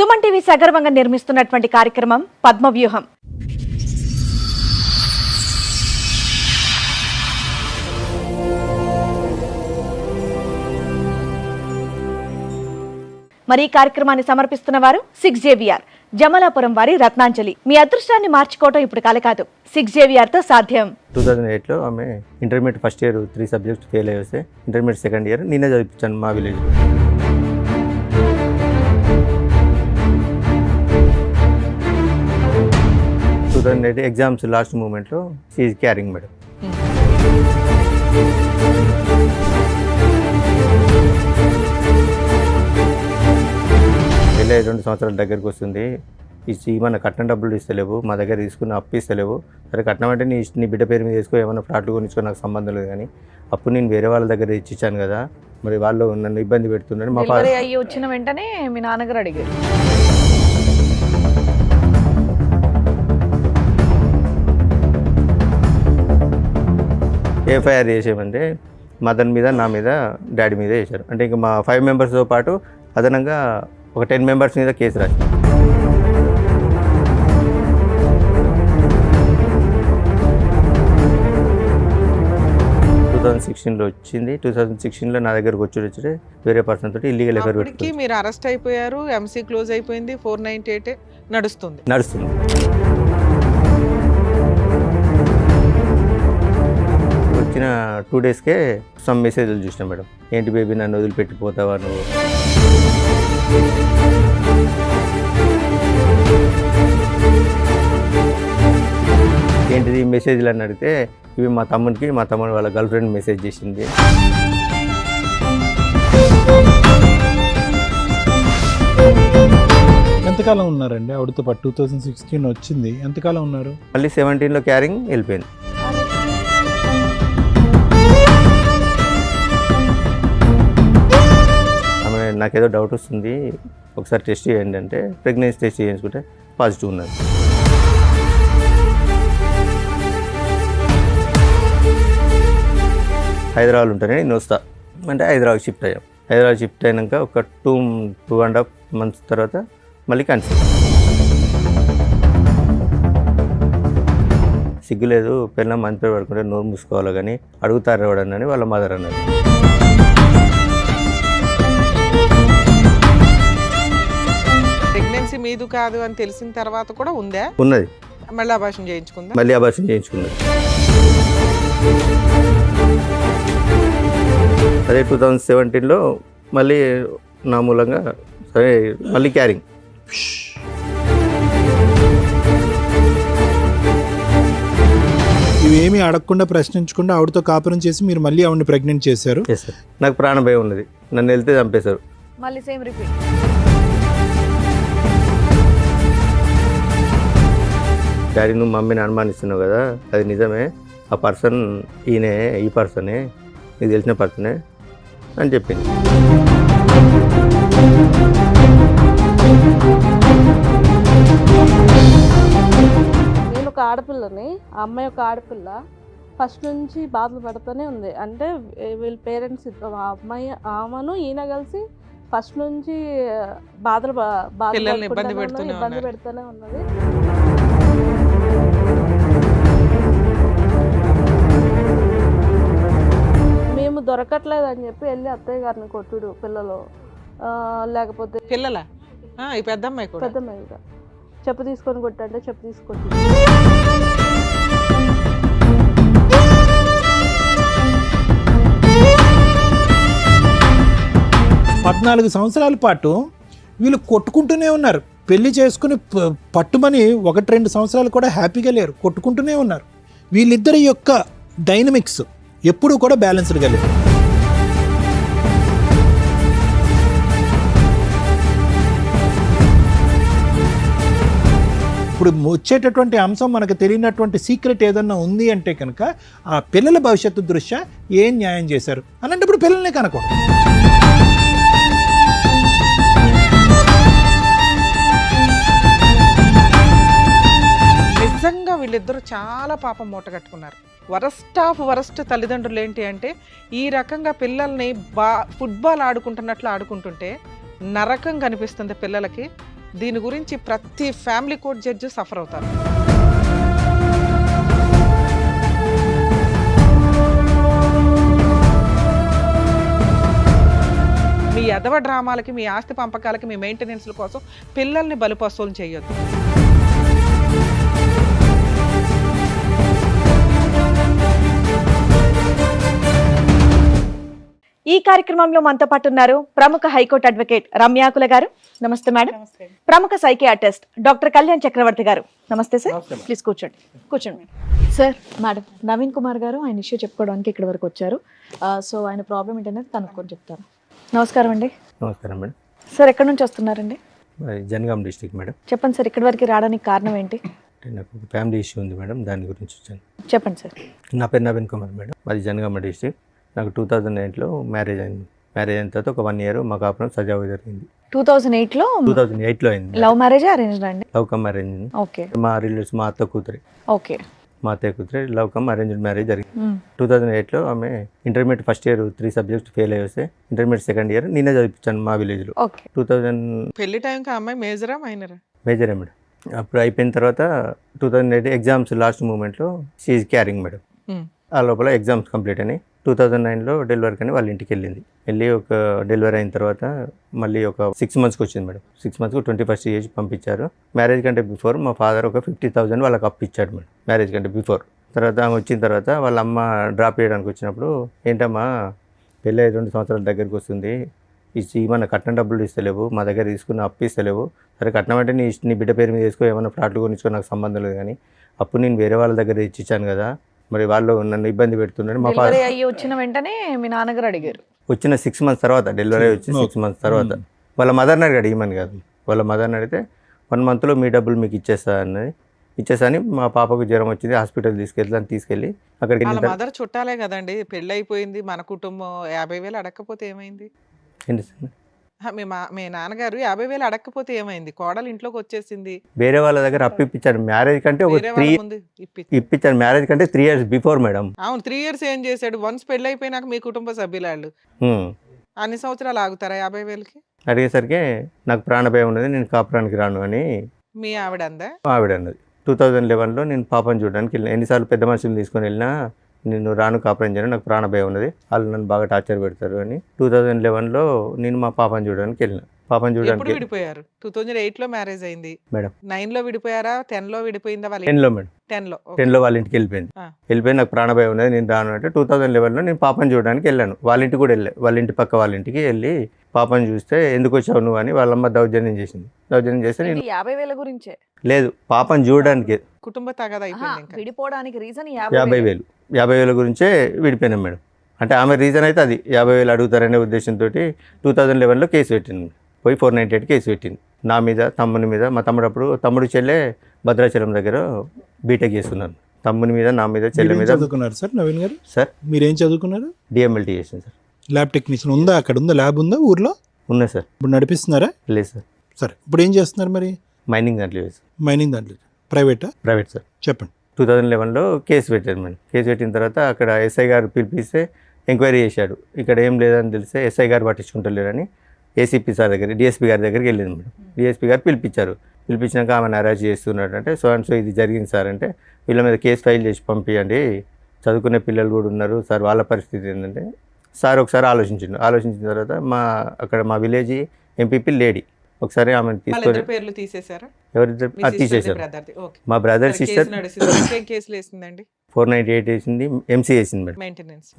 Suman TV సగర్వంగా నిర్మిస్తున్నటువంటి కార్యక్రమం పద్మవ్యూహం. మరి ఈ కార్యక్రమాన్ని సమర్పిస్తున్న వారు 6JVR జమలాపురం వారి రత్నాంజలి. మీ అదృష్టాన్ని మార్చుకోవటం ఇప్పుడు కల కాదు, 6JVR తో సాధ్యం. 2008లో ఆమె intermediate first year 3 subjects fail అయ్యి వస్తే ఇంటర్మీడియట్ సెకండ్ ఇయర్ నేనే చదివించాను మా విలేజ్. ఎగ్జామ్స్ లాస్ట్ మూమెంట్లో షీఈ్ క్యారింగ్ మేడం. వెళ్ళే 2 సంవత్సరాల దగ్గరికి వస్తుంది. మన కట్నం డబ్బులు ఇస్తలేవు, మా దగ్గర తీసుకున్న అప్పు ఇస్తలేవు. సరే కట్నం అంటే నీ బిడ్డ పేరు మీద తీసుకో, ఏమైనా ఫ్లాట్లు కొనిచ్చుకో, నాకు సంబంధం లేదు. కానీ అప్పుడు నేను వేరే వాళ్ళ దగ్గర ఇచ్చాను కదా, మరి వాళ్ళు నన్ను ఇబ్బంది పెడుతున్నారు. మా డెలివరీ అయ్యి వచ్చిన వెంటనే మీ నాన్నగారు అడిగారు. ఎఫ్ఐఆర్ చేసేయమంటే మదన్ మీద, నా మీద, డాడీ మీద చేశారు. అంటే ఇంకా మా 5 మెంబర్స్తో పాటు అదనంగా ఒక 10 మెంబర్స్ మీద కేసు రాశారు. వచ్చింది 2016లో నా దగ్గరకు వచ్చి వేరే పర్సన్ తోటి ఇల్లీగల్ ఎఫైర్ పెట్టుకుని మీరు అరెస్ట్ అయిపోయారు. ఎంసీ క్లోజ్ అయిపోయింది. 498 నడుస్తుంది. వచ్చిన 2 డేస్కే సమ్ మెసేజ్లు చూసినా మేడం. ఏంటి బేబీ నన్ను వదిలిపెట్టిపోతావా నువ్వు, ఏంటిది మెసేజ్లు అని అడిగితే ఇవి మా తమ్ముడు వాళ్ళ గర్ల్ ఫ్రెండ్ మెసేజ్ చేసింది. ఎంతకాలం ఉన్నారండి ఆవిడతో పాటు? 2016 వచ్చింది, ఎంతకాలం ఉన్నారు? మళ్ళీ 17లో క్యారింగ్ వెళ్ళిపోయింది. ఆమె నాకేదో డౌట్ వస్తుంది, ఒకసారి టెస్ట్ చేయండి అంటే ప్రెగ్నెన్సీ టెస్ట్ చేయించుకుంటే పాజిటివ్ ఉన్నది. హైదరాబాద్ ఉంటేనే నేను వస్తా అంటే హైదరాబాద్ షిఫ్ట్ అయ్యాం. హైదరాబాద్ షిఫ్ట్ అయినాక ఒక 2.5 మంత్స్ తర్వాత మళ్ళీ కన్సీవ్. సిగ్గులేదు, పిల్లల మంచి పేరు పడుకుంటే నోరు మూసుకోవాలి కానీ అడుగుతారు ఎవడని వాళ్ళ మదర్ అన్నారు. ప్రెగ్నెన్సీ మీదు కాదు అని తెలిసిన తర్వాత కూడా ఉందా? ఉన్నది. మళ్ళీ అబార్షన్ చేయించుకుందా? మళ్ళీ అబార్షన్ చేయించుకున్నది. అదే 2017లో మళ్ళీ నా మూలంగా సరే మళ్ళీ క్యారింగ్. ఇవేమీ అడగకుండా ప్రశ్నించకుండా ఆవిడతో కాపురం చేసి మీరు మళ్ళీ ఆవిడని ప్రెగ్నెంట్ చేశారు. నాకు ప్రాణ భయం ఉన్నది, నన్ను వెళ్తే చంపేశారు. మళ్ళీ సేమ్ రిపీట్. డాడీ నువ్వు మమ్మీని అనుమానిస్తున్నావు కదా, అది నిజమే, ఆ పర్సన్ ఈయనే, ఈ పర్సనే, నీకు తెలిసిన పర్సనే అని చెప్పింది. నేను ఒక ఆడపిల్లని, ఆ అమ్మాయి ఒక ఆడపిల్ల, ఫస్ట్ నుంచి బాధలు పడుతూనే ఉంది. అంటే వీళ్ళ పేరెంట్స్ ఆ అమ్మాయి ఆమెను ఈయన కలిసి ఫస్ట్ నుంచి ఇబ్బంది పెడుతూనే ఉన్నది. మేము దొరకట్లేదు అని చెప్పి వెళ్ళి అత్తయ్య గారిని కొట్టుడు, పిల్లలు లేకపోతే పిల్లల పెద్దమ్మాయి చెప్పు తీసుకొని కొట్టంటే చెప్పు తీసుకొట్టి 14 సంవత్సరాల పాటు వీళ్ళు కొట్టుకుంటూనే ఉన్నారు. పెళ్లి చేసుకుని పట్టుమని 1-2 సంవత్సరాలు కూడా హ్యాపీగా లేరు, కొట్టుకుంటూనే ఉన్నారు. వీళ్ళిద్దరి యొక్క డైనమిక్స్ ఎప్పుడూ కూడా బ్యాలెన్స్డ్గా లేదు. ఇప్పుడు వచ్చేటటువంటి అంశం మనకు తెలియనటువంటి సీక్రెట్ ఏదన్నా ఉంది అంటే కనుక ఆ పిల్లల భవిష్యత్తు దృష్ట్యా ఏం న్యాయం చేశారు అలాంటప్పుడు పిల్లల్ని కనుకోండి. నిజంగా వీళ్ళిద్దరూ చాలా పాపం మూట కట్టుకున్నారు. వరస్ట్ ఆఫ్ వరస్ట్ తల్లిదండ్రులు ఏంటి అంటే ఈ రకంగా పిల్లల్ని ఫుట్బాల్ ఆడుకుంటున్నట్లు ఆడుకుంటుంటే నరకం కనిపిస్తుంది పిల్లలకి. దీని గురించి ప్రతి ఫ్యామిలీ కోర్ట్ జడ్జి సఫర్ అవుతారు. మీ ఎదవ డ్రామాలకి, మీ ఆస్తి పంపకాలకి, మీ మెయింటెనెన్స్ల కోసం పిల్లల్ని బలిపశువులు చేయొద్దు. ఈ కార్యక్రమంలో మనతో పాటు ఉన్నారు ప్రముఖ హైకోర్టు అడ్వకేట్ రమ్యాకుల గారు. నమస్తే మేడం. ప్రముఖ సైకియాట్రిస్ట్ డాక్టర్ కళ్యాణ్ చక్రవర్తి గారు. నమస్తే సార్. ప్లీజ్ కూర్చోండి. కూర్చోండి సార్. మేడం, నవీన్ కుమార్ గారు ఆయన ఇష్యూ చెప్పుకోవడానికి ఇక్కడ వరకు వచ్చారు. సో ఆయన ప్రాబ్లం ఏంటనేది కనుక్కొని చెప్తారు. నమస్కారం అండి. నమస్కారం మేడం. సార్ ఎక్కడి నుంచి వస్తున్నారండి? మరి జనగాం డిస్ట్రిక్ట్ మేడం. చెప్పండి సార్, ఇక్కడి వరకు రావడానికి కారణం ఏంటి? అంటే నాకు ఒక ఫ్యామిలీ ఇష్యూ ఉంది మేడం, దాని గురించి వచ్చాను. చెప్పండి సార్. నా పేరు నవీన్ కుమార్ మేడం, మాది జనగామ డిస్ట్రిక్ట్. నాకు 2008లో మ్యారేజ్ అయింది. మ్యారేజ్ అయిన తర్వాత ఒక 1 year మా కాపురం సజావుగా జరిగింది. 2008లో 2008లో అయింది. లవ్ మ్యారేజ్ అరేంజ్డ్ అండి? Love come arrange. ఓకే. మా రిలేటివ్స్, మా అత్త కూతురి. ఓకే. మా అత్తయ్య కూతురి లవ్ కమ్ అరేంజ్డ్ మ్యారేజ్ జరిగింది. 2008లో ఆమె intermediate first year 3 subjects fail అయ్యి వస్తే ఇంటర్మీడియట్ సెకండ్ ఇయర్ నేనే చదివించాను మా విలేజ్లో. ఓకే. 2000 పెళ్లి టైంకి అమ్మాయి మేజరా మైనరా? మేజరే మేడం. అప్పుడు అయిపోయిన తర్వాత 2008 ఎగ్జామ్స్ లాస్ట్ మూమెంట్లో షీఈ్ క్యారింగ్ మేడం. ఆ లోపల ఎగ్జామ్స్ కంప్లీట్ అయినాయి. 2009లో డెలివరీ కానీ వాళ్ళ ఇంటికి వెళ్ళి ఒక డెలివరీ అయిన తర్వాత మళ్ళీ ఒక 6 monthsకి వచ్చింది మేడం. 6 monthsకు 21st ఏజ్ పంపించారు. మ్యారేజ్ కంటే బిఫోర్ మా ఫాదర్ ఒక 50,000 వాళ్ళకి అప్పు ఇచ్చాడు మేడం, మ్యారేజ్ కంటే బిఫోర్. తర్వాత ఆమె వచ్చిన తర్వాత వాళ్ళ అమ్మ డ్రాప్ చేయడానికి వచ్చినప్పుడు, ఏంటమ్మా పెళ్ళి 2 సంవత్సరాల దగ్గరికి వస్తుంది, ఏమన్నా కట్నం డబ్బులు ఇస్తలేవు, మా దగ్గర తీసుకున్న అప్పు ఇస్తలేవు. సరే కట్నం అంటే నీ బిడ్డ పేరు మీద వేసుకో, ఏమైనా ఫ్లాట్లు కొనిచ్చుకో, నాకు సంబంధం లేదు. కానీ అప్పు నేను వేరే వాళ్ళ దగ్గర ఇచ్చాను కదా, మరి వాళ్ళు నన్ను ఇబ్బంది పెడుతున్నారు. మా ఫాదర్ అయ్యి వచ్చిన వెంటనే మీ నాన్నగారు అడిగారు. వచ్చిన 6 months తర్వాత, డెలివరీ వచ్చి 6 months తర్వాత వాళ్ళ మదర్ని అడిగాడు, ఇమ్మని కాదు. వాళ్ళ మదర్ని అడిగితే 1 monthలో మీ డబ్బులు మీకు ఇచ్చేస్తా అని మా పాపకు జ్వరం వచ్చింది, హాస్పిటల్ తీసుకెళ్ళి అక్కడికి వాళ్ళ వెళ్ళిన మదర్ చుట్టాలే కదండి, పెళ్ళి అయిపోయింది, మన కుటుంబం 50,000 అడగకపోతే ఏమైంది? ఏంటి సార్, మీ నాన్నగారు 50,000 అడగకపోతే ఏమైంది? కోడలు ఇంట్లోకి వచ్చేసింది, వేరే వాళ్ళ దగ్గర అప్పు ఇప్పించారు. మ్యారేజ్ కంటే ఒక వేరే వాళ్ళ ముందు ఇప్పించారు. మ్యారేజ్ కంటే 3 years బిఫోర్ మేడం. అవును, 3 years ఏం చేశాడు? వన్స్ పెళ్ళి అయిపోయినాక మీ కుటుంబ సభ్యులాళ్ళు అన్ని సంవత్సరాలు ఆగుతారా 50,000కి? అడిగేసరికి నాకు ప్రాణభయం ఉన్నది, నేను కాపురానికి రాను అని మీ ఆవిడ అందా? ఆవిడ అన్నది. 2011లో నేను పాపను చూడడానికి వెళ్ళిన. ఎన్నిసార్లు పెద్ద మనుషులు తీసుకొని వెళ్ళినా నేను రాను, కాపురం చేయను, నాకు ప్రాణభయం ఉన్నది, వాళ్ళు నన్ను బాగా టార్చర్ పెడతారు అని 2011లో నేను మా పాపను చూడడానికి వెళ్ళిన. పాపను ఎప్పుడు చూడడానికి విడిపోయారు? 2008లో మ్యారేజ్ అయింది మేడం. 9లో విడిపోయారా? 10లో విడిపోయిందా? వాళ్ళ 10లో మేడం. 10లో 10లో వాళ్ళ ఇంటికి వెళ్ళిపోయింది. వెళ్ళిపోయి నాకు ప్రాణభయం ఉన్నది, నేను రాను అంటే 2011లో నేను పాపను చూడడానికి వెళ్ళాను. వాళ్ళ ఇంటికి కూడా వెళ్ళా. వాళ్ళ ఇంటి పక్క వాళ్ళ ఇంటికి వెళ్ళి పాపను చూస్తే ఎందుకు వచ్చావు నువ్వు అని వాళ్ళమ్మ దౌర్జన్యం చేస్తే నేను 50,000 గురించే లేదు, పాపను చూడడానికి కుటుంబ తగాదా అయిపోయింది. ఇంకా విడిపోవడానికి రీజన్ 50,000 గురించే విడిపోయినాం మేడం. అంటే ఆమె రీజన్ అయితే అది 50,000 అడుగుతారనే ఉద్దేశంతో 2011లో కేసు పెట్టింది. పోయి 498 కేసు పెట్టింది నా మీద, తమ్ముని మీద. మా తమ్ముడు చెల్లె భద్రాచలం దగ్గర బీటెక్ చేస్తున్నారు. తమ్ముని మీద, నా మీద, చెల్లె మీద. చదువుకున్నారు సార్ నవీన్ గారు? సార్ మీరేం చదువుకున్నారు? డిఎంఎల్టీ చేసింది సార్. ల్యాబ్ టెక్నీషియన్ ఉందా? అక్కడ ఉందా ల్యాబ్? ఉందా ఊర్లో? ఉన్నాయి సార్. ఇప్పుడు నడిపిస్తున్నారా? లేదు సార్. సరే, ఇప్పుడు ఏం చేస్తున్నారు మరి? మైనింగ్ దాంట్లో లేదు సార్. మైనింగ్ దాంట్లో. ప్రైవేటా? Private sir. చెప్పండి. 2011లో కేసు పెట్టారు మేడం. కేసు పెట్టిన తర్వాత అక్కడ ఎస్ఐ గారు పిలిపిస్తే ఎంక్వైరీ చేశాడు. ఇక్కడ ఏం లేదని తెలిస్తే ఎస్ఐ గారు పట్టించుకుంటలేరని ఏసీపీ సార్ దగ్గర, డిఎస్పీ గారి దగ్గరికి వెళ్ళింది మేడం. డిఎస్పీ గారు పిలిపించాక ఆమెను అరెస్ట్ చేస్తున్నాడు అంటే, సో అండ్ సో ఇది జరిగింది సార్ అంటే, వీళ్ళ మీద కేసు ఫైల్ చేసి పంపించండి, చదువుకునే పిల్లలు కూడా ఉన్నారు సార్, వాళ్ళ పరిస్థితి ఏంటంటే సార్ ఒకసారి ఆలోచించిన తర్వాత మా విలేజ్ ఎంపీపీ లేడీ ఒకసారి ఆమెను తీసుకొని పేర్లు తీసేశారా? ఎవరిద్దరు తీసేశారు. మా బ్రదర్ సిస్టర్ కేసులు వేసిందండి. 498 వేసింది, ఎంసీ వేసింది మేడం,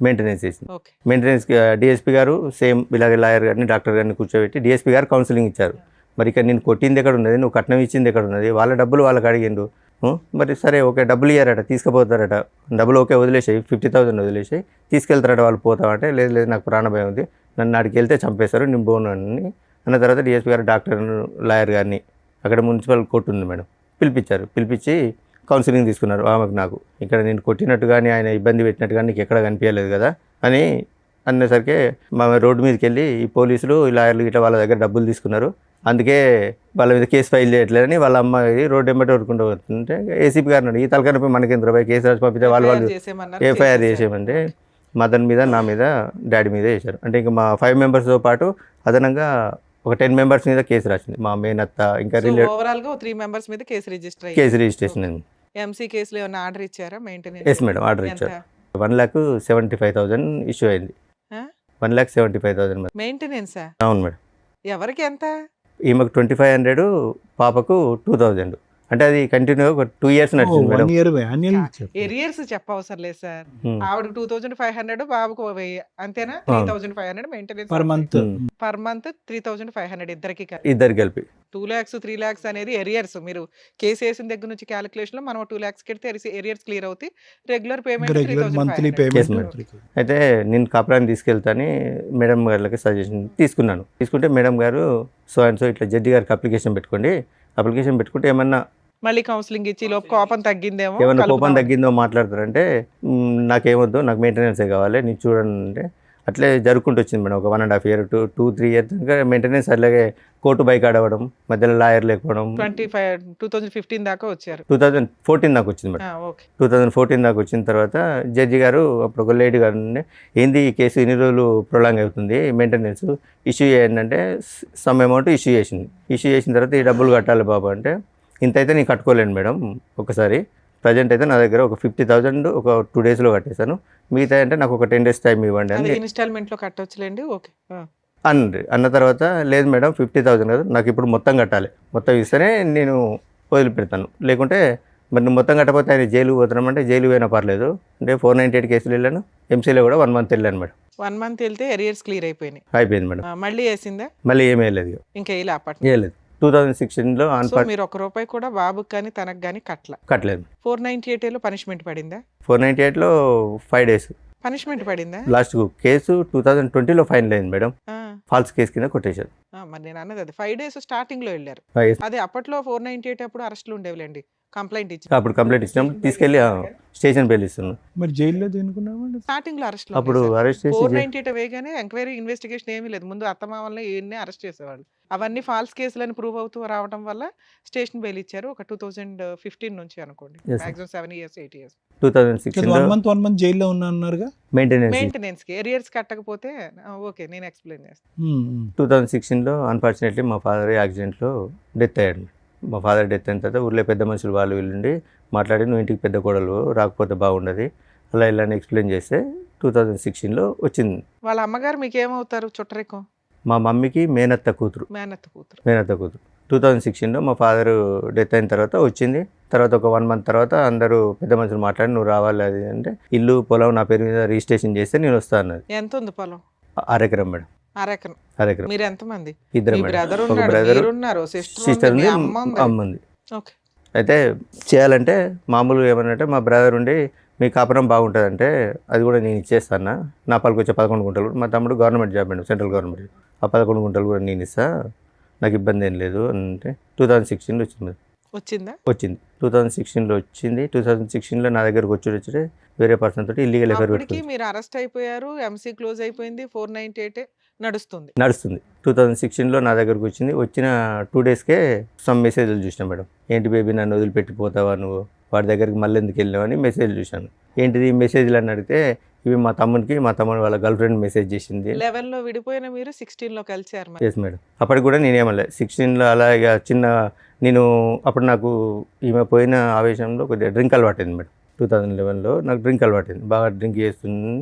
మెయింటెనెన్స్ వేసింది. మెయింటెనెన్స్ డిఎస్పీ గారు సేమ్ ఇలాగే లాయర్ గారిని, డాక్టర్ గారిని కూర్చోబెట్టి డిఎస్పీ గారు కౌన్సిలింగ్ ఇచ్చారు. మరి ఇక్కడ నేను కొట్టింది ఎక్కడ ఉన్నది, నువ్వు కట్నం ఇచ్చింది ఎక్కడ ఉన్నది, వాళ్ళ డబ్బులు వాళ్ళకి అడిగిండు. మరి సరే ఓకే, డబ్బులు ఇయ్యారట, తీసుకుపోతారట, డబ్బులు ఓకే వదిలేసాయి, 50,000 వదిలేసాయి, తీసుకెళ్తారట వాళ్ళు. పోతామంటే లేదు నాకు ప్రాణభయం ఉంది, నన్ను అడిగి వెళ్తే చంపేస్తారు, నేను పోను అని అన్న తర్వాత డిఎస్పీ గారు డాక్టర్ లాయర్ గారిని అక్కడ మున్సిపల్ కోర్టు ఉంది మేడం పిలిపించి కౌన్సిలింగ్ తీసుకున్నారు. ఆమెకు నాకు ఇక్కడ నేను కొట్టినట్టు కానీ ఆయన ఇబ్బంది పెట్టినట్టు కానీ నీకు ఎక్కడ కనిపించలేదు కదా అని అనేసరికి మా రోడ్డు మీదకి వెళ్ళి ఈ పోలీసులు, ఈ లాయర్లు ఇట్లా వాళ్ళ దగ్గర డబ్బులు తీసుకున్నారు, అందుకే వాళ్ళ మీద కేసు ఫైల్ చేయట్లేదని వాళ్ళ అమ్మాయి రోడ్డు వెంబడి వరుకుంటూ వస్తుంటే ఏసీపీ గారిని ఈ తలకనపై మనకి రూపాయి కేసు రాసి పంపితే వాళ్ళు ఎఫ్ఐఆర్ చేసేయమంటే మదన్ మీద, నా మీద, డాడీ మీద వేశారు. అంటే ఇంకా మా 5 members పాటు అదనంగా ఒక 10 మెంబర్స్ మీద కేసు రాసింది. మా మేనత్త ఇంకా ఓవరాల్ గా 3 మెంబర్స్ మీద కేసు రిజిస్టర్ అయ్యింది. కేసు రిజిస్ట్రేషన్ అయింది. ఎంసీ కేసులో ఏమైనా ఆర్డర్ ఇచ్చారా మెయింటెనెన్స్? ఎస్ మేడం, ఆర్డర్ ఇచ్చారు. 1,75,000 ఇష్యూ అయింది. 1,75,000 మేడం. మెయింటెనెన్సా? అవును మేడం. ఎవరికి ఎంత? ఈమెకు 2,500, పాపకు 2,000. అంటే అది కంటిన్యూ ఒక 2 years నడిచింది మేడం. 1 year annual ఇచ్చారు. ఎరియర్స్ చెప్పవసరం లేదు సార్. Hmm. ఆవిడకి 2,500, బాబుకు 1,000 అంతేనా? అవును. 3,500 maintenance per month. Per month 3,500 ఇద్దరికి. ఇద్దరు కలిపి 2 lakhs 3 lakhs అనేది ఎరియర్స్. మీరు కేసు వేసిన దగ్గర నుంచి క్యాలిక్యులేషన్ లో మనం 2 lakhs కెడితే ఎరియర్స్ క్లియర్ అవుతాయి. Regular payment regular monthly 3,500. Yes, madam. Payment. అయితే నేను కాపురాన్ని తీసుకెళ్తాని మేడం గారికి సజెషన్ తీసుకున్నాను. తీసుకుంటే మేడం గారు సో అండ్ సో ఇట్లా జడ్జి గారికి అప్లికేషన్ పెట్టుకోండి, అప్లికేషన్ పెట్టుకుంటే ఏమన్నా మళ్ళీ కౌన్సిలింగ్ ఇచ్చి లోపు కోపం తగ్గిందేమో, ఏమన్నా కోపం కలుపుదాం. తగ్గిందో మాట్లాడతారంటే నాకేమొద్దు, నాకు మెయింటెనెన్సే కావాలి, నేను చూడండి అంటే అట్లే జరుపుకుంటూ వచ్చింది మేడం. ఒక 1.5 year 2-3 years ఇంకా మెయింటెనెన్స్. అలాగే కోర్టు బైక్ ఆడవడం, మధ్యలో లాయర్ లేకపోవడం. 2015 దాకా వచ్చారు. 2014 దాకా వచ్చింది మేడం. ఓకే. 2014 దాకా వచ్చిన తర్వాత జడ్జి గారు అప్పుడు ఒక లేడీ గారు ఉండే, ఏంది ఈ కేసు ఇన్ని రోజులు ప్రొలాంగ్ అవుతుంది, మెయింటెనెన్స్ ఇష్యూ చేయండి అంటే సమ్ అమౌంట్ ఇష్యూ చేసింది. ఇష్యూ చేసిన తర్వాత ఈ డబ్బులు కట్టాలి బాబు అంటే, ఇంత అయితే నేను కట్టుకోలేను మేడం ఒకసారి, ప్రజెంట్ అయితే నా దగ్గర ఒక 50,000 ఒక 2 daysలో కట్టేశాను, మిగతా అంటే నాకు ఒక 10 days టైం ఇవ్వండి అని ఇన్స్టాల్మెంట్ లో కట్టొచ్చులేండి. ఓకే. అన్న తర్వాత లేదు మేడం 50,000 కదా, నాకు ఇప్పుడు మొత్తం కట్టాలి, మొత్తం ఇస్తేనే నేను వదిలిపెడతాను, లేకుంటే మరి నువ్వు మొత్తం కట్టకపోతే ఆయన జైలుకి పోతున్నామంటే జైలు పోయినా పర్లేదు అంటే 498 కేసులు వెళ్ళాను. ఎంసీలో కూడా 1 month వెళ్ళాను మేడం. 1 month వెళ్తే ఎరియర్స్ క్లియర్ అయిపోయినాయి. అయిపోయింది మేడం. మళ్ళీ వేసిందా? మళ్ళీ ఏమీ వెళ్ళలేదు, ఇంకా ఇలా అప్పట్లో వేయలేదు. 2016లో మీరు 1 రూపాయి కూడా బాబుకి కానీ తనకు కానీ కట్టలేదు. 498 లో పనిష్మెంట్ పడిందా? 498లో 5 days పనిష్మెంట్ పడిందా? లాస్ట్ కేసు 2020లో ఫైనల్ అయింది మేడం. ఆ, ఫాల్స్ కేసు కింద కొట్టేశారు. మరి నేను అన్నది అది 5 days స్టార్టింగ్ లో వెళ్ళారు. అదే అప్పట్లో 498 అప్పుడు అరెస్టులు ఉండేవిలేండి. కంప్లైంట్ ఇచ్చి అప్పుడు కంప్లైంట్ ఇచ్చినప్పుడు తీసుకెళ్ళి స్టేషన్ బెయిల్ ఇస్తున్నాను. మరి జైల్లో దేనుకున్నామండి? స్టార్టింగ్ లో అరెస్ట్ అప్పుడు అరెస్ట్ చేసి 498 వేగానే ఎంక్వైరీ ఇన్వెస్టిగేషన్ ఏమీ లేదు. ముందు అత్తమామల్ని ఈయన్ని అరెస్ట్ చేసేవాళ్ళు. అవన్నీ ఫాల్స్ కేసులని ప్రూవ్ అవుతూ రావడం వల్ల స్టేషన్ బెయిల్ ఇచ్చారు. ఒక 2015 నుంచి అనుకోండి. Yes, sir. Maximum 7 years 8 years 2016లో 1 month జైల్లో ఉన్నా అన్నారుగా. మెయింటెనెన్స్. మెయింటెనెన్స్ కి ఎరియర్స్ కట్టకపోతే ఓకే నేను ఎక్స్ప్లెయిన్ చేస్తాను. 2016లో అన్ఫార్చునేట్లీ మా ఫాదర్ యాక్సిడెంట్లో డెత్ అయ్యాడు. మా ఫాదర్ డెత్ అయిన తర్వాత ఊళ్ళో పెద్ద మనుషులు వాళ్ళు వీళ్ళుండి మాట్లాడి, నువ్వు ఇంటికి పెద్ద కోడలు రాకపోతే బాగుండదు అలా ఇలా ఎక్స్ప్లెయిన్ చేస్తే 2016లో వచ్చింది. వాళ్ళ అమ్మగారు మీకు ఏమవుతారు? చుట్టరికం. మా మమ్మీకి మేనత్త కూతురు. మేనత్త కూతురు. 2016లో మా ఫాదర్ డెత్ అయిన తర్వాత వచ్చింది. తర్వాత ఒక 1 month తర్వాత అందరూ పెద్ద మనుషులు మాట్లాడి, నువ్వు రావాలి అది అంటే, ఇల్లు పొలం నా పేరు మీద రిజిస్ట్రేషన్ చేస్తే నేను వస్తా అన్నది. ఎంత ఉంది పొలం? 6 eకరం మేడం. 6 ఎకరం. 6 eకరం. మీరు ఎంతమంది? ఇద్దరు మీ మేడం. బ్రదర్ ఒక ఉన్నాడు, బ్రదర్, మీరు ఉన్నారు, సిస్టర్ సిస్టర్ ఉంది, ఉంది, అమ్మ ఉంది. అమ్మ ఉంది. ఓకే. అయితే చేయాలంటే మామూలుగా ఏమనంటే మా బ్రదర్ ఉండి మీ కాపురం బాగుంటుందంటే అది కూడా నేను ఇచ్చేస్తాను, నా పాలకు వచ్చే 11 గుంటలు, మా తమ్ముడు గవర్నమెంట్ జాబ్ అండి, సెంట్రల్ గవర్నమెంట్, ఆ 11 గుంటలు కూడా నేను ఇస్తా, నాకు ఇబ్బంది ఏం లేదు అంటే 2016లో వచ్చింది. వచ్చింది 2016లో వచ్చింది. 2016లో నా దగ్గరకు వచ్చి వేరే పర్సన్ తోటి ఇల్లీగల్ ఎఫైర్ అప్పటికి పెట్టుకుంది. మీరు అరెస్ట్ అయిపోయారు. ఎంసీ క్లోజ్ అయిపోయింది. 498 నడుస్తుంది. 2016లో నా దగ్గరకు వచ్చిన 2 daysకే సమ్ మెసేజ్లు చూసినా మేడం. ఏంటి బేబీ నన్ను వదిలిపెట్టిపోతావా నువ్వు, వాడి దగ్గరికి మళ్ళీ ఎందుకు వెళ్ళావు అని మెసేజ్ చూశాను. ఏంటిది మెసేజ్లు అని అడిగితే, ఇవి మా తమ్ముడు వాళ్ళ గర్ల్ ఫ్రెండ్ మెసేజ్ చేసింది. 11లో విడిపోయిన మీరు 16లో కలిసారు మరి. Yes madam. అప్పటికి కూడా నేనేమలే 16లో అలా ఇక నేను అప్పుడు నాకు ఈమె పోయిన ఆవేశంలో కొద్దిగా డ్రింక్ అలవాటైంది మేడం. 2011లో నాకు డ్రింక్ అలవాటైంది, బాగా డ్రింక్ చేస్తుంది.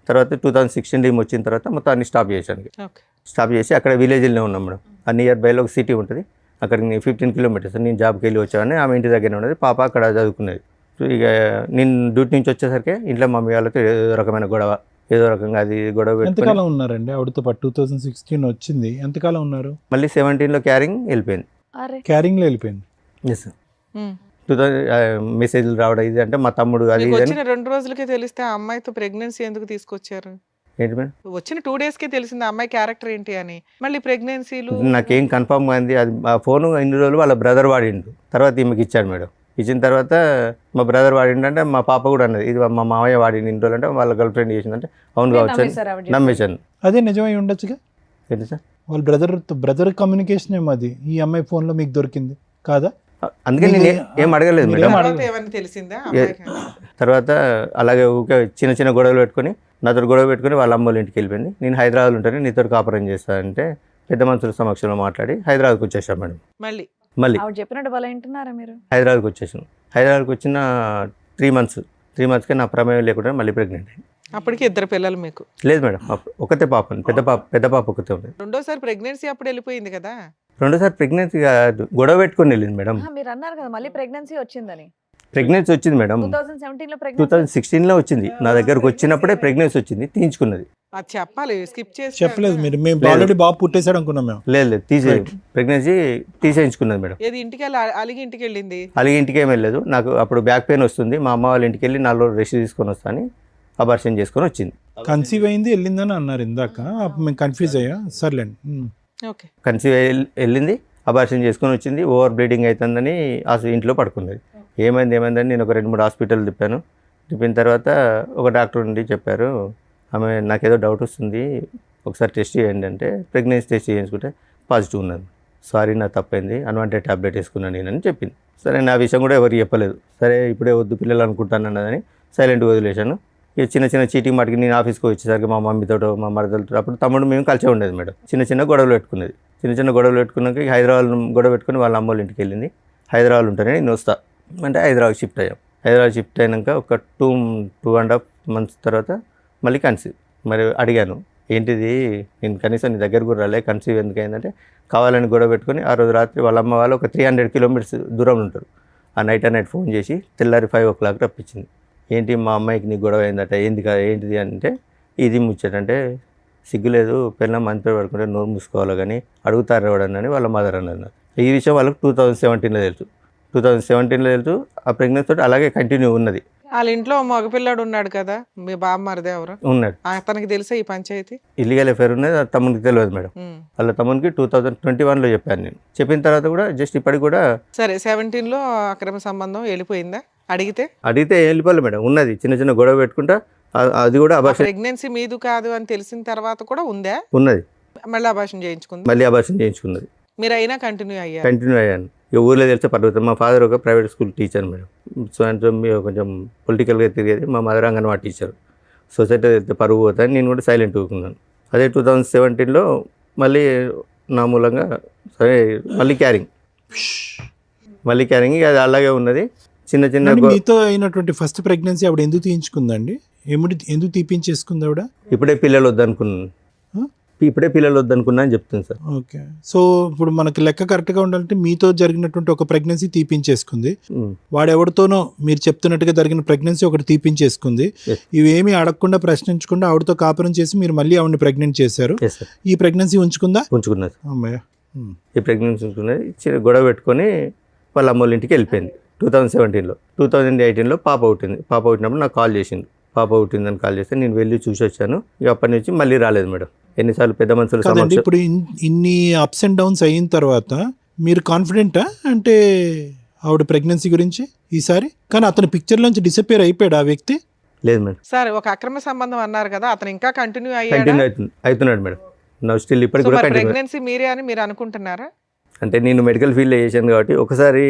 తర్వాత 2016 టీమ్ వచ్చిన తర్వాత మొత్తం అన్ని స్టాప్ చేశాను. ఓకే. స్టాప్ చేసి అక్కడ విలేజ్లోనే ఉన్నాం మేడం. ఆ నియర్ బైలో ఒక సిటీ ఉంటుంది, అక్కడికి 15 kilometers. నేను జాబ్కి వెళ్ళి వచ్చాను, ఆమె ఇంటి దగ్గరనే ఉన్నది, పాప అక్కడ చదువుకునేది. సో ఇక నేను డ్యూటీ నుంచి వచ్చేసరికి ఇంట్లో మమ్మీ వాళ్ళతో ఏదో రకమైన గొడవ, ఏదో రకంగా అది గొడవ పెట్టుకొని ఎంతకాలం ఉన్నారండి ఆవిడతో పాటు? 2016 వచ్చింది, ఎంతకాలం ఉన్నారు? మళ్ళీ 17లో క్యారింగ్ వెళ్ళిపోయింది. క్యారింగ్లో వెళ్ళిపోయింది. ఎస్. 2000 మెసేజ్లు రావడం ఇది అంటే మా తమ్ముడు అది మీకు ఇది అని. వచ్చిన 2 రోజులకే తెలిస్తే ఆ అమ్మాయితో ప్రెగ్నెన్సీ ఎందుకు తీసుకొచ్చారు? ఏంటి మేడం? వచ్చిన 2 daysకే తెలిసింది ఆ అమ్మాయి క్యారెక్టర్ ఏంటి అని. మళ్ళీ ప్రెగ్నెన్సీలు నాకేం కన్ఫర్మ్ అయింది అది. ఆ ఫోను ఇన్ని రోజులు వాళ్ళ బ్రదర్ వాడిండు, తర్వాత ఈమెకి ఇచ్చాడు మేడం. ఇచ్చిన తర్వాత మా బ్రదర్ వాడిండంటే మా పాప కూడా అన్నది, ఇది మా మామయ్య వాడింది ఇన్ని రోజులు అంటే వాళ్ళ గర్ల్ ఫ్రెండ్ చేసిందంటే అవును కావచ్చు అని నమ్మేశాను. అదే నిజమై ఉండొచ్చుగా. ఏంటి సార్? వాళ్ళ బ్రదర్ కమ్యూనికేషన్ ఏమో అది ఈ అమ్మాయి ఫోన్లో మీకు దొరికింది కాదా? అందుకే నేను ఏం అడగలేదు మేడం. తర్వాత ఏమని తెలిసిందా అమ్మాయికి? తర్వాత అలాగే ఊకే చిన్న గొడవలు పెట్టుకొని నాతో గొడవ పెట్టుకొని వాళ్ళ అమ్మోళ్ళ ఇంటికి వెళ్ళిపోయింది. నేను హైదరాబాద్లో ఉంటాను, నీతో కాపురం చేస్తానంటే పెద్ద మనుషుల సమక్షంలో మాట్లాడి హైదరాబాద్కి వచ్చేసాం మేడం. మళ్ళీ మళ్ళీ ఆవిడ చెప్పినట్టు వాళ్ళు వింటున్నారా మీరు? హైదరాబాద్కి వచ్చేసాను. హైదరాబాద్కి వచ్చిన 3 మంత్స్కి నా ప్రమేయం లేకుండా మళ్ళీ ప్రెగ్నెంట్ అయింది. అప్పటికి 2 పిల్లలు మీకు. లేదు మేడం, ఒకతే పాప, పెద్ద పాప ఒకతే ఉంది. రెండోసారి ప్రెగ్నెన్సీ అప్పుడు వెళ్ళిపోయింది కదా. రెండోసారి ప్రెగ్నెన్సీ కాదు, గొడవ పెట్టుకొని వెళ్ళింది మేడం. మీరు అన్నారు కదా మళ్ళీ ప్రెగ్నెన్సీ వచ్చిందని. ప్రెగ్నెన్సీ వచ్చింది మేడం, 2017 లో ప్రెగ్నెన్సీ. 2016లో వచ్చింది. నా దగ్గరకు వచ్చినప్పుడే ప్రెగ్నెన్సీ వచ్చింది, తీయించుకున్నది. అది చెప్పాలి, స్కిప్ చేసి చెప్పలేదు మీరు. మేము ఆల్రెడీ బాబు పుట్టేశాడు అనుకున్నాం మేము. లేదు ప్రెగ్నెన్సీ తీసేయించుకున్నది మేడం. ఏది ఇంటికి వెళ్ళి అలిగి ఇంటికి వెళ్ళింది. అలాగే ఇంటికి ఏం వెళ్ళలేదు. నాకు అప్పుడు బ్యాక్ పెయిన్ వస్తుంది, మా అమ్మ వాళ్ళ ఇంటికి వెళ్ళి 4 రోజులు రెస్ట్ తీసుకొని వస్తాను, అబార్షన్ చేసుకొని వచ్చింది. కన్సీవ్ అయింది వెళ్ళిందని అన్నారు ఇందాక, అప్పుడు మేము కన్ఫ్యూజ్ అయ్యా. సర్లేండి. ఓకే. కన్సీవ్ వెళ్ళింది, అబార్షన్ చేసుకొని వచ్చింది. ఓవర్ బ్లీడింగ్ అవుతుందని ఇంట్లో పడుకున్నది. ఏమైందని నేను ఒక 2-3 హాస్పిటల్ తిప్పిన తర్వాత ఒక డాక్టర్ నుండి చెప్పారు, ఆమె నాకేదో డౌట్ వస్తుంది, ఒకసారి టెస్ట్ చేయండి అంటే ప్రెగ్నెన్సీ టెస్ట్ చేయించుకుంటే పాజిటివ్ ఉన్నది. సారీ, నా తప్పైంది, అన్వాంటెడ్ ట్యాబ్లెట్ వేసుకున్నాను నేనని చెప్పింది. సరే, నా విషయం కూడా ఎవరికి చెప్పలేదు. సరే, ఇప్పుడే వద్దు పిల్లలు అనుకుంటాను అన్నదని సైలెంట్గా వదిలేశాను. ఇక చిన్న చీటింగ్ మాటికి నేను ఆఫీస్కి వచ్చేసరికి మా మమ్మీతో మా మరదలతో, అప్పుడు తమ్ముడు మేము కలిసే ఉండేది మేడం. చిన్న గొడవలు పెట్టుకున్నది. చిన్న గొడవలు పెట్టుకున్నాక హైదరాబాద్ గొడవ పెట్టుకుని వాళ్ళ అమ్మోళ్ళ ఇంటికి వెళ్ళింది. హైదరాబాద్ ఉంటానే నేను వస్తా అంటే హైదరాబాద్ షిఫ్ట్ అయ్యాం. హైదరాబాద్ షిఫ్ట్ అయినాక ఒక 2.5 months తర్వాత మళ్ళీ కన్సీవ్. మరి అడిగాను, ఏంటిది, నేను కనీసం నీ దగ్గర కూడా రాలే, కన్సీవ్ ఎందుకు అయిందంటే కావాలని గొడవ పెట్టుకుని ఆ రోజు రాత్రి వాళ్ళ అమ్మ వాళ్ళు ఒక 300 kilometers దూరంలో ఉంటారు. ఆ నైట్ ఫోన్ చేసి తెల్లారి 5 o'clock రప్పించింది. ఏంటి మా అమ్మాయికి నీ గొడవ అయిందట, ఏంటిది అంటే ఇది ముచ్చటంటే సిగ్గులేదు, పిల్లలు మంత్రి పడుకుంటే నోరు మూసుకోవాలి కానీ అడుగుతారు ఎవడని వాళ్ళ మదర్ అన్నారు. ఈ విషయం వాళ్ళకి 2017లో తెలుసు. 2017లో తెలుసు. ఆ ప్రెగ్నెన్సీ తోటి అలాగే కంటిన్యూ ఉన్నది. వాళ్ళ ఇంట్లో మగపిల్లాడు ఉన్నాడు కదా, మీ బామ్మరిది ఎవరు ఉన్నాడు. అతనికి తెలుసా ఈ పంచాయతీ? ఇల్లీగల్ అఫేర్ ఉన్నది, అది తమ్మునికి తెలియదు మేడం. వాళ్ళ తమ్మునికి 2021లో చెప్పాను నేను. చెప్పిన తర్వాత కూడా జస్ట్ ఇప్పటికి కూడా సరే 17లో అక్రమ సంబంధం వెళ్ళిపోయిందా? అడిగితే వెళ్ళిపోలే మేడం, ఉన్నది. చిన్న గొడవ పెట్టుకుంటా అది కూడా అబార్షన్. ప్రెగ్నెన్సీ మీదు కాదు అని తెలిసిన తర్వాత కూడా ఉందా? ఉన్నది. మళ్ళీ అబార్షన్ చేయించుకుంది. మళ్ళీ అబార్షన్ చేయించుకున్నది. మీరు అయినా కంటిన్యూ అయ్యాను. ఇక ఊర్లో తెలిస్తే పర్వతం. మా ఫాదర్ ఒక ప్రైవేట్ స్కూల్ టీచర్ మేడం. సాయంత్రం కొంచెం పొలిటికల్గా తిరిగేది. మా మదర్ అంగన్వాడీ టీచర్. సొసైటీ వెళ్తే పరుగు పోతాను, నేను కూడా సైలెంట్ ఊరుకున్నాను. అదే 2017లో మళ్ళీ నా మూలంగా సరే మళ్ళీ క్యారింగ్ అది అలాగే ఉన్నది. చిన్న మీతో అయినటువంటి ఫస్ట్ ప్రెగ్నెన్సీ ఆవిడ ఎందుకు తీయించుకుందండి? ఎందుకు తీపించేసుకుంది ఆవిడ? ఇప్పుడే పిల్లలు వద్దనుకున్నా అని చెప్తుంది సార్. ఓకే. సో ఇప్పుడు మనకి లెక్క కరెక్ట్గా ఉండాలంటే మీతో జరిగినటువంటి ఒక ప్రెగ్నెన్సీ తీపించేసుకుంది, వాడెవరితోనో మీరు చెప్తున్నట్టుగా జరిగిన ప్రెగ్నెన్సీ ఒకటి తీపించేసుకుంది. ఇవేమీ అడగకుండా ప్రశ్నించకుండా ఆవిడతో కాపురం చేసి మీరు మళ్ళీ ఆవిడని ప్రెగ్నెంట్ చేశారు. ఈ ప్రెగ్నెన్సీ ఉంచుకున్నది. అమ్మయ్య, ఈ ప్రెగ్నెన్సీ ఉంచుకున్నది. గొడవ పెట్టుకొని వాళ్ళ అమ్మోళ్ళ ఇంటికి వెళ్ళిపోయింది 2017లో. 2018లో పాప పుట్టినప్పుడు నాకు కాల్ చేసింది. పాప పుట్టిందని కాల్ చేస్తే నేను వెళ్ళి చూసి వచ్చాను. ఇక అప్పటి నుంచి మళ్ళీ రాలేదు మేడం. ఎన్నిసార్లు పెద్ద మనుషులు సమక్షంలో. ఇప్పుడు ఇన్ని అప్స్ అండ్ డౌన్స్ అయిన తర్వాత మీరు కాన్ఫిడెంటా అంటే ఆవిడ ప్రెగ్నెన్సీ గురించి ఈసారి? కానీ అతని పిక్చర్ నుంచి డిసపియర్ అయిపోయాడు ఆ వ్యక్తి? లేదు మేడం. సార్ ఒక అక్రమ సంబంధం అన్నారు కదా, అతను ఇంకా కంటిన్యూ అవుతున్నాడు మేడం. నా స్టిల్ ఇప్పటికి కూడా ప్రెగ్నెన్సీ మీరే అని మీరు అనుకుంటున్నారా? అంటే నేను మెడికల్ ఫీల్డ్లో చేశాను కాబట్టి ఒకసారి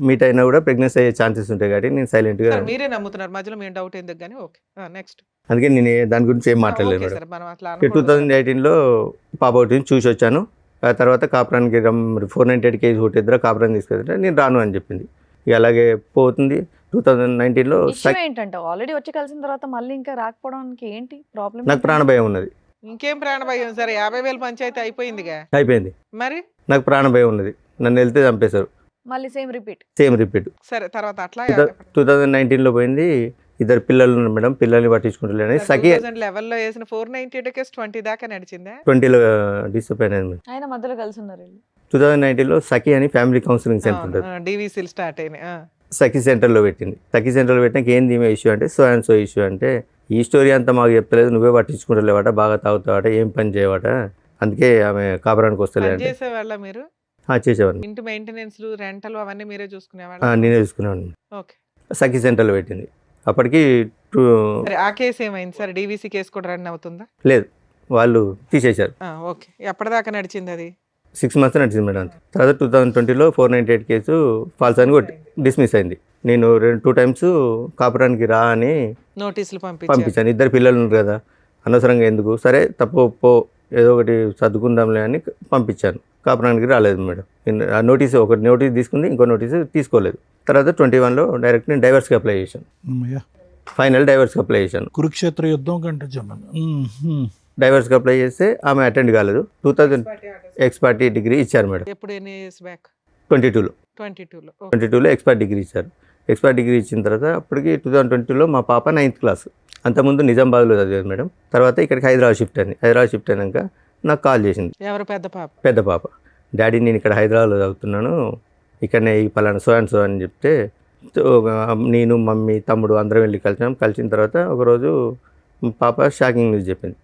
మీట్ అయినా కూడా ప్రెగ్నెన్సీ అయ్యే ఛాన్సెస్ ఉంటాయి కాబట్టి నేను సైలెంట్గా. మీరే నమ్ముతున్నారు, మధ్యలో మేము డౌట్ ఎందుకు కానీ. Okay, next. అందుకే నేను దాని గురించి ఏం మాట్లాడలేదు మేడం. 2018లో పాప ఒకటి చూసి వచ్చాను. ఆ తర్వాత కాపురానికి 498 kg ఇద్దరు కాపురాన్ని తీసుకెళ్తే నేను రాను అని చెప్పింది. ఇక అలాగే పోతుంది. 2019లో ఏంటంటే ఆల్రెడీ వచ్చి కలిసిన తర్వాత మళ్ళీ ఇంకా రాకపోవడానికి ఏంటి ప్రాబ్లం? నాకు ప్రాణభయం ఉన్నది. ఇంకేం ప్రాణభయం సార్? 50,000 పంచాయతీ అయిపోయింది. మరి నాకు ప్రాణభయం ఉన్నది. నన్ను వెళ్తే చంపేశారు. మళ్ళీ సేమ్ రిపీట్. సరే, తర్వాత అట్లా 2019లో పోయింది. 2 పిల్లలు ఉన్నారు మేడం. పిల్లల్ని పట్టించుకుంటలేని సఖి 2011లో వేసిన 498 కేసు 20 దాకా నడిచిందా? 20లో డిసప్పాయింట్ అయింది. ఆయన మధ్యలో కలిసి ఉన్నారు. 2019లో సఖి అని ఫ్యామిలీ కౌన్సిలింగ్ సెంటర్ ఉంటుంది. డివిసిల్ స్టార్ట్ అయినాయి. సఖి సెంటర్లో పెట్టింది. సఖి సెంటర్లో పెట్టినాక ఏంది ఈమె ఇష్యూ అంటే సో అండ్ సో ఇష్యూ అంటే ఈ స్టోరీ అంతా మాకు చెప్పలేదు, నువ్వే పట్టించుకుంటలేవాట, బాగా తాగుతావాట, ఏం పని చేయవాట, అందుకే ఆమె కాపురానికి వస్తలేదు. చేసేవాళ్ళ మీరు? చేసేవాడిని. ఇంటి మెయింటెనెన్స్, రెంటలు అవన్నీ మీరే చూసుకునేవాళ్ళ? నేనే చూసుకునేవాడిని. ఓకే. సఖి సెంటర్లో పెట్టింది. అప్పటికి ఆ కేసు ఏమైంది సార్? డివిసి కేసు కూడా రన్ అవుతుందా? లేదు, వాళ్ళు తీసేశారు. ఓకే. ఎప్పటిదాకా నడిచింది అది? 6 months నడిచింది మేడం. తర్వాత 2020లో 498 కేసు ఫాల్స్ అని డిస్మిస్ అయింది. నేను 2 times కాపురానికి రా అని నోటీసులు పంపించాను. 2 పిల్లలు ఉన్నారు కదా, అనవసరంగా ఎందుకు, సరే తప్పు ఏదో ఒకటి సర్దుకుందాంలే అని పంపించాను. కాపురానికి రాలేదు మేడం. ఆ నోటీస్ ఒక నోటీస్ తీసుకుంది, ఇంకో నోటీస్ తీసుకోలేదు. తర్వాత 21లో డైరెక్ట్ నేను డైవర్స్కి అప్లై చేశాను. ఫైనల్ డైవర్స్కి అప్లై చేశాను. కురుక్షేత్ర యుద్ధం కంటే జమన్. డైవర్స్కి అప్లై చేస్తే ఆమె అటెండ్ కాలేదు. 2000 ఎక్స్పర్టీ డిగ్రీ ఇచ్చారు మేడం. ఎప్పుడు ఎన్ని ఇయర్స్ బ్యాక్? 22లో 22లో ఎక్స్పర్ట్ డిగ్రీ ఇచ్చారు. ఎక్స్పర్ట్ డిగ్రీ ఇచ్చిన తర్వాత అప్పటికి 2022లో మా పాప 9th క్లాస్. అంతకుముందు నిజామాబాద్లో చదివేది మేడం. తర్వాత ఇక్కడికి హైదరాబాద్ షిఫ్ట్ అయింది. హైదరాబాద్ షిఫ్ట్ అయినాక నాకు కాల్ చేసింది. ఎవరు? పెద్ద పాప? పెద్ద పాప. డాడీ నేను ఇక్కడ హైదరాబాద్లో చదువుతున్నాను, ఇక్కడనే ఈ పలానా సో అండ్ సో అని చెప్తే నేను మమ్మీ తమ్ముడు అందరం వెళ్ళి కలిసినాం. కలిసిన తర్వాత ఒకరోజు పాప షాకింగ్ న్యూస్ చెప్పింది.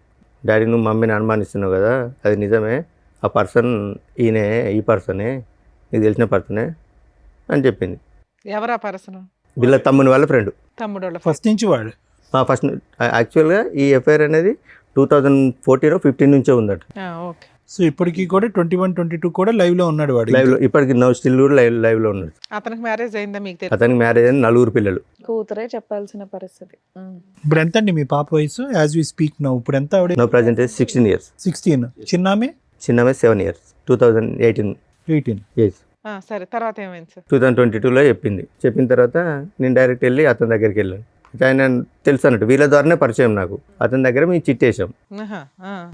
డాడీ నువ్వు మమ్మీని అనుమానిస్తున్నావు కదా, అది నిజమే, ఆ పర్సన్ ఈయనే, ఈ పర్సనే, నీకు తెలిసిన పర్సనే అని చెప్పింది. ఎవరా పర్సన్? వీళ్ళ తమ్ముని వాళ్ళ ఫ్రెండ్. తమ్ముడు ఫస్ట్ నుంచి వాడు ఫస్ట్ యాక్చువల్గా ఈ ఎఫ్ఐఆర్ అనేది 2014-15 నుంచే ఉందట. ఓకే. సో ఇప్పటికీ కూడా 21-22 కూడా లైవ్లో ఉన్నాడు వాడు. లైవ్లో ఇప్పటికి స్టిల్ కూడా లైవ్లో ఉన్నాడు. అతనికి మ్యారేజ్ అయిందా మీకు తెలుసు? అతనికి మ్యారేజ్ అయిన 4 పిల్లలు. కూతురే చెప్పాల్సిన పరిస్థితి. ఇప్పుడు ఎంత అండి మీ పాప వయసు? యాజ్ వి స్పీక్ నౌ ఇప్పుడు ఎంత ఆవిడ? No present 16 years. 16. చిన్నామే? చిన్నమే 7 years. 2018 18. years. సరే, తర్వాత ఏమైంది సార్? 2022లో చెప్పిన తర్వాత నేను డైరెక్ట్ వెళ్ళి అతని దగ్గరికి వెళ్ళాను. ఆయన తెలుసు అన్నట్టు, వీళ్ళ ద్వారానే పరిచయం నాకు. అతని దగ్గర మేము చిట్టేసాం,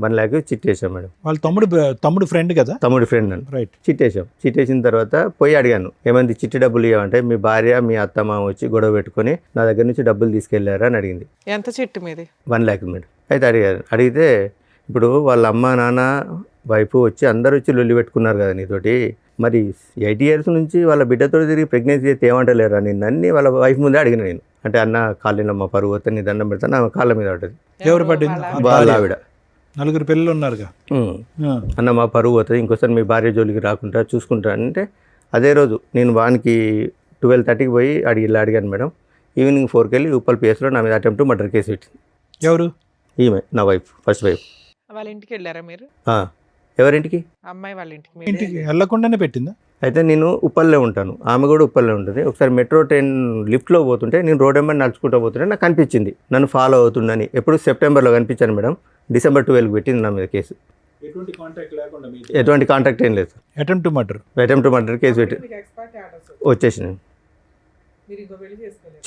1 lakh చిట్టేసాం మేడం. వాళ్ళ తమ్ముడు ఫ్రెండ్ కదా? తమ్ముడి ఫ్రెండ్ అని. రైట్. చిట్టేసిన తర్వాత పోయి అడిగాను, ఏమంది చిట్టి డబ్బులు ఇవ్వమంటే మీ భార్య మీ అత్తమ్మ వచ్చి గొడవ పెట్టుకొని నా దగ్గర నుంచి డబ్బులు తీసుకెళ్లారా అని అడిగింది. ఎంత చిట్టు మీది? 1 lakh మేడం. అయితే అడిగితే ఇప్పుడు వాళ్ళ అమ్మ నాన్న వైఫ్ వచ్చి అందరూ వచ్చి లొల్లి పెట్టుకున్నారు కదా నీతోటి, మరి 8 years నుంచి వాళ్ళ బిడ్డతో తిరిగి ప్రెగ్నెన్సీ అయితే ఏమంటలేరా నిన్ను అన్ని వాళ్ళ వైఫ్ ముందే అడిగిన నేను. అంటే అన్న కాళ్ళలో మా పరువు వస్తే నీ దండం పెడతాను, ఆమె కాళ్ళ మీద పడ్డది. ఎవరు పడ్డింది? వాళ్ళ ఆవిడ. 4 పిల్లలు ఉన్నారుగా. అన్న మా పరువు అవుతుంది, ఇంకోసారి మీ భార్య జోలికి రాకుండా చూసుకుంటా అంటే అదే రోజు నేను వానికి 12:30కి పోయి అడిగాను మేడం. ఈవినింగ్ 4కి వెళ్ళి ఉప్పల్ పిఎస్లో నా మీద అటెంప్ట్ మర్డర్ కేసు పెట్టింది. ఎవరు? ఈమె నా వైఫ్, ఫస్ట్ వైఫ్. వాళ్ళ ఇంటికి వెళ్ళారా మీరు? ఎవరింటికి? అమ్మాయి వాళ్ళ ఇంటికి. ఇంటికి వెళ్ళకుండానే పెట్టిందా? అయితే నేను ఉప్పల్లో ఉంటాను, ఆమె కూడా ఉప్పల్లో ఉంటుంది. ఒకసారి మెట్రో ట్రైన్ లిఫ్ట్లో పోతుంటే నేను రోడ్ వెంబడి నడుచుకుంటూ పోతుంటే నాకు కనిపించింది, నన్ను ఫాలో అవుతుందని. ఎప్పుడు సెప్టెంబర్లో కనిపించాను మేడం. December 12కి పెట్టింది నా మీద కేసు. ఎటువంటి కాంటాక్ట్ ఏం లేదు. అటెంప్ట్ టు మర్డర్ కేసు పెట్టి వచ్చేసినాను.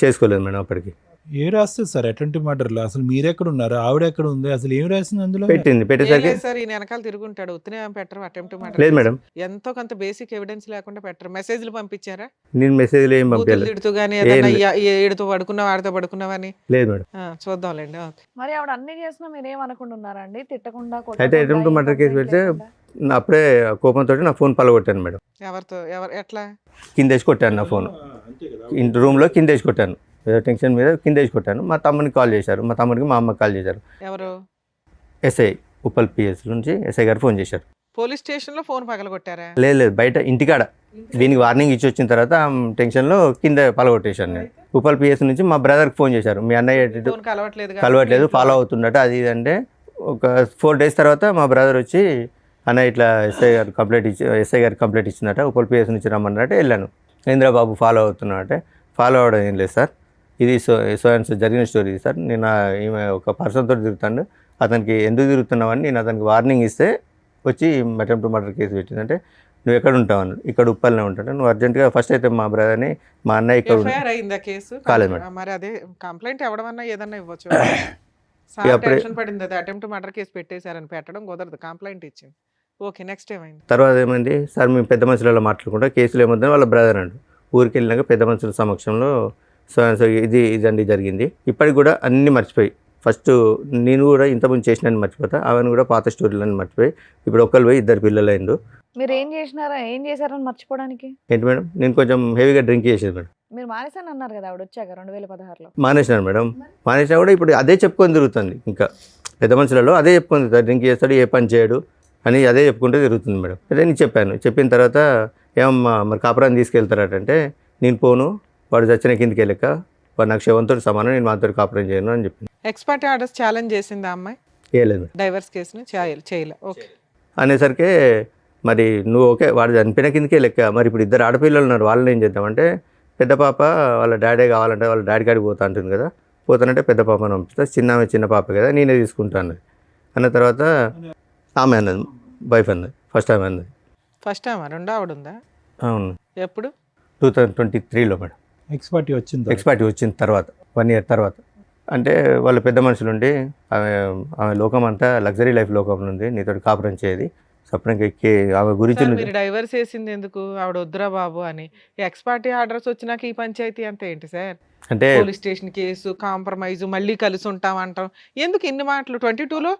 చేసుకోలేదు మేడం అప్పటికి. ఏ రాస్తుంది సార్ అటెంప్ట్ మర్డర్లో? అసలు మీరెక్కడ ఉన్నారు, ఆవిడ ఎక్కడ ఉంది, అసలు ఏం రాసింది అందులో? పెట్టేసరికి సార్ ఈయన వెనకాల తిరుగుంటాడు, ఉత్తనే పెట్టరు అటెంప్ట్ లేదు మేడం. ఎంతో కొంత బేసిక్ ఎవిడెన్స్ లేకుండా పెట్టరు. మెసేజ్లు పంపించారా? నేను మెసేజ్లు ఏం పంపించలేదు. తిడుతూ గానీ ఏడుతో పడుకున్నావు, ఆడితో పడుకున్నావని? లేదు మేడం. చూద్దాంలేండి. మరి ఆవిడ అన్ని చేసినా మీరు ఏమనుకుంటున్నారండి? తిట్టకుండా అయితే అటెంప్ట్ మర్డర్ కేసు పెడితే అప్పుడే కోపంతో నా ఫోన్ పలగొట్టాను మేడం. ఎవరితో? ఎట్లా? కిందేసి కొట్టాను నా ఫోన్, రూమ్లో కిందేసి కొట్టాను. ఏదో టెన్షన్ మీద కిందేసి కొట్టాను. మా తమ్మునికి కాల్ చేశారు, మా తమ్ముడికి మా అమ్మకి కాల్ చేశారు. ఎవరు? ఎస్ఐ, ఉప్పల్ పిఎస్ నుంచి ఎస్ఐ గారు ఫోన్ చేశారు. పోలీస్ స్టేషన్లో ఫోన్ పగలగొట్టారా? లేదు బయట ఇంటికాడ. దీనికి వార్నింగ్ ఇచ్చి వచ్చిన తర్వాత టెన్షన్లో కింద పలగొట్టేశాను నేను. ఉప్పల్ పిఎస్ నుంచి మా బ్రదర్కి ఫోన్ చేశారు, మీ అన్నయ్య కలవట్లేదు, ఫాలో అవుతుండట అది ఇది అంటే. ఒక 4 days తర్వాత మా బ్రదర్ వచ్చి అన్న ఇట్లా ఎస్ఐ గారు కంప్లైంట్ ఇచ్చిందట, ఉప్పల్ పిఎస్ నుంచి రమ్మన్నట్టు వెళ్ళాను. ఇంద్రబాబు ఫాలో అవుతున్నాడంటే, ఫాలో అవ్వడం ఏం లేదు సార్, ఇది సో జరిగిన స్టోరీ సార్. నేను ఈమె ఒక పర్సన్తో తిరుగుతాను, అతనికి ఎందుకు తిరుగుతున్నావని నేను అతనికి వార్నింగ్ ఇస్తే వచ్చి అటెంప్ట్ మర్డర్ కేసు పెట్టిందంటే, నువ్వు ఎక్కడ ఉంటావు అన్నాడు. ఇక్కడ ఉప్పల్నే ఉంటాడు. నువ్వు అర్జెంటుగా ఫస్ట్ అయితే మా బ్రదర్ని, మా అన్నయ్య ఇక్కడ కాలేదు మేడం. మరి అదే కంప్లైంట్ ఇవ్వడం ఏదన్నా ఇవ్వచ్చు. పడింది అది అటెంప్ట్ మర్డర్ కేసు పెట్టేశారని పెట్టడం కుదరదు, కంప్లైంట్ ఇచ్చింది. ఓకే, నెక్స్ట్ ఏమైంది? తర్వాత ఏమైంది సార్, మేము పెద్ద మనుషులలో మాట్లాడుకుంటా కేసులు ఏమొద్దని వాళ్ళ బ్రదర్ అండు ఊరికి వెళ్ళినాక పెద్ద మనుషుల సమక్షంలో సో ఇదండి జరిగింది. ఇప్పటికి కూడా అన్నీ మర్చిపోయి, ఫస్ట్ నేను కూడా ఇంతకుముందు చేసినని మర్చిపోతా, ఆమెను కూడా పాత స్టోరీలని మర్చిపోయి ఇప్పుడు ఒక్కరు పోయి 2 పిల్లలు అయిండు. మీరు ఏం చేశారని మర్చిపోవడానికి? ఏంటి మేడం, నేను కొంచెం హెవీగా డ్రింక్ చేసేది మేడం. మీరు మానేసాను అన్నారు కదా ఆవిడ వచ్చాక 2016లో. మానేసినాను మేడం. మానేసినా కూడా ఇప్పుడు అదే చెప్పుకొని తిరుగుతుంది. ఇంకా పెద్ద మనుషులలో అదే చెప్పుకొని తిరుగుతాడు, డ్రింక్ చేస్తాడు, ఏ పని చేయడు అని అదే చెప్పుకుంటూ తిరుగుతుంది మేడం. అదే నేను చెప్పిన తర్వాత ఏమమ్మా మరి కాపురాన్ని తీసుకెళ్తారటంటే, నేను పోను, వాడు చచ్చిన కిందికి వెళ్ళక వాడు నాకు శవంతో సమానం, నేను మాతో కాపురం చేయను అని చెప్పింది. ఎక్స్పర్ట్ ఆర్డర్స్ ఛాలెంజ్ చేసింది ఆ అమ్మాయి? చేయలేదు మేడం. డైవర్స్ కేసుని చేయలే. ఓకే అనేసరికి మరి నువ్వు ఓకే వాడు చనిపోయిన కిందకే లెక్క, మరి ఇప్పుడు 2 ఆడపిల్లలు ఉన్నారు, వాళ్ళని ఏం చేద్దామంటే, పెద్ద పాప వాళ్ళ డాడీ కావాలంటే వాళ్ళ డాడీ కాడికి పోతా అంటుంది కదా, పోతానంటే పెద్ద పాపను పంపిస్తా, చిన్న పాప కదా నేనే తీసుకుంటాను అన్న తర్వాత ఆమె అన్నది, వైఫ్ అన్నది, ఫస్ట్ ఆమె అన్నది. ఫస్ట్ టైం రెండో ఆవిడ ఉందా? అవును, ఎప్పుడు? 2023లో మేడం. ఎక్స్పర్టీ వచ్చింది. ఎక్స్పర్ట్ వచ్చిన తర్వాత 1 year తర్వాత. అంటే వాళ్ళ పెద్ద మనుషులు ఉండి ఆమె లోకం అంతా లగ్జరీ లైఫ్ లోకంలో ఉంది, నీతో కాపురం చేయది సపరేట్గా ఎక్కి ఆమె గురించి సార్, మీరు డైవర్స్ చేసింది ఎందుకు? ఆవిడ వద్దురా బాబు అని. ఎక్స్ పార్టీ ఆర్డర్స్ వచ్చినాక ఈ పంచాయతీ అంతా ఏంటి సార్? అంటే పోలీస్ స్టేషన్ కేసు, కాంప్రమైజ్, మళ్ళీ కలిసి ఉంటాం అంటాం. ఎందుకు ఇన్ని మాటలు? 22లో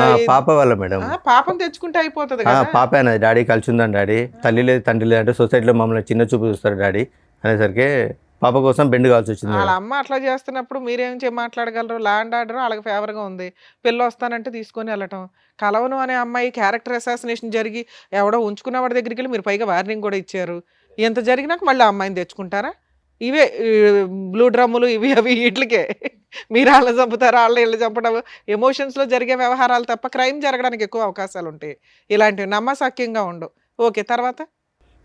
మా పాప వాళ్ళ మేడం, పాపం తెచ్చుకుంటే అయిపోతుంది ఆ, కదా. పాప అన్నది డాడీ కలిసి ఉందని డాడీ, తల్లి లేదు తండ్రి లేదు అంటే సొసైటీలో మమ్మల్ని చిన్న చూపు చూస్తారు డాడీ అనేసరికి పాప కోసం బెండ్ కావాల్సి వచ్చింది వాళ్ళ మేడం. అమ్మ అట్లా చేస్తున్నప్పుడు మీరేం మాట్లాడగలరు? ల్యాండ్ ఆర్డర్ వాళ్ళకి ఫేవర్గా ఉంది, పిల్ల వస్తానంటే తీసుకొని వెళ్ళటం. కలవను అనే అమ్మాయి క్యారెక్టర్ అసాసినేషన్ జరిగి ఎవడో ఉంచుకున్న వాడి దగ్గరికి వెళ్ళి మీరు పైగా వార్నింగ్ కూడా ఇచ్చారు. ఎంత జరిగినాక మళ్ళీ ఆ అమ్మాయిని తెచ్చుకుంటారా? ఇవే బ్లూ డ్రమ్ములు ఇవి అవి వీటికే మీరు వాళ్ళ చంపుతారు, వాళ్ళ ఇళ్ళు చంపడం, ఎమోషన్స్లో జరిగే వ్యవహారాలు తప్ప క్రైమ్ జరగడానికి ఎక్కువ అవకాశాలు ఉంటాయి. ఇలాంటివి నమ్మసక్యంగా ఉండవు. ఓకే, తర్వాత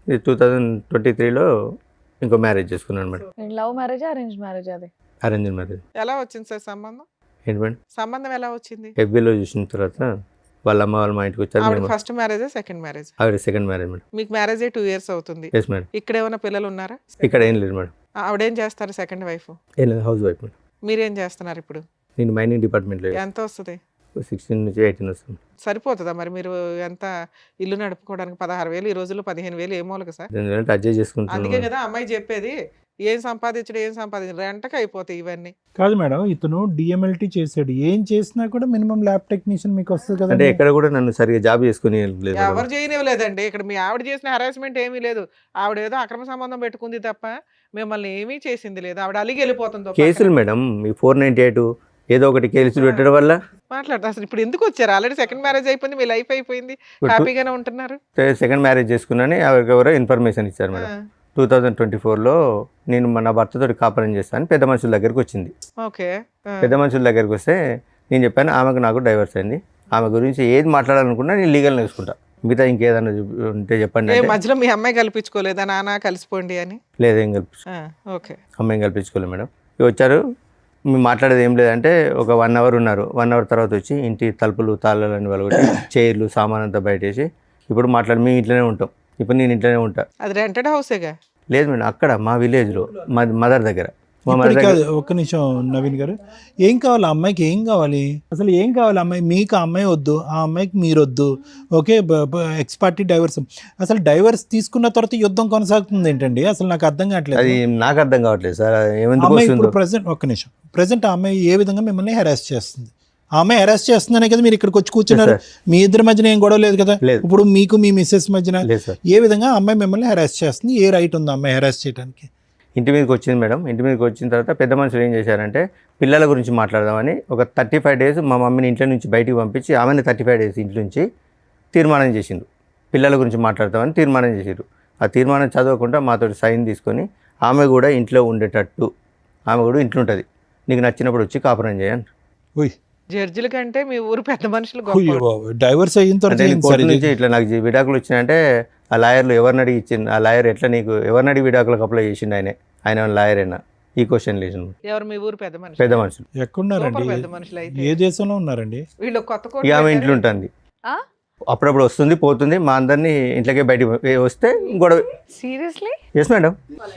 2023లో ఇంకో మ్యారేజ్ చేసుకున్నాను madam. Love marriage, arrange marriage? అది అరేంజ్ మ్యారేజ్. ఎలా వచ్చింది సార్ సంబంధం? ఏంటి మేడం? సంబంధం ఎలా వచ్చింది? FBలో చూసిన తర్వాత వాళ్ళ అమ్మ వాళ్ళు మా ఇంటికి వచ్చారు. ఆవిడ మేము ఫస్ట్ మ్యారేజ్, సెకండ్ మ్యారేజ్? ఆవిడ సెకండ్ మ్యారేజ్ మేడం. మీకు మ్యారేజ్ 2 years అవుతుంది. Yes madam. ఇక్కడ ఏమైనా పిల్లలు ఉన్నారా? ఇక్కడ ఏం లేదు మేడం. ఆవిడేం చేస్తారు సెకండ్ వైఫ్? ఏం లేదు, హౌస్ వైఫ్ మేడం. మీరేం చేస్తున్నారు ఇప్పుడు? నేను మైనింగ్ డిపార్ట్మెంట్లో ఎంత వస్తుంది? 16 నుంచి 18 వస్తుంది. సరిపోతుందా మరి? మీరు ఎంత ఇల్లు నడుపుకోవడానికి 16,000 ఈ రోజుల్లో 15,000 ఏమోలక సార్. ఎందుకంటే అడ్జస్ట్ చేసుకుంటున్నాను అందుకే మేడం. కదా అమ్మాయి చెప్పేది, ఏం సంపాదించడం రెంటకి అయిపోతాయి ఇవన్నీ. కాదు మేడం, ఇతను DMLT చేశాడు, ఏం చేసినా కూడా మినిమం ల్యాబ్ టెక్నీషియన్ మీకు వస్తుంది అంటే కదా. ఎక్కడ కూడా నన్ను సరిగా జాబ్ చేసుకుని లేదు మేడం. ఎవరు చేయనివ్వలేదండి. ఇక్కడ మీ ఆవిడ చేసిన హరాస్మెంట్ ఏమీ లేదు. ఆవిడ ఏదో అక్రమ సంబంధం పెట్టుకుంది తప్ప మిమ్మల్ని ఏమీ చేసింది లేదు. ఆవిడ అలిగి వెళ్ళిపోతుంది. కేసులు మేడం, ఈ 498 ఏదో ఒకటి కేసులు పెట్టడం వల్ల మాట్లాడతా అసలు ఇప్పుడు ఎందుకు వచ్చారు? ఆల్రెడీ సెకండ్ మ్యారేజ్ అయిపోయింది, మీ లైఫ్ అయిపోయింది, హ్యాపీగానే ఉంటున్నారు. సెకండ్ మ్యారేజ్ చేసుకున్నాను. ఎవరో ఇన్ఫర్మేషన్ ఇచ్చారు మేడం. 2024లో నేను నా భర్తతో కాపురం చేస్తాను, పెద్ద మనుషుల దగ్గరికి వచ్చింది. ఓకే, పెద్ద మనుషుల దగ్గరికి వస్తే నేను చెప్పాను ఆమెకు నాకు డైవర్స్ అయింది, ఆమె గురించి ఏది మాట్లాడాలనుకున్నా నేను లీగల్ నేర్చుకుంటా, మిగతా ఇంకేదన్నా ఉంటే చెప్పండి అంటే, మధ్యలో మీ అమ్మాయి కల్పించుకోలేదా నాన్న కలిసిపోండి అని? లేదు ఏం కల్పించు ఓకే, అమ్మాయిని కల్పించుకోలేదు మేడం. ఇవి వచ్చారు, మేము మాట్లాడేది ఏం లేదంటే ఒక 1 hour ఉన్నారు. 1 hour తర్వాత వచ్చి ఇంటి తలుపులు తాళాలని వాళ్ళు కొట్టి చైర్లు సామాన్ అంతా బయటేసి ఇప్పుడు మాట్లాడి మేము ఇంట్లోనే ఉంటాం, ఇప్పుడు నేను ఇంట్లోనే ఉంటా. అది రెంటెడ్ హౌసేగా? లేదు మేడం, అక్కడ మా విలేజ్లో మా మదర్ దగ్గర. మా మదర్ ఇప్పటికి దగ్గర కాదు, ఒక్క నిమిషం నవీన్ గారు, ఏం కావాలి ఆ అమ్మాయికి? ఏం కావాలి అసలు? ఏం కావాలి అమ్మాయి? మీకు ఆ అమ్మాయి వద్దు, ఆ అమ్మాయికి మీరు వద్దు. Okay, X party divorce. అసలు డైవర్స్ తీసుకున్న తర్వాత యుద్ధం కొనసాగుతుంది ఏంటండి? అసలు నాకు అర్థం కావట్లేదు. అది నాకు అర్థం కావట్లేదు సార్, ఏమెందుకు అమ్మాయి ఇప్పుడు వస్తుందో. ప్రెసెంట్, ఒక్క నిమిషం, ప్రెసెంట్ ఆ అమ్మాయి ఏ విధంగా మిమ్మల్ని హెరాస్ చేస్తుంది? ఆ అమ్మాయి హెరాస్ చేస్తుందనే కదా మీరు ఇక్కడికి వచ్చి కూర్చున్నారు. మీ ఇద్దరి మధ్యన ఏం గొడవ లేదు కదా? లేదు. ఇప్పుడు మీకు మీ మిస్సెస్ మధ్యన లేదు సార్. ఏ విధంగా ఆ అమ్మాయి మిమ్మల్ని హెరాస్ చేస్తుంది? ఏ రైట్ ఉంది ఆ అమ్మాయి హెరాస్ చేయడానికి? ఇంటి మీదకి వచ్చింది మేడం. ఇంటి మీదకి వచ్చిన తర్వాత పెద్ద మనుషులు ఏం చేశారంటే పిల్లల గురించి మాట్లాడదామని ఒక 35 days మా మమ్మీని ఇంట్లో నుంచి బయటికి పంపించి ఆమెను 35 days ఇంట్లో నుంచి తీర్మానం చేసిండు, పిల్లల గురించి మాట్లాడతామని తీర్మానం చేసిండు. ఆ తీర్మానం చదవకుండా మాతో సైన్ తీసుకొని ఆమె కూడా ఇంట్లో ఉండేటట్టు, ఆమె కూడా ఇంట్లో ఉంటుంది, నీకు నచ్చినప్పుడు వచ్చి కాపురం చేయండి. ఓయ్, జడ్జిల కంటే మీ ఊరు పెద్ద మనుషులు అయ్యో గొప్ప. బాబోయ్, డైవర్స్ అయిన అంటే తర్వాత నేను ఏంటి కోర్టు సార్ ఇది? నుంచి ఇట్లా నాకు విడాకులు వచ్చినాయంటే ఆ లాయర్లు ఎవరిని అడిగి ఇచ్చింది, ఆ లాయర్ ఎట్లా నీకు ఎవరిని అడిగి విడాకులకు అప్లై చేసిండు, ఆయన లాయర్ అయినా ఈ క్వశ్చన్ లేచిండు. ఎవరు మీ ఊరు పెద్ద మనుషులు? పెద్ద మనుషులు ఎక్కడున్నారండి? సూపర్ పెద్ద మనుషులు అయితే. ఏ దేశంలో ఉన్నారండి? వీళ్ళు కొత్త కోట ఇక ఆమె పెట్టారు. ఇంట్లో ఉంటుంది, ఆ? అప్పుడప్పుడు వస్తుంది పోతుంది, మా అందరినీ ఇంట్లోకే బయటికి వస్తే గొడవ. సీరియస్లీ? Yes madam.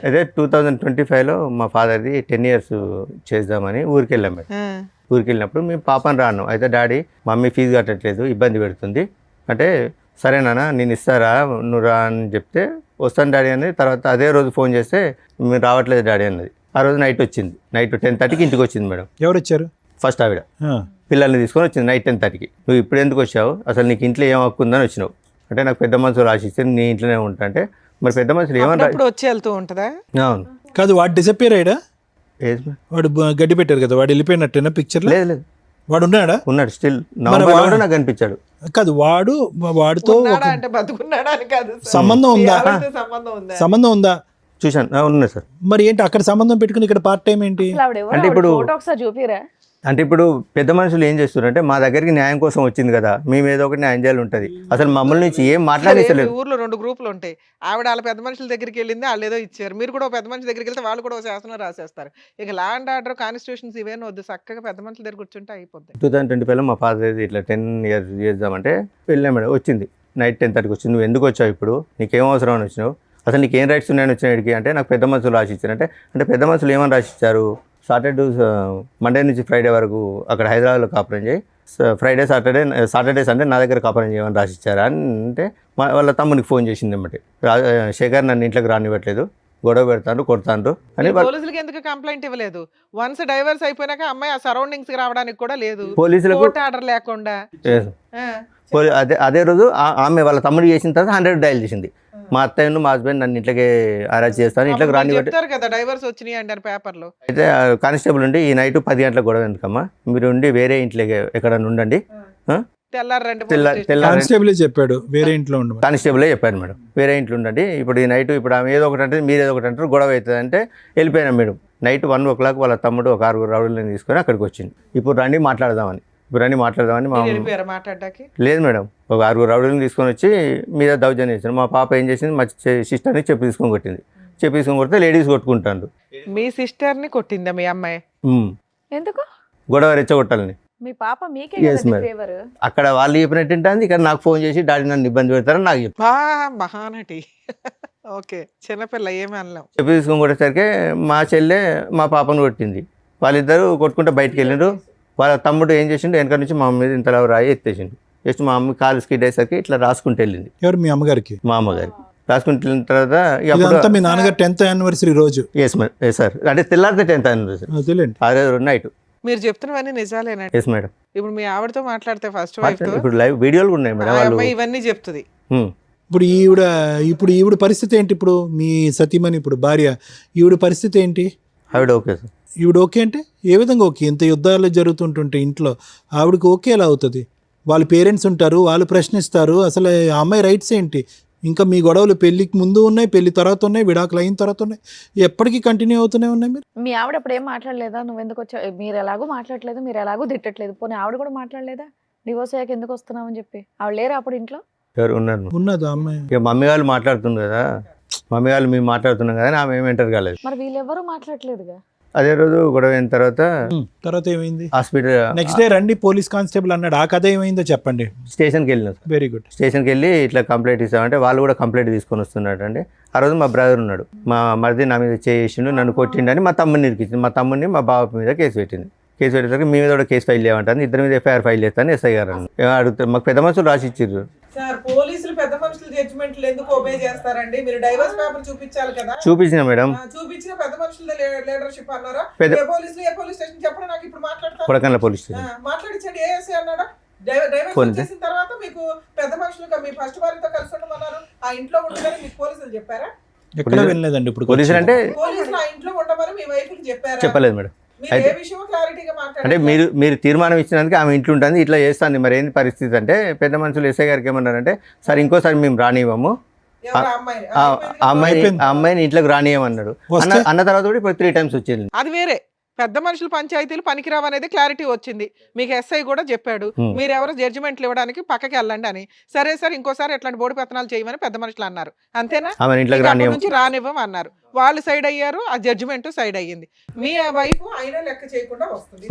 అదే 2025లో మా ఫాదర్ది 10 years చేద్దామని ఊరికి వెళ్ళాం మేడం. ఆ, ఊరికి వెళ్ళినప్పుడు మేము పాపని రాను, అయితే డాడీ మమ్మీ ఫీజు కట్టట్లేదు ఇబ్బంది పెడుతుంది అంటే, సరేనా నేను ఇస్తారా నువ్వు రా అని చెప్తే వస్తాను డాడీ అన్నది. తర్వాత అదే రోజు ఫోన్ చేస్తే మీరు రావట్లేదు డాడీ అన్నది. ఆ రోజు నైట్ వచ్చింది, నైట్ 10:30కి ఇంటికి వచ్చింది మేడం. ఎవరు వచ్చారు? ఫస్ట్ ఆవిడ ఆ, పిల్లల్ని తీసుకొని వచ్చింది నైట్ 10:30కి. నువ్వు ఇప్పుడు ఎందుకు వచ్చావు, అసలు నీకు ఇంట్లో ఏం హక్కు ఉందని వచ్చినావు అంటే, నాకు పెద్ద మనుషులు రాసిస్తే నీ ఇంట్లోనే ఉంటా అంటే, మరి పెద్ద మనుషులు ఏమన్నా. అప్పుడప్పుడు వచ్చి వెళ్తూ ఉంటుందా? అవును. కాదు, వాడు డిసప్పేర్ అయ్యాడా? Age madam. వాడు గడ్డి పెట్టారు కదా, వాడు వెళ్ళిపోయినట్టేనా పిక్చర్లో? లేదు లేదు, వాడు ఉన్నాడా? ఉన్నాడు స్టిల్. నవంబర్లో కూడా నాకు కనిపించాడు. కాదు, వాడితో ఉన్నాడా ఒక అంటే బతుకున్నాడా అని కాదు సార్. సంబంధం ఉందా? మీ ఆవిడతో సంబంధం ఉందా? సంబంధం ఉందా? చూశాను, ఉన్నాయి సార్. మరి ఏంటి అక్కడ సంబంధం పెట్టుకుని ఇక్కడ పార్ట్ టైం ఏంటి? అసలు ఆవిడ ఎవరు? అంటే ఇప్పుడు- ఫోటో ఒకసారి చూపిరా. అంటే ఇప్పుడు పెద్ద మనుషులు ఏం చేస్తున్నారంటే మా దగ్గరికి న్యాయం కోసం వచ్చింది కదా, మేము ఏదో ఒకటి న్యాయం చేయాలి ఉంటుంది. అసలు మమ్మల్ని నుంచి ఏం సరే, మాట్లాడేసలేదు. మీ ఊర్లో 2 గ్రూపులు ఉంటాయి. ఆవిడ వాళ్ళ పెద్ద మనుషుల దగ్గరికి వెళ్ళింది, వాళ్ళు ఏదో ఇచ్చారు. మీరు కూడా ఓ పెద్ద మనిషి దగ్గరికి వెళ్తే వాళ్ళు కూడా ఒక శాసనం రాసేస్తారు. ఇక లా అండ్ ఆర్డర్, కాన్స్టిట్యూషన్స్ ఇవేనా వద్దు, చక్కగా పెద్ద మనుషుల దగ్గర కూర్చుంటే అయిపోద్ది. 2025 మా ఫాదర్ ఇట్లా 10 years చేద్దామంటే వెళ్ళాం మేడం. వచ్చింది నైట్ 10:30కి వచ్చింది. నువ్వు ఎందుకు వచ్చావు, ఇప్పుడు నీకేం అవసరం అని వచ్చినావు, అసలు నీకు ఏం రైట్స్ ఉన్నాయని వచ్చినాడికి అంటే నాకు పెద్ద మనుషులు రాసిచ్చారు. అంటే పెద్ద మనుషులు ఏమని రాసిచ్చారు, సాటర్డే మండే నుంచి ఫ్రైడే వరకు అక్కడ హైదరాబాద్లో కాపురం చేయి, ఫ్రైడే సాటర్డే సండే నా దగ్గర కాపురం చేయమని రాసిచ్చారా అని అంటే వాళ్ళ తమ్మునికి ఫోన్ చేసింది అన్నమాట. శేఖర్ నన్ను ఇంట్లోకి రానివ్వట్లేదు, గొడవ పెడతాను, కొడతాను అని. పోలీసులకి ఎందుకు కంప్లైంట్ ఇవ్వలేదు? వన్స్ డైవర్స్ అయిపోయినాక అమ్మాయి ఆ సరౌండింగ్స్ కి రావడానికి కూడా లేదు, పోలీసులకు కోర్టు ఆర్డర్ లేకుండా. అదే రోజు ఆమె వాళ్ళ తమ్ముడు చేసిన తర్వాత 100 డయల్ చేసింది. మా అత్తయ్యను మా హస్బెండ్ నన్ను ఇంట్లోకి అరెస్ట్ చేస్తాను, ఇంట్లోకి రానివ్వట్లేదు. చెప్తారు కదా డైవర్స్ వచ్చినాయి అంటారు పేపర్లో. అయితే కానిస్టేబుల్ ఉండి ఈ నైట్ 10 గంటలకు గొడవ ఎందుకమ్మా, మీరు ఉండి వేరే ఇంట్లోకి ఎక్కడ ఉండండి. తెల్లారండి కానిస్టేబుల్ చెప్పాడు వేరే ఇంట్లో ఉండమని. కానిస్టేబులే చెప్పాను మేడం, వేరే ఇంట్లో ఉండండి. ఇప్పుడు ఈ నైట్ ఇప్పుడు ఆమె ఏదో ఒకటి అంటే మీరు ఏదో ఒకటి అంటారు, గొడవ అవుతుంది అంటే వెళ్ళిపోయినాం మేడం. నైట్ 1 o'clock వాళ్ళ తమ్ముడు ఒక 6 రౌడీలను తీసుకొని అక్కడికి వచ్చింది. ఇప్పుడు రండి మాట్లాడదామని మా మాట్లాడడానికి లేదు మేడం, ఒక 6 రౌడీలను తీసుకొని వచ్చి మీద దౌర్జన్యం చేశారు. మా పాప ఏం చేసింది, మా సిస్టర్ని చెప్పి తీసుకొని కొట్టింది. చెప్పి తీసుకొని కొడితే లేడీస్ కొట్టుకుంటారు. మీ సిస్టర్ ని కొట్టిందా మీ అమ్మాయి? ఎందుకు గొడవ రెచ్చగొట్టాలని. మీ పాప మీకే Yes, కదండి madam. ఫేవర్. అక్కడ వాళ్ళు చెప్పినట్టు ఉంటుంది, ఇక్కడ నాకు ఫోన్ చేసి డాడీ నన్ను ఇబ్బంది పెడతారని నాకు చెప్పి మహానటి. ఓకే, చిన్నపిల్ల ఏమి అనలేం. చెప్పి తీసుకొని కొట్టేసరికి మా చెల్లె మా పాపను కొట్టింది. వాళ్ళిద్దరూ కొట్టుకుంటే బయటకు వెళ్ళిండ్రు. వాళ్ళ తమ్ముడు ఏం చేసిండు, వెనక నుంచి మా మీద ఇంతలా రాయి ఎత్తేసిండు. జస్ట్ మా అమ్మ కాలు స్కిడ్ అయ్యేసరికి ఇట్లా రాసుకుంటూ వెళ్ళింది. ఎవరు మీ అమ్మగారికి? మా అమ్మగారికి రాసుకుంటూ వెళ్ళిన తర్వాత ఇదంతా మీ నాన్నగారు 10th anniversary రోజు? ఎస్ సార్, అంటే తెల్లారితే 10th anniversary తెలియండి. అదే నైట్. మీరు చెప్తున్నవన్నీ నిజాలేనండి. Yes madam. ఇప్పుడు మీ ఆవిడతో మాట్లాడితే ఫస్ట్ వైఫ్ తో ఇప్పుడు లైవ్ వీడియోలు కూడా ఉన్నాయి మేడం. వాళ్ళు ఇవన్నీ చెప్తుంది. ఇప్పుడు ఈవిడ పరిస్థితి ఏంటి? ఇప్పుడు మీ సతీమణి, ఇప్పుడు భార్య, ఈవిడ పరిస్థితి ఏంటి? ఆవిడ ఓకే సార్. ఈవిడ ఓకే అంటే ఏ విధంగా ఓకే? ఇంత యుద్ధాలు జరుగుతుంటుంటే ఇంట్లో ఆవిడకి ఓకే ఎలా అవుతుంది? వాళ్ళ పేరెంట్స్ ఉంటారు, వాళ్ళు ప్రశ్నిస్తారు. అసలు ఆ అమ్మాయి రైట్స్ ఏంటి? ఇంకా మీ గొడవలు పెళ్లికి ముందు ఉన్నాయి, పెళ్లి తర్వాత ఉన్నాయి, విడాకులు అయిన తర్వాత ఉన్నాయి, ఎప్పటికీ కంటిన్యూ అవుతూనే ఉన్నాయి. మీరు మీ ఆవిడ అప్పుడు ఏం మాట్లాడలేదా? నువ్వు ఎందుకు వచ్చావు, మీరు ఎలాగో మాట్లాడలేదు, మీరు ఎలాగో తిట్టట్లేదు, పోనీ ఆవిడ కూడా మాట్లాడలేదా డివోర్స్ అయ్యాక ఎందుకు వస్తున్నావు అని చెప్పి? ఆవిడ లేరా అప్పుడు ఇంట్లో? ఎవరు ఉన్నారు? ఉన్నదా అమ్మాయి? ఇక మమ్మీ వాళ్ళు మాట్లాడుతుంది కదా, మమ్మీ వాళ్ళు మేము మాట్లాడుతున్నాం కదా, ఆమె ఏమి ఎంటర్ కాలేదు. మరి వీళ్ళెవరూ మాట్లాడలేదుగా. అదే రోజు గొడవ అయిన తర్వాత ఏమైంది? హాస్పిటల్ నెక్స్ట్ డే రండి పోలీస్ కానిస్టేబుల్ అన్నాడు. ఆ కథ ఏమైందో చెప్పండి. స్టేషన్కి వెళ్ళినాం. Very good. స్టేషన్కి వెళ్ళి ఇట్లా కంప్లైంట్ ఇస్తామంటే వాళ్ళు కూడా కంప్లైంట్ తీసుకొని వస్తున్నాడు అండి. ఆ రోజు మా బ్రదర్ ఉన్నాడు, మా మరిది నా మీద చేసిండు, నన్ను కొట్టిండని మా తమ్ముడిని ఇరికించింది. మా తమ్ముడిని మా బాబు మీద కేసు పెట్టింది. కేసు పెట్టేసరికి మీ మీద కూడా కేసు ఫైల్ చేయమంటాను, ఇద్దరి మీద FIR ఫైల్ చేస్తాను ఎస్ఐ గారు అడుగుతారు. మాకు పెద్ద మనుషులు రాసి ఇచ్చిర్రు. సార్, పోలీసులు పెద్ద మనుషుల జడ్జిమెంట్లు ఎందుకు ఒబే చేస్తారండి? మీరు డైవర్స్ పేపర్ చూపించాలి కదా. చూపించిన మేడం, చూపించిన పెద్ద మనుషుల లీడర్షిప్ అన్నారా? ఏ పోలీస్ స్టేషన్ చెప్పండి, నాకు ఇప్పుడు మాట్లాడతాను. కొడకన్ల పోలీస్ స్టేషన్ మాట్లాడించండి. ఏఎస్ఐ అన్నాడా? డైవర్స్ చేసిన తర్వాత మీకు పెద్ద మనుషులు మీ ఫస్ట్ వారితో కలిసి ఉండమన్నారు, ఆ ఇంట్లో ఉండమని మీకు పోలీసులు చెప్పారా? ఎక్కడ వెళ్ళలేదండి. ఇప్పుడు పోలీసులు అంటే పోలీసులు ఆ ఇంట్లో ఉండమని మీ వైఫ్కి చెప్పారా? చెప్పలేదు మేడం. మీరు ఏ విషయం క్లారిటీగా అంటే మాట్లాడారు? మీరు తీర్మానం ఇచ్చినందుకు ఆమె ఇంట్లో ఉంటుంది, ఇట్లా చేస్తుంది. మరి ఏంది పరిస్థితి అంటే పెద్ద మనుషులు ఎస్ఐ గారికి ఏమన్నారంటే, సార్ ఇంకోసారి మేము రానివ్వము, అమ్మాయిని ఇంట్లోకి రానియమన్నాడు. అన్న తర్వాత కూడా ఇప్పుడు 3 times వచ్చింది. అది వేరే. పెద్ద మనుషులు పంచాయతీలు పనికిరావు అనేది క్లారిటీ వచ్చింది. మీకు ఎస్ఐ కూడా చెప్పాడు, మీరు ఎవరు జడ్జిమెంట్లు ఇవ్వడానికి పక్కకి వెళ్ళండి అని. సరే సార్, ఇంకోసారి ఎట్లాంటి బోర్డు పెత్తనాలు చేయమని పెద్ద మనుషులు అన్నారు, అంతేనా? నుంచి రానివ్వం అన్నారు. వాళ్ళు సైడ్ అయ్యారు, ఆ జడ్జిమెంట్ సైడ్ అయ్యింది. మీ వైపు అయినా లెక్క చేయకుండా వస్తుంది.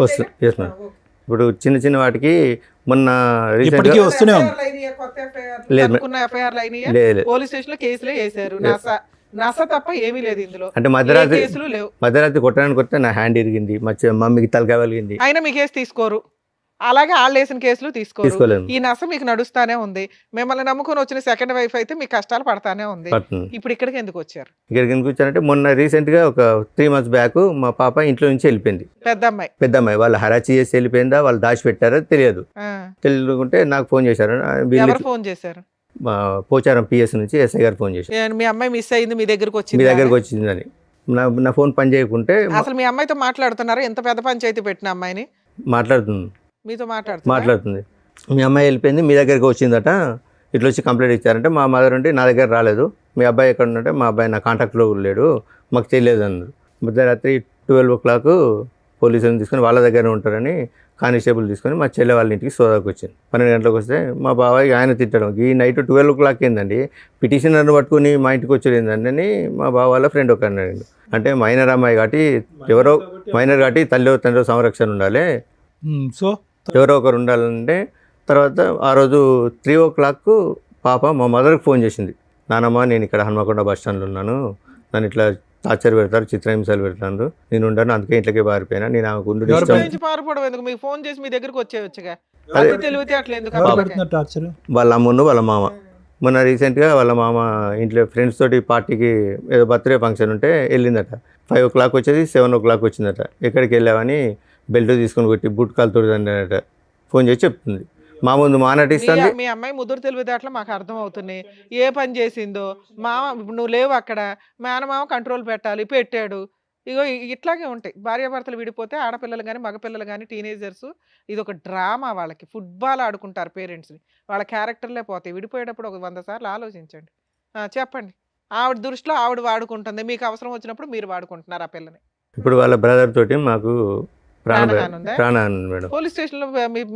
ఇప్పుడు చిన్న చిన్న వాటికి మొన్న పోలీస్ స్టేషన్ లో కేసులే వేశారు. నస తప్ప ఏమీ లేదు ఇందులో. అంటే మధ్యరాత్రి కొట్టడానికి వస్తే నా హ్యాండ్ ఇరిగింది, మా మమ్మీకి తలకాయ వెలిగింది. అయినా మీ కేసు తీసుకోరు, అలాగే వాళ్ళు వేసిన కేసులు తీసుకోరు. ఈ నస మీకు నడుస్తానే ఉంది. మిమ్మల్ని నమ్ముకొని వచ్చిన సెకండ్ వైఫ్ అయితే మీకు కష్టాలు పడతానే ఉంది. ఇప్పుడు ఇక్కడికి ఎందుకు వచ్చారు? ఇక్కడికి ఎందుకు వచ్చారంటే మొన్న రీసెంట్ గా ఒక 3 months బ్యాక్ మా పాప ఇంట్లో నుంచి వెళ్ళిపోయింది. పెద్ద అమ్మాయి వాళ్ళు హరాచి చేసి వెళ్ళిపోయిందా, వాళ్ళు దాచిపెట్టారో తెలియదు. తెలియకుంటే నాకు ఫోన్ చేశారు. ఫోన్ చేశారు? పోచారం PS నుంచి ఎస్ఐ గారు ఫోన్ చేశారు. మీ అమ్మాయి మిస్ అయింది, మీ దగ్గరకు వచ్చిందని. నా ఫోన్ పని చేయకుంటే అసలు మీ అమ్మాయితో మాట్లాడుతున్నారు? ఎంత పెద్ద పంచాయతీ పెట్టిన అమ్మాయిని మాట్లాడుతుంది, మీతో మాట్లాడుతుంది. మీ అమ్మాయి వెళ్ళిపోయింది, మీ దగ్గరికి వచ్చిందట, ఇట్లా వచ్చి కంప్లైంట్ ఇచ్చారంటే మా మదర్ ఉంటే నా దగ్గర రాలేదు, మీ అబ్బాయి ఎక్కడ ఉంటే మా అబ్బాయి నా కాంటాక్ట్లో లేడు, మాకు తెలియదు అన్నారు. మధ్యరాత్రి 12 o'clock పోలీసులను తీసుకొని వాళ్ళ దగ్గర ఉంటారని కానిస్టేబుల్ తీసుకొని మా చెల్లె వాళ్ళ ఇంటికి సోదాకు వచ్చింది. 12 గంటలకు వస్తే మా బాబాయ్ ఆయన తిట్టడం ఈ నైట్ 12 o'clock ఏందండి పిటిషనర్ని పట్టుకుని మా ఇంటికి వచ్చేది ఏందండి అని మా బావ వాళ్ళ ఫ్రెండ్ ఒక అన్నాడు. అంటే మైనర్ అమ్మాయి కాబట్టి ఎవరో మైనర్ కాబట్టి తల్లి తండ్రి సంరక్షణ ఉండాలి, సో ఎవరో ఒకరు ఉండాలంటే తర్వాత ఆ రోజు 3 o'clock పాప మా మదర్కి ఫోన్ చేసింది. నానమ్మ నేను ఇక్కడ హన్మకొండ బస్ స్టాండ్లో ఉన్నాను, నన్ను ఇట్లా టార్చర్ పెడతారు, చిత్రహింసలు పెడతారు, నేను ఉండను అందుకే ఇంట్లోకి పారిపోయినా, నేను ఆమెకు ఉండు ఇష్టం. నుంచి పారిపోవడం ఎందుకు? మీకు ఫోన్ చేసి మీ దగ్గరకు వచ్చేయచ్చుగా. అదే. అది తెలివితే అట్లా ఎందుకు ఎవరు అబ్బా? పెడుతున్నారు టార్చర్? వాళ్ళ అమ్మను వాళ్ళ మామ మొన్న రీసెంట్గా వాళ్ళ మామ ఇంట్లో ఫ్రెండ్స్ తోటి పార్టీకి ఏదో బర్త్డే ఫంక్షన్ ఉంటే వెళ్ళిందట. 5 o'clock వచ్చేది 7 o'clock వచ్చిందట. ఎక్కడికి వెళ్ళావని బెల్ట్ తీసుకొని కొట్టి బుట్ కాలుతో అన్నట ఫోన్ చేసి చెప్తుంది. మా ముందు మానటిస్తుంది. మీ అమ్మాయి ముదురు తెలివితేటలు మాకు అర్థం అవుతున్నాయి. ఏ పని చేసిందో మామ, ఇప్పుడు నువ్వు లేవు అక్కడ, మేనమామ కంట్రోల్ పెట్టాలి, పెట్టాడు. ఇగో ఇట్లాగే ఉంటాయి భార్యాభర్తలు విడిపోతే ఆడపిల్లలు కానీ మగపిల్లలు కానీ టీనేజర్స్. ఇది ఒక డ్రామా. వాళ్ళకి ఫుట్బాల్ ఆడుకుంటారు పేరెంట్స్ని, వాళ్ళ క్యారెక్టర్లే పోతాయి. విడిపోయేటప్పుడు ఒక 100 సార్లు ఆలోచించండి. చెప్పండి. ఆవిడ దృష్టిలో ఆవిడ వాడుకుంటుంది, మీకు అవసరం వచ్చినప్పుడు మీరు వాడుకుంటున్నారు ఆ పిల్లని. ఇప్పుడు వాళ్ళ బ్రదర్ తోటి మాకు ప్రాణహాని ఉందా? ప్రాణహాని ఉంది మేడం. పోలీస్ స్టేషన్లో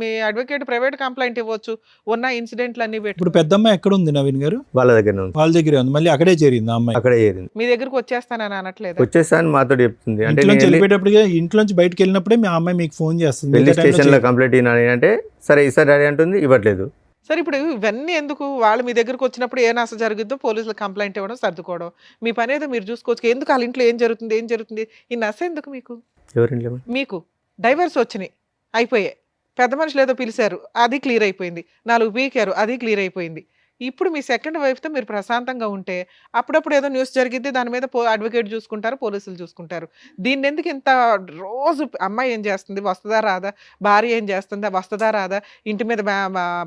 మీ అడ్వకేట్ ప్రైవేట్ కంప్లైంట్ ఇవ్వచ్చు. ఉన్న ఇన్సిడెంట్లు అన్ని ఇప్పుడు పెట్టి పెద్దమ్మాయి ఎక్కడ ఉంది నవీన్ గారు? వాళ్ళ దగ్గర ఉంది, వాళ్ళ దగ్గరే ఉంది. మళ్ళీ అక్కడే చేరింది ఆ అమ్మాయి. అక్కడే చేరింది. మీ దగ్గరకు వచ్చేస్తానని అనట్లేదు. వచ్చేస్తా అని మాతో చెప్తుంది. అంటే ఇంట్లోంచి వెళ్ళిపోయేటప్పటికే ఇంట్లోంచి బయటకు వెళ్ళినప్పుడే మీ అమ్మాయి మీకు ఫోన్ చేస్తుంది. వెళ్ళి మిగతా టైంలో స్టేషన్లో చేయదు. కంప్లైంట్ అయినా అంటే సరే ఇస్తారు డాడీ అంటుంది, ఇవ్వట్లేదు. సరే ఇప్పుడు ఇవన్నీ ఎందుకు? వాళ్ళు మీ దగ్గరకు వచ్చినప్పుడు ఏ నష్టం జరుగుద్దో పోలీసులకు కంప్లైంట్ ఇవ్వడం, సర్దుకోవడం, మీ పని ఏదో మీరు చూసుకోవచ్చు. ఎందుకు వాళ్ళ ఇంట్లో ఏం జరుగుతుంది ఈ నశ ఎందుకు మీకు? ఎవరింట్లో మీకు డైవర్స్ వచ్చినాయి, అయిపోయాయి. పెద్ద మనుషులు ఏదో పిలిచారు, అది క్లియర్ అయిపోయింది. 4 పీకారు, అది క్లియర్ అయిపోయింది. ఇప్పుడు మీ సెకండ్ వైఫ్తో మీరు ప్రశాంతంగా ఉంటే అప్పుడప్పుడు ఏదో న్యూస్ జరిగిద్ది, దాని మీద అడ్వకేట్ చూసుకుంటారు, పోలీసులు చూసుకుంటారు. దీన్ని ఎందుకు ఇంత రోజు అమ్మాయి ఏం చేస్తుంది, వస్తుందా రాదా, భార్య ఏం చేస్తుందా, వస్తుందా రాదా, ఇంటి మీద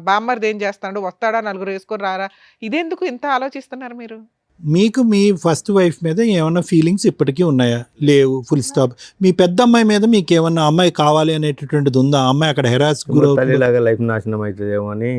బామ్మర్ది ఏం చేస్తాడు, వస్తాడా, నలుగురు వేసుకొని రారా, ఇదెందుకు ఇంత ఆలోచిస్తున్నారు మీరు? మీకు మీ ఫస్ట్ వైఫ్ మీద ఏమన్నా ఫీలింగ్స్ ఇప్పటికీ ఉన్నాయా? లేవు, ఫుల్ స్టాప్. మీ పెద్ద అమ్మాయి మీద మీకు ఏమన్నా అమ్మాయి కావాలి అనేటటువంటిది ఉందా? ఆ అమ్మాయి అక్కడ హెరాస్ గురవుతుంది, తల్లిలాగా లైఫ్ నాశనం అవుతుందేమో అని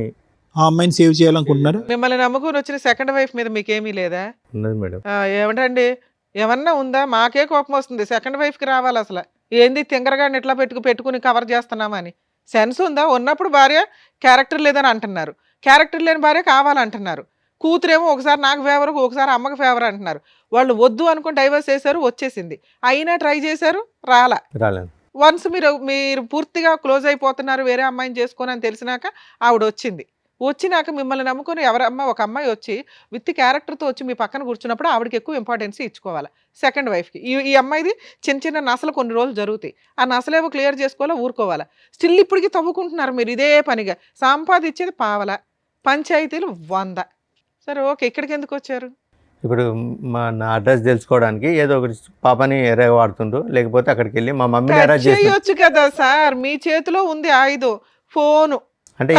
ఆ అమ్మాయిని సేవ్ చేయాలనుకుంటున్నారా? మిమ్మల్ని నమ్ముకుని వచ్చిన సెకండ్ వైఫ్ మీద మీకేమీ లేదా? ఉన్నది మేడం. ఏమంటండి, ఏమన్నా ఉందా? మాకే కోపం వస్తుంది. సెకండ్ వైఫ్కి రావాలి అసలు. ఏంది తింగరగాడిని ఎట్లా పెట్టుకుని కవర్ చేస్తున్నామని సెన్స్ ఉందా? ఉన్నప్పుడు భార్య క్యారెక్టర్ లేదని అంటున్నారు, క్యారెక్టర్ లేని భార్య కావాలంటున్నారు. కూతురేమో ఒకసారి నాకు ఫేవర్, ఒకసారి అమ్మకి ఫేవర్ అంటున్నారు. వాళ్ళు వద్దు అనుకుని డైవర్స్ చేశారు, వచ్చేసింది. అయినా ట్రై చేశారు, రాలేదు. వన్స్ మీరు పూర్తిగా క్లోజ్ అయిపోతున్నారు, వేరే అమ్మాయిని చేసుకొని అని తెలిసినాక ఆవిడ వచ్చినాక మిమ్మల్ని నమ్ముకొని ఒక అమ్మాయి వచ్చి విత్ క్యారెక్టర్తో వచ్చి మీ పక్కన కూర్చున్నప్పుడు ఆవిడకి ఎక్కువ ఇంపార్టెన్స్ ఇచ్చుకోవాలి సెకండ్ వైఫ్కి. ఈ అమ్మాయిది చిన్న నసలు కొన్ని రోజులు జరుగుతాయి, ఆ నసలేవో క్లియర్ చేసుకోవాలా, ఊరుకోవాలా. స్టిల్ ఇప్పటికీ తవ్వుకుంటున్నారు మీరు ఇదే పనిగా. సంపాదించేది పావల, పంచాయతీలు 100. సరే ఓకే, ఇక్కడికి ఎందుకు వచ్చారు? ఇప్పుడు నా అడ్రస్ తెలుసుకోవడానికి ఏదో ఒకటి పాపని ఎర్రగా వాడుతుండ్రు, లేకపోతే అక్కడికి వెళ్ళి మా మమ్మీని అరెస్ట్ చేసి చేయొచ్చు కదా సార్, మీ చేతిలో ఉంది ఆయుధం, ఫోను. అంటే